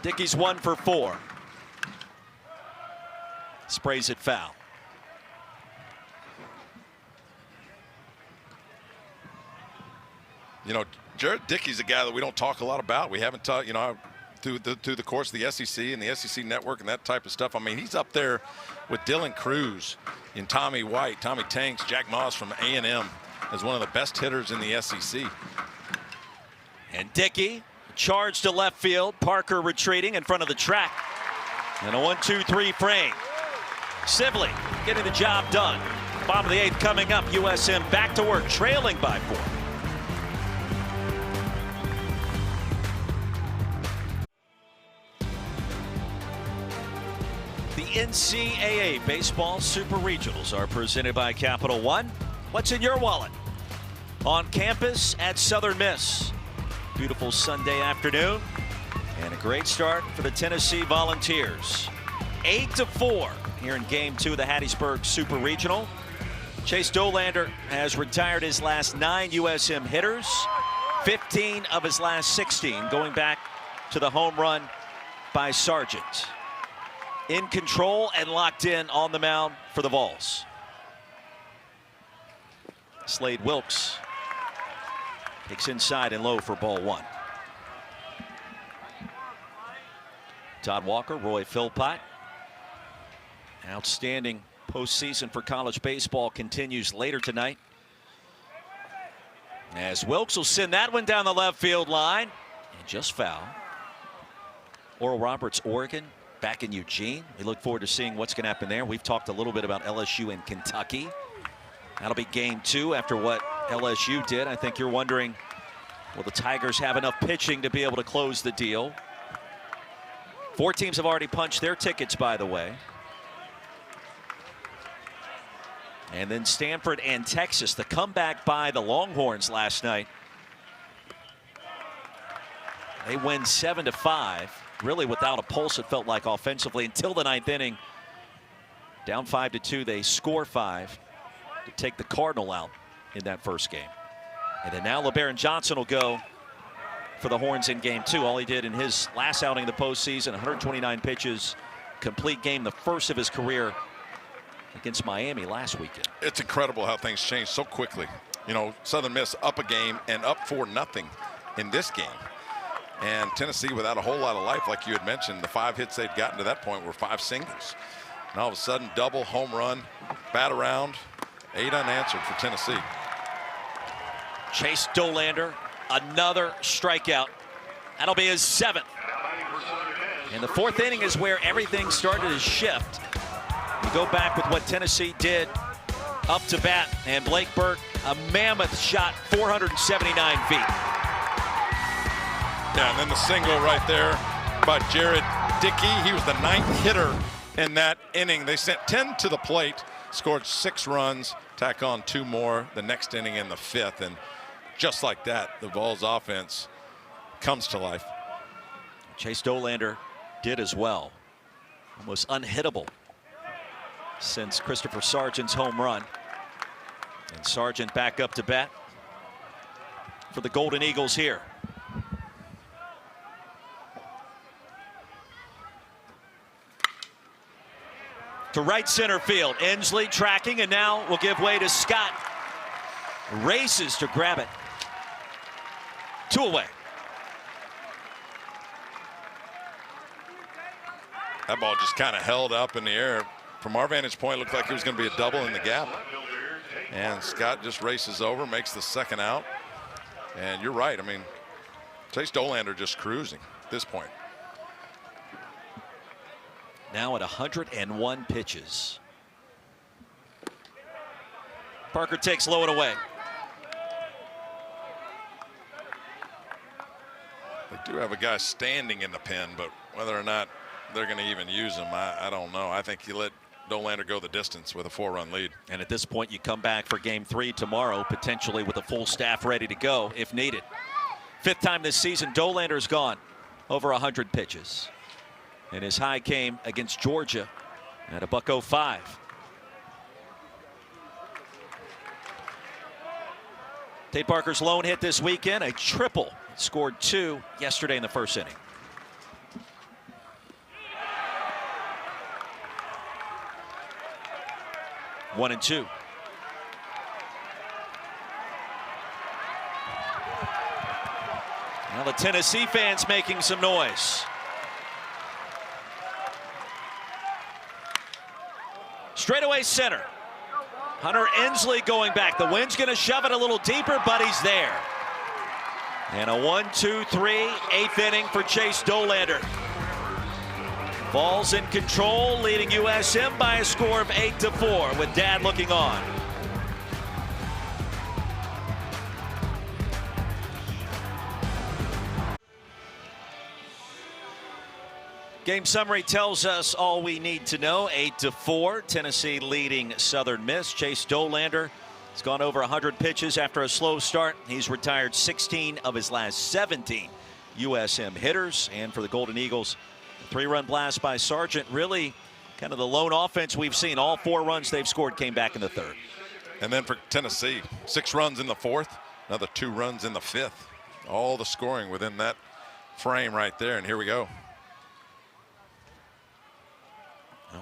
Dickey's 1 for 4. Sprays it foul. You know, Jared Dickey's a guy that we don't talk a lot about. We haven't talked, you know, through the course of the SEC and the SEC network and that type of stuff. I mean, he's up there with Dylan Cruz and Tommy White, Tommy Tanks, Jack Moss from A&M as one of the best hitters in the SEC. And Dickey charged to left field. Parker retreating in front of the track. And a 1-2-3 frame. Sibley getting the job done. Bottom of the 8th coming up. USM back to work, trailing by 4. The NCAA Baseball Super Regionals are presented by Capital One. What's in your wallet? On campus at Southern Miss. Beautiful Sunday afternoon. And a great start for the Tennessee Volunteers. 8-4 here in Game 2 of the Hattiesburg Super Regional. Chase Dollander has retired his last 9 USM hitters. 15 of his last 16 going back to the home run by Sargent. In control and locked in on the mound for the Vols. Slade Wilkes kicks inside and low for ball 1. Todd Walker, Roy Philpott. Outstanding postseason for college baseball continues later tonight. As Wilkes will send that one down the left field line and just foul. Oral Roberts, Oregon, back in Eugene. We look forward to seeing what's going to happen there. We've talked a little bit about LSU and Kentucky. That'll be Game 2 after what LSU did. I think you're wondering, will the Tigers have enough pitching to be able to close the deal? 4 teams have already punched their tickets, by the way. And then Stanford and Texas, the comeback by the Longhorns last night. They win 7-5, really without a pulse, it felt like, offensively until the 9th inning. Down 5-2, they score 5 to take the Cardinal out in that first game. And then now LeBaron Johnson will go for the Horns in Game 2. All he did in his last outing of the postseason, 129 pitches, complete game, the first of his career against Miami last weekend. It's incredible how things change so quickly. You know, Southern Miss up a game and up 4-0 in this game. And Tennessee without a whole lot of life, like you had mentioned. The 5 hits they'd gotten to that point were 5 singles. And all of a sudden, double, home run, bat around, 8 unanswered for Tennessee. Chase Dollander, another strikeout. That'll be his 7th. And the 4th inning is where everything started to shift. You go back with what Tennessee did up to bat, and Blake Burke, a mammoth shot, 479 feet. Yeah, and then the single right there by Jared Dickey. He was the 9th hitter in that inning. They sent 10 to the plate, scored 6 runs, tack on 2 more the next inning in the 5th. And just like that, the Vols offense comes to life. Chase Dollander did as well. Almost unhittable since Christopher Sargent's home run. And Sargent back up to bat for the Golden Eagles here. To right center field. Inslee tracking, and now will give way to Scott. Races to grab it. 2 away. That ball just kind of held up in the air. From our vantage point, looked like it was going to be a double in the gap. And Scott just races over, makes the second out. And you're right. I mean, Chase Dollander just cruising at this point. Now at 101 pitches. Parker takes low and away. They do have a guy standing in the pen, but whether or not they're going to even use him, I don't know. I think you let Dollander go the distance with a 4-run lead. And at this point, you come back for game 3 tomorrow, potentially with a full staff ready to go if needed. 5th time this season, Dollander's gone over 100 pitches. And his high came against Georgia at a $105. Tate Parker's lone hit this weekend, a triple. Scored 2 yesterday in the first inning. One and 2. Now the Tennessee fans making some noise. Straightaway center. Hunter Inslee going back. The wind's going to shove it a little deeper, but he's there. And a 1-2-3, 8th inning for Chase Dollander. Vols in control, leading USM by a score of 8-4 with Dad looking on. Game summary tells us all we need to know. 8-4, Tennessee leading Southern Miss. Chase Dollander has gone over 100 pitches after a slow start. He's retired 16 of his last 17 USM hitters. And for the Golden Eagles, a 3-run blast by Sargent. Really kind of the lone offense we've seen. All 4 runs they've scored came back in the 3rd. And then for Tennessee, 6 runs in the 4th, another 2 runs in the 5th. All the scoring within that frame right there. And here we go.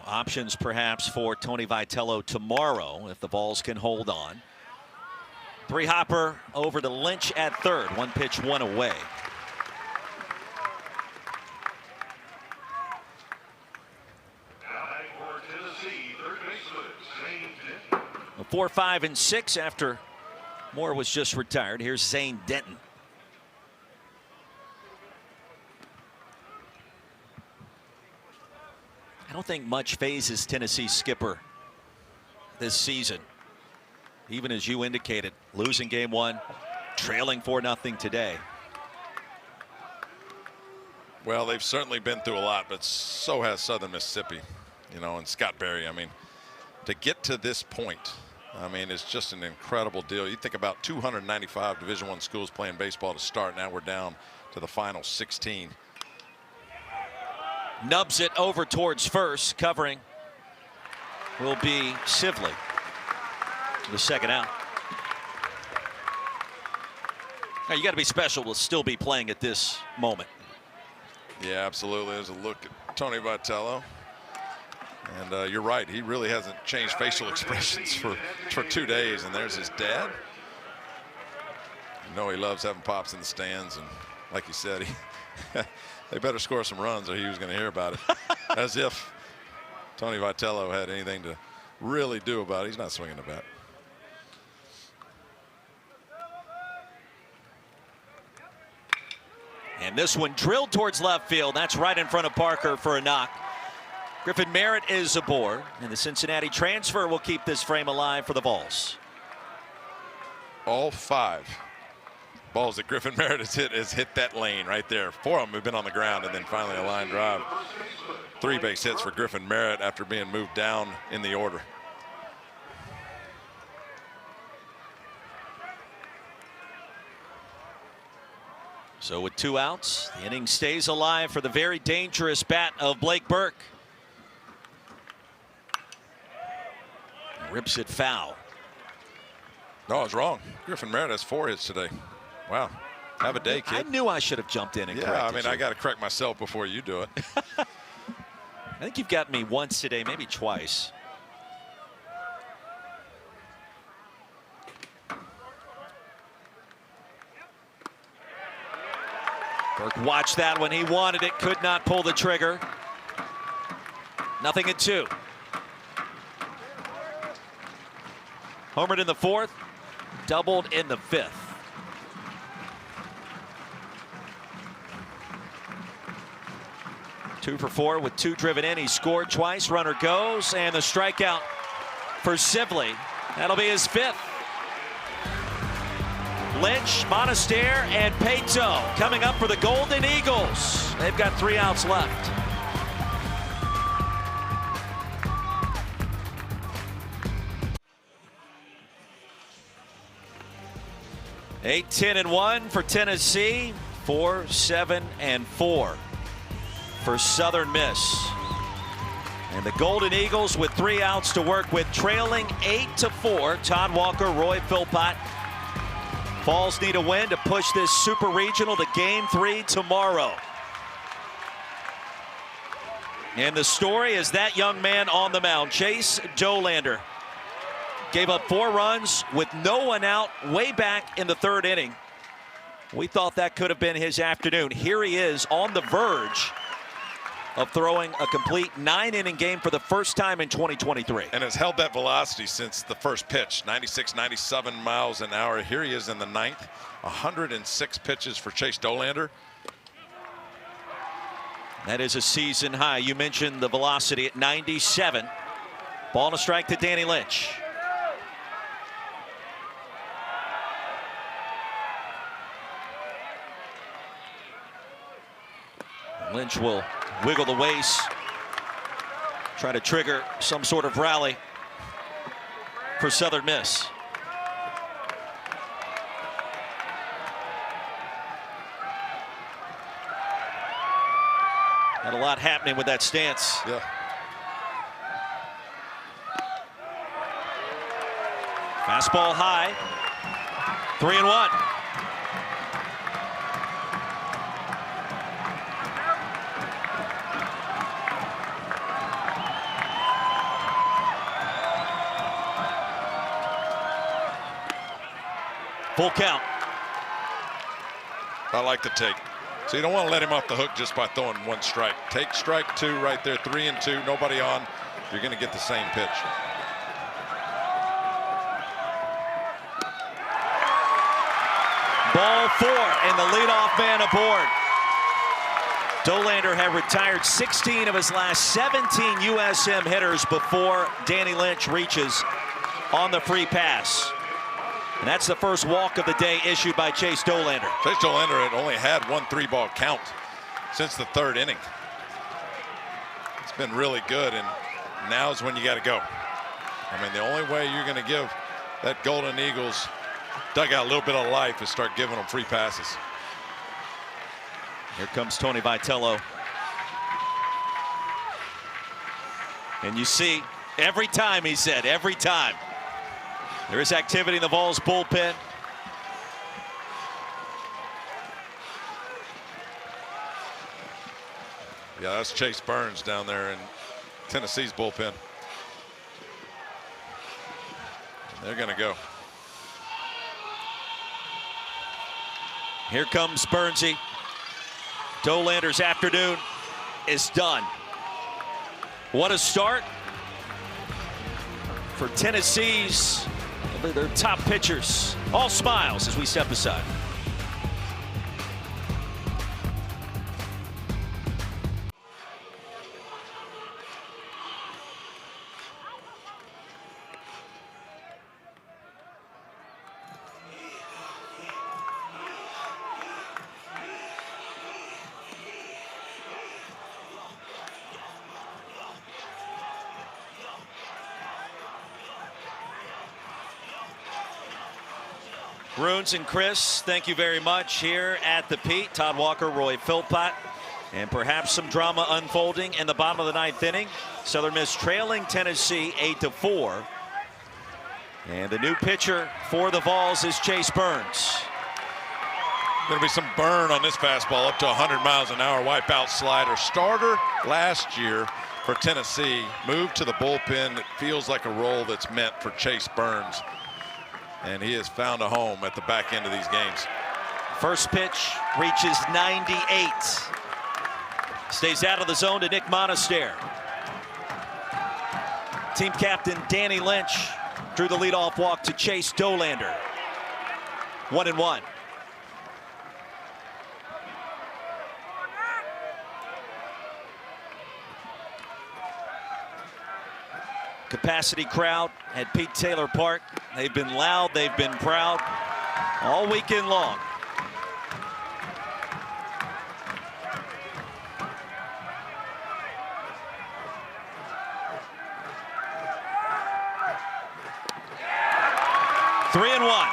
Options perhaps for Tony Vitello tomorrow if the Vols can hold on. 3-hopper over to Lynch at 3rd. 1 pitch, 1 away. A 4, 5, and 6 after Moore was just retired. Here's Zane Denton. I don't think much phases Tennessee skipper this season. Even as you indicated, losing game 1, trailing 4-0 today. Well, they've certainly been through a lot, but so has Southern Mississippi, you know, and Scott Berry. I mean, to get to this point, I mean, it's just an incredible deal. You think about 295 Division I schools playing baseball to start. Now we're down to the final 16. Nubs it over towards first. Covering will be Sivley. The second out. Now you got to be special to still be playing at this moment. Yeah, absolutely. There's a look at Tony Vitello. And you're right. He really hasn't changed facial expressions for 2 days. And there's his dad. You know he loves having pops in the stands. And like you said, they better score some runs or he was going to hear about it. As if Tony Vitello had anything to really do about it. He's not swinging the bat. And this one drilled towards left field. That's right in front of Parker for a knock. Griffin Merritt is aboard, and the Cincinnati transfer will keep this frame alive for the Vols. All 5 balls that Griffin Merritt has hit that lane right there. 4 of them have been on the ground, and then finally a line drive. 3 base hits for Griffin Merritt after being moved down in the order. So with 2 outs, the inning stays alive for the very dangerous bat of Blake Burke. Rips it foul. No, I was wrong. Griffin Merritt has 4 hits today. Wow. Have a day, kid. I knew I should have jumped in and corrected I mean, you. I got to correct myself before you do it. I think you've got me once today, maybe twice. Burke watched that when he wanted it, could not pull the trigger. Nothing at 2. Homered in the 4th, doubled in the 5th. Two for 4 with 2 driven in. He scored twice. Runner goes, and the strikeout for Sibley. That'll be his 5th. Lynch, Monaster, and Pato coming up for the Golden Eagles. They've got 3 outs left. Eight, 10-1 for Tennessee. 4, 7-4 for Southern Miss. And the Golden Eagles with 3 outs to work with, trailing 8-4. Todd Walker, Roy Philpott. Falls need a win to push this Super Regional to Game 3 tomorrow. And the story is that young man on the mound, Chase Dollander. Gave up 4 runs with no one out way back in the 3rd inning. We thought that could have been his afternoon. Here he is on the verge of throwing a complete 9-inning game for the first time in 2023. And has held that velocity since the first pitch, 96, 97 miles an hour. Here he is in the 9th, 106 pitches for Chase Dollander. That is a season high. You mentioned the velocity at 97. Ball and a strike to Danny Lynch. Lynch will wiggle the waist, try to trigger some sort of rally for Southern Miss. Not a lot happening with that stance. Yeah. Fastball high. 3-1. Full count. I like the take. So you don't want to let him off the hook just by throwing 1 strike. Take strike 2 right there, 3-2, nobody on. You're going to get the same pitch. Ball 4 and the leadoff man aboard. Dollander had retired 16 of his last 17 USM hitters before Danny Lynch reaches on the free pass. And that's the first walk of the day issued by Chase Dollander. Chase Dollander had only had 1 3-ball count since the 3rd inning. It's been really good, and now's when you got to go. I mean, the only way you're going to give that Golden Eagles dugout a little bit of life is start giving them free passes. Here comes Tony Vitello. And you see, every time, he said, every time. There is activity in the Vols bullpen. Yeah, that's Chase Burns down there in Tennessee's bullpen. And they're going to go. Here comes Burnsy. Dollander's afternoon is done. What a start for Tennessee's, their top pitchers. All smiles as we step aside. Bruins and Chris, thank you very much here at the Pete. Todd Walker, Roy Philpott, and perhaps some drama unfolding in the bottom of the 9th inning. Southern Miss trailing Tennessee 8-4. And the new pitcher for the Vols is Chase Burns. Going to be some burn on this fastball, up to 100 miles an hour, wipeout slider. Starter last year for Tennessee, moved to the bullpen. It feels like a role that's meant for Chase Burns, and he has found a home at the back end of these games. First pitch reaches 98. Stays out of the zone to Nick Monaster. Team captain Danny Lynch drew the leadoff walk to Chase Dollander. 1-1. Capacity crowd at Pete Taylor Park. They've been loud, they've been proud all weekend long. Three and one.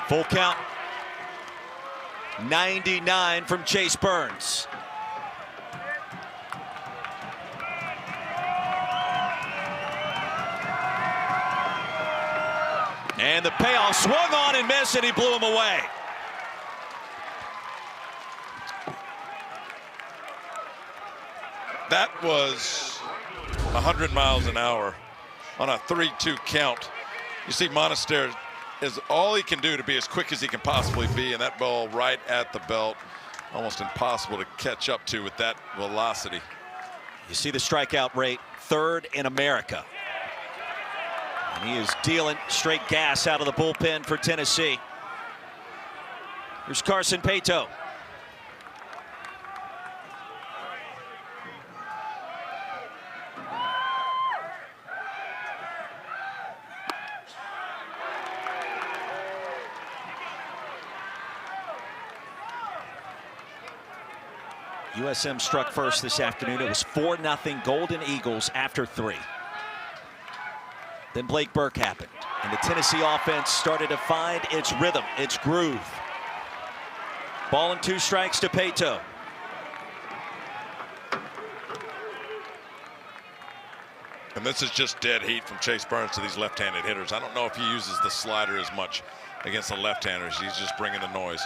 Full count. 99 from Chase Burns. And the payoff swung on and missed, and he blew him away. That was 100 miles an hour on a 3-2 count. You see Monaster is all he can do to be as quick as he can possibly be, and that ball right at the belt, almost impossible to catch up to with that velocity. You see the strikeout rate, third in America. And he is dealing straight gas out of the bullpen for Tennessee. Here's Carson Paetow. USM struck first this afternoon. It was 4-0 Golden Eagles after 3. Then Blake Burke happened, and the Tennessee offense started to find its rhythm, its groove. Ball and 2 strikes to Paetow. And this is just dead heat from Chase Burns to these left-handed hitters. I don't know if he uses the slider as much against the left-handers. He's just bringing the noise.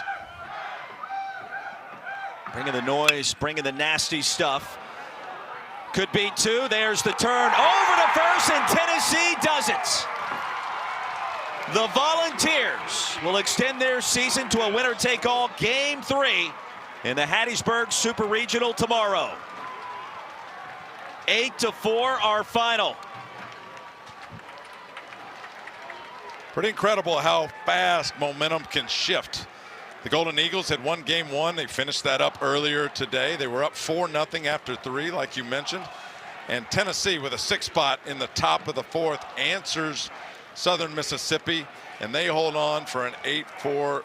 Bringing the noise, bringing the nasty stuff. Could be 2. There's the turn over to first, and Tennessee does it. The Volunteers will extend their season to a winner-take-all Game 3 in the Hattiesburg Super Regional tomorrow. 8-4 our final. Pretty incredible how fast momentum can shift. The Golden Eagles had won Game 1. They finished that up earlier today. They were up 4-0 after 3, like you mentioned. And Tennessee, with a 6 spot in the top of the 4th, answers Southern Mississippi, and they hold on for an 8-4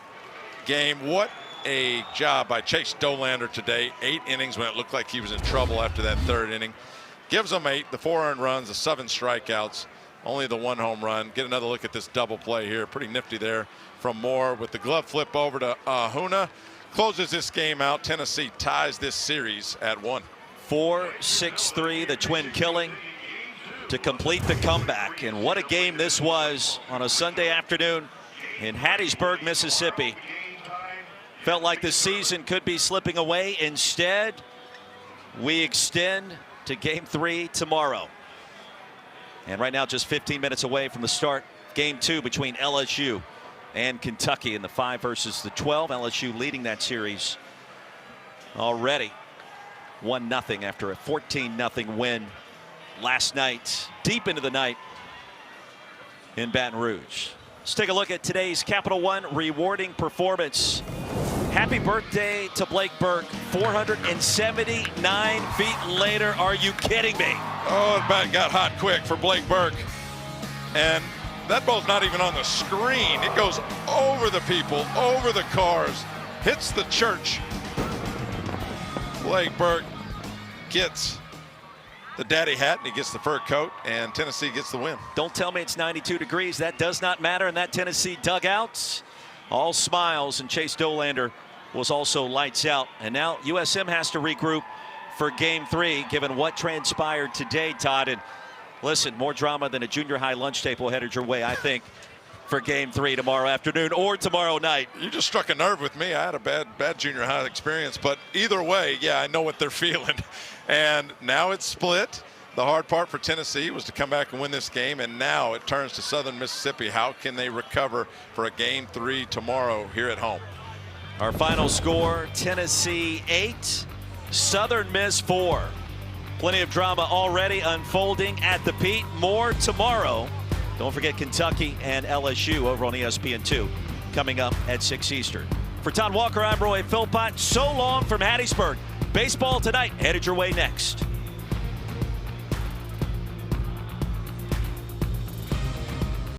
game. What a job by Chase Dollander today. 8 innings when it looked like he was in trouble after that 3rd inning. Gives them 8, the 4 earned runs, the 7 strikeouts, only the 1 home run. Get another look at this double play here. Pretty nifty there from Moore with the glove flip over to Ahuna. Closes this game out. Tennessee ties this series at 1. 4-6-3, the twin killing to complete the comeback. And what a game this was on a Sunday afternoon in Hattiesburg, Mississippi. Felt like the season could be slipping away. Instead, we extend to Game 3 tomorrow. And right now, just 15 minutes away from the start, Game 2 between LSU and Kentucky in the 5 versus the 12. LSU leading that series already 1-0 after a 14-0 win last night, deep into the night in Baton Rouge. Let's take a look at today's Capital One rewarding performance. Happy birthday to Blake Burke. 479 feet later. Are you kidding me? Oh, the bat got hot quick for Blake Burke. And that ball's not even on the screen. It goes over the people, over the cars, hits the church. Blake Burke gets the daddy hat, and he gets the fur coat, and Tennessee gets the win. Don't tell me it's 92 degrees. That does not matter in that Tennessee dugout. all smiles, and Chase Dollander was also lights out. And now USM has to regroup for Game 3, given what transpired today, Todd. And listen, more drama than a junior high lunch table headed your way, I think, for Game 3 tomorrow afternoon or tomorrow night. You just struck a nerve with me. I had a bad junior high experience, but either way, yeah, I know what they're feeling. And now it's split. The hard part for Tennessee was to come back and win this game, and now it turns to Southern Mississippi. How can they recover for a Game 3 tomorrow here at home? Our final score, Tennessee 8, Southern Miss 4. Plenty of drama already unfolding at the Pete. More tomorrow. Don't forget Kentucky and LSU over on ESPN2 coming up at 6 Eastern. For Todd Walker, I'm Roy Philpott. So long from Hattiesburg. Baseball tonight headed your way next.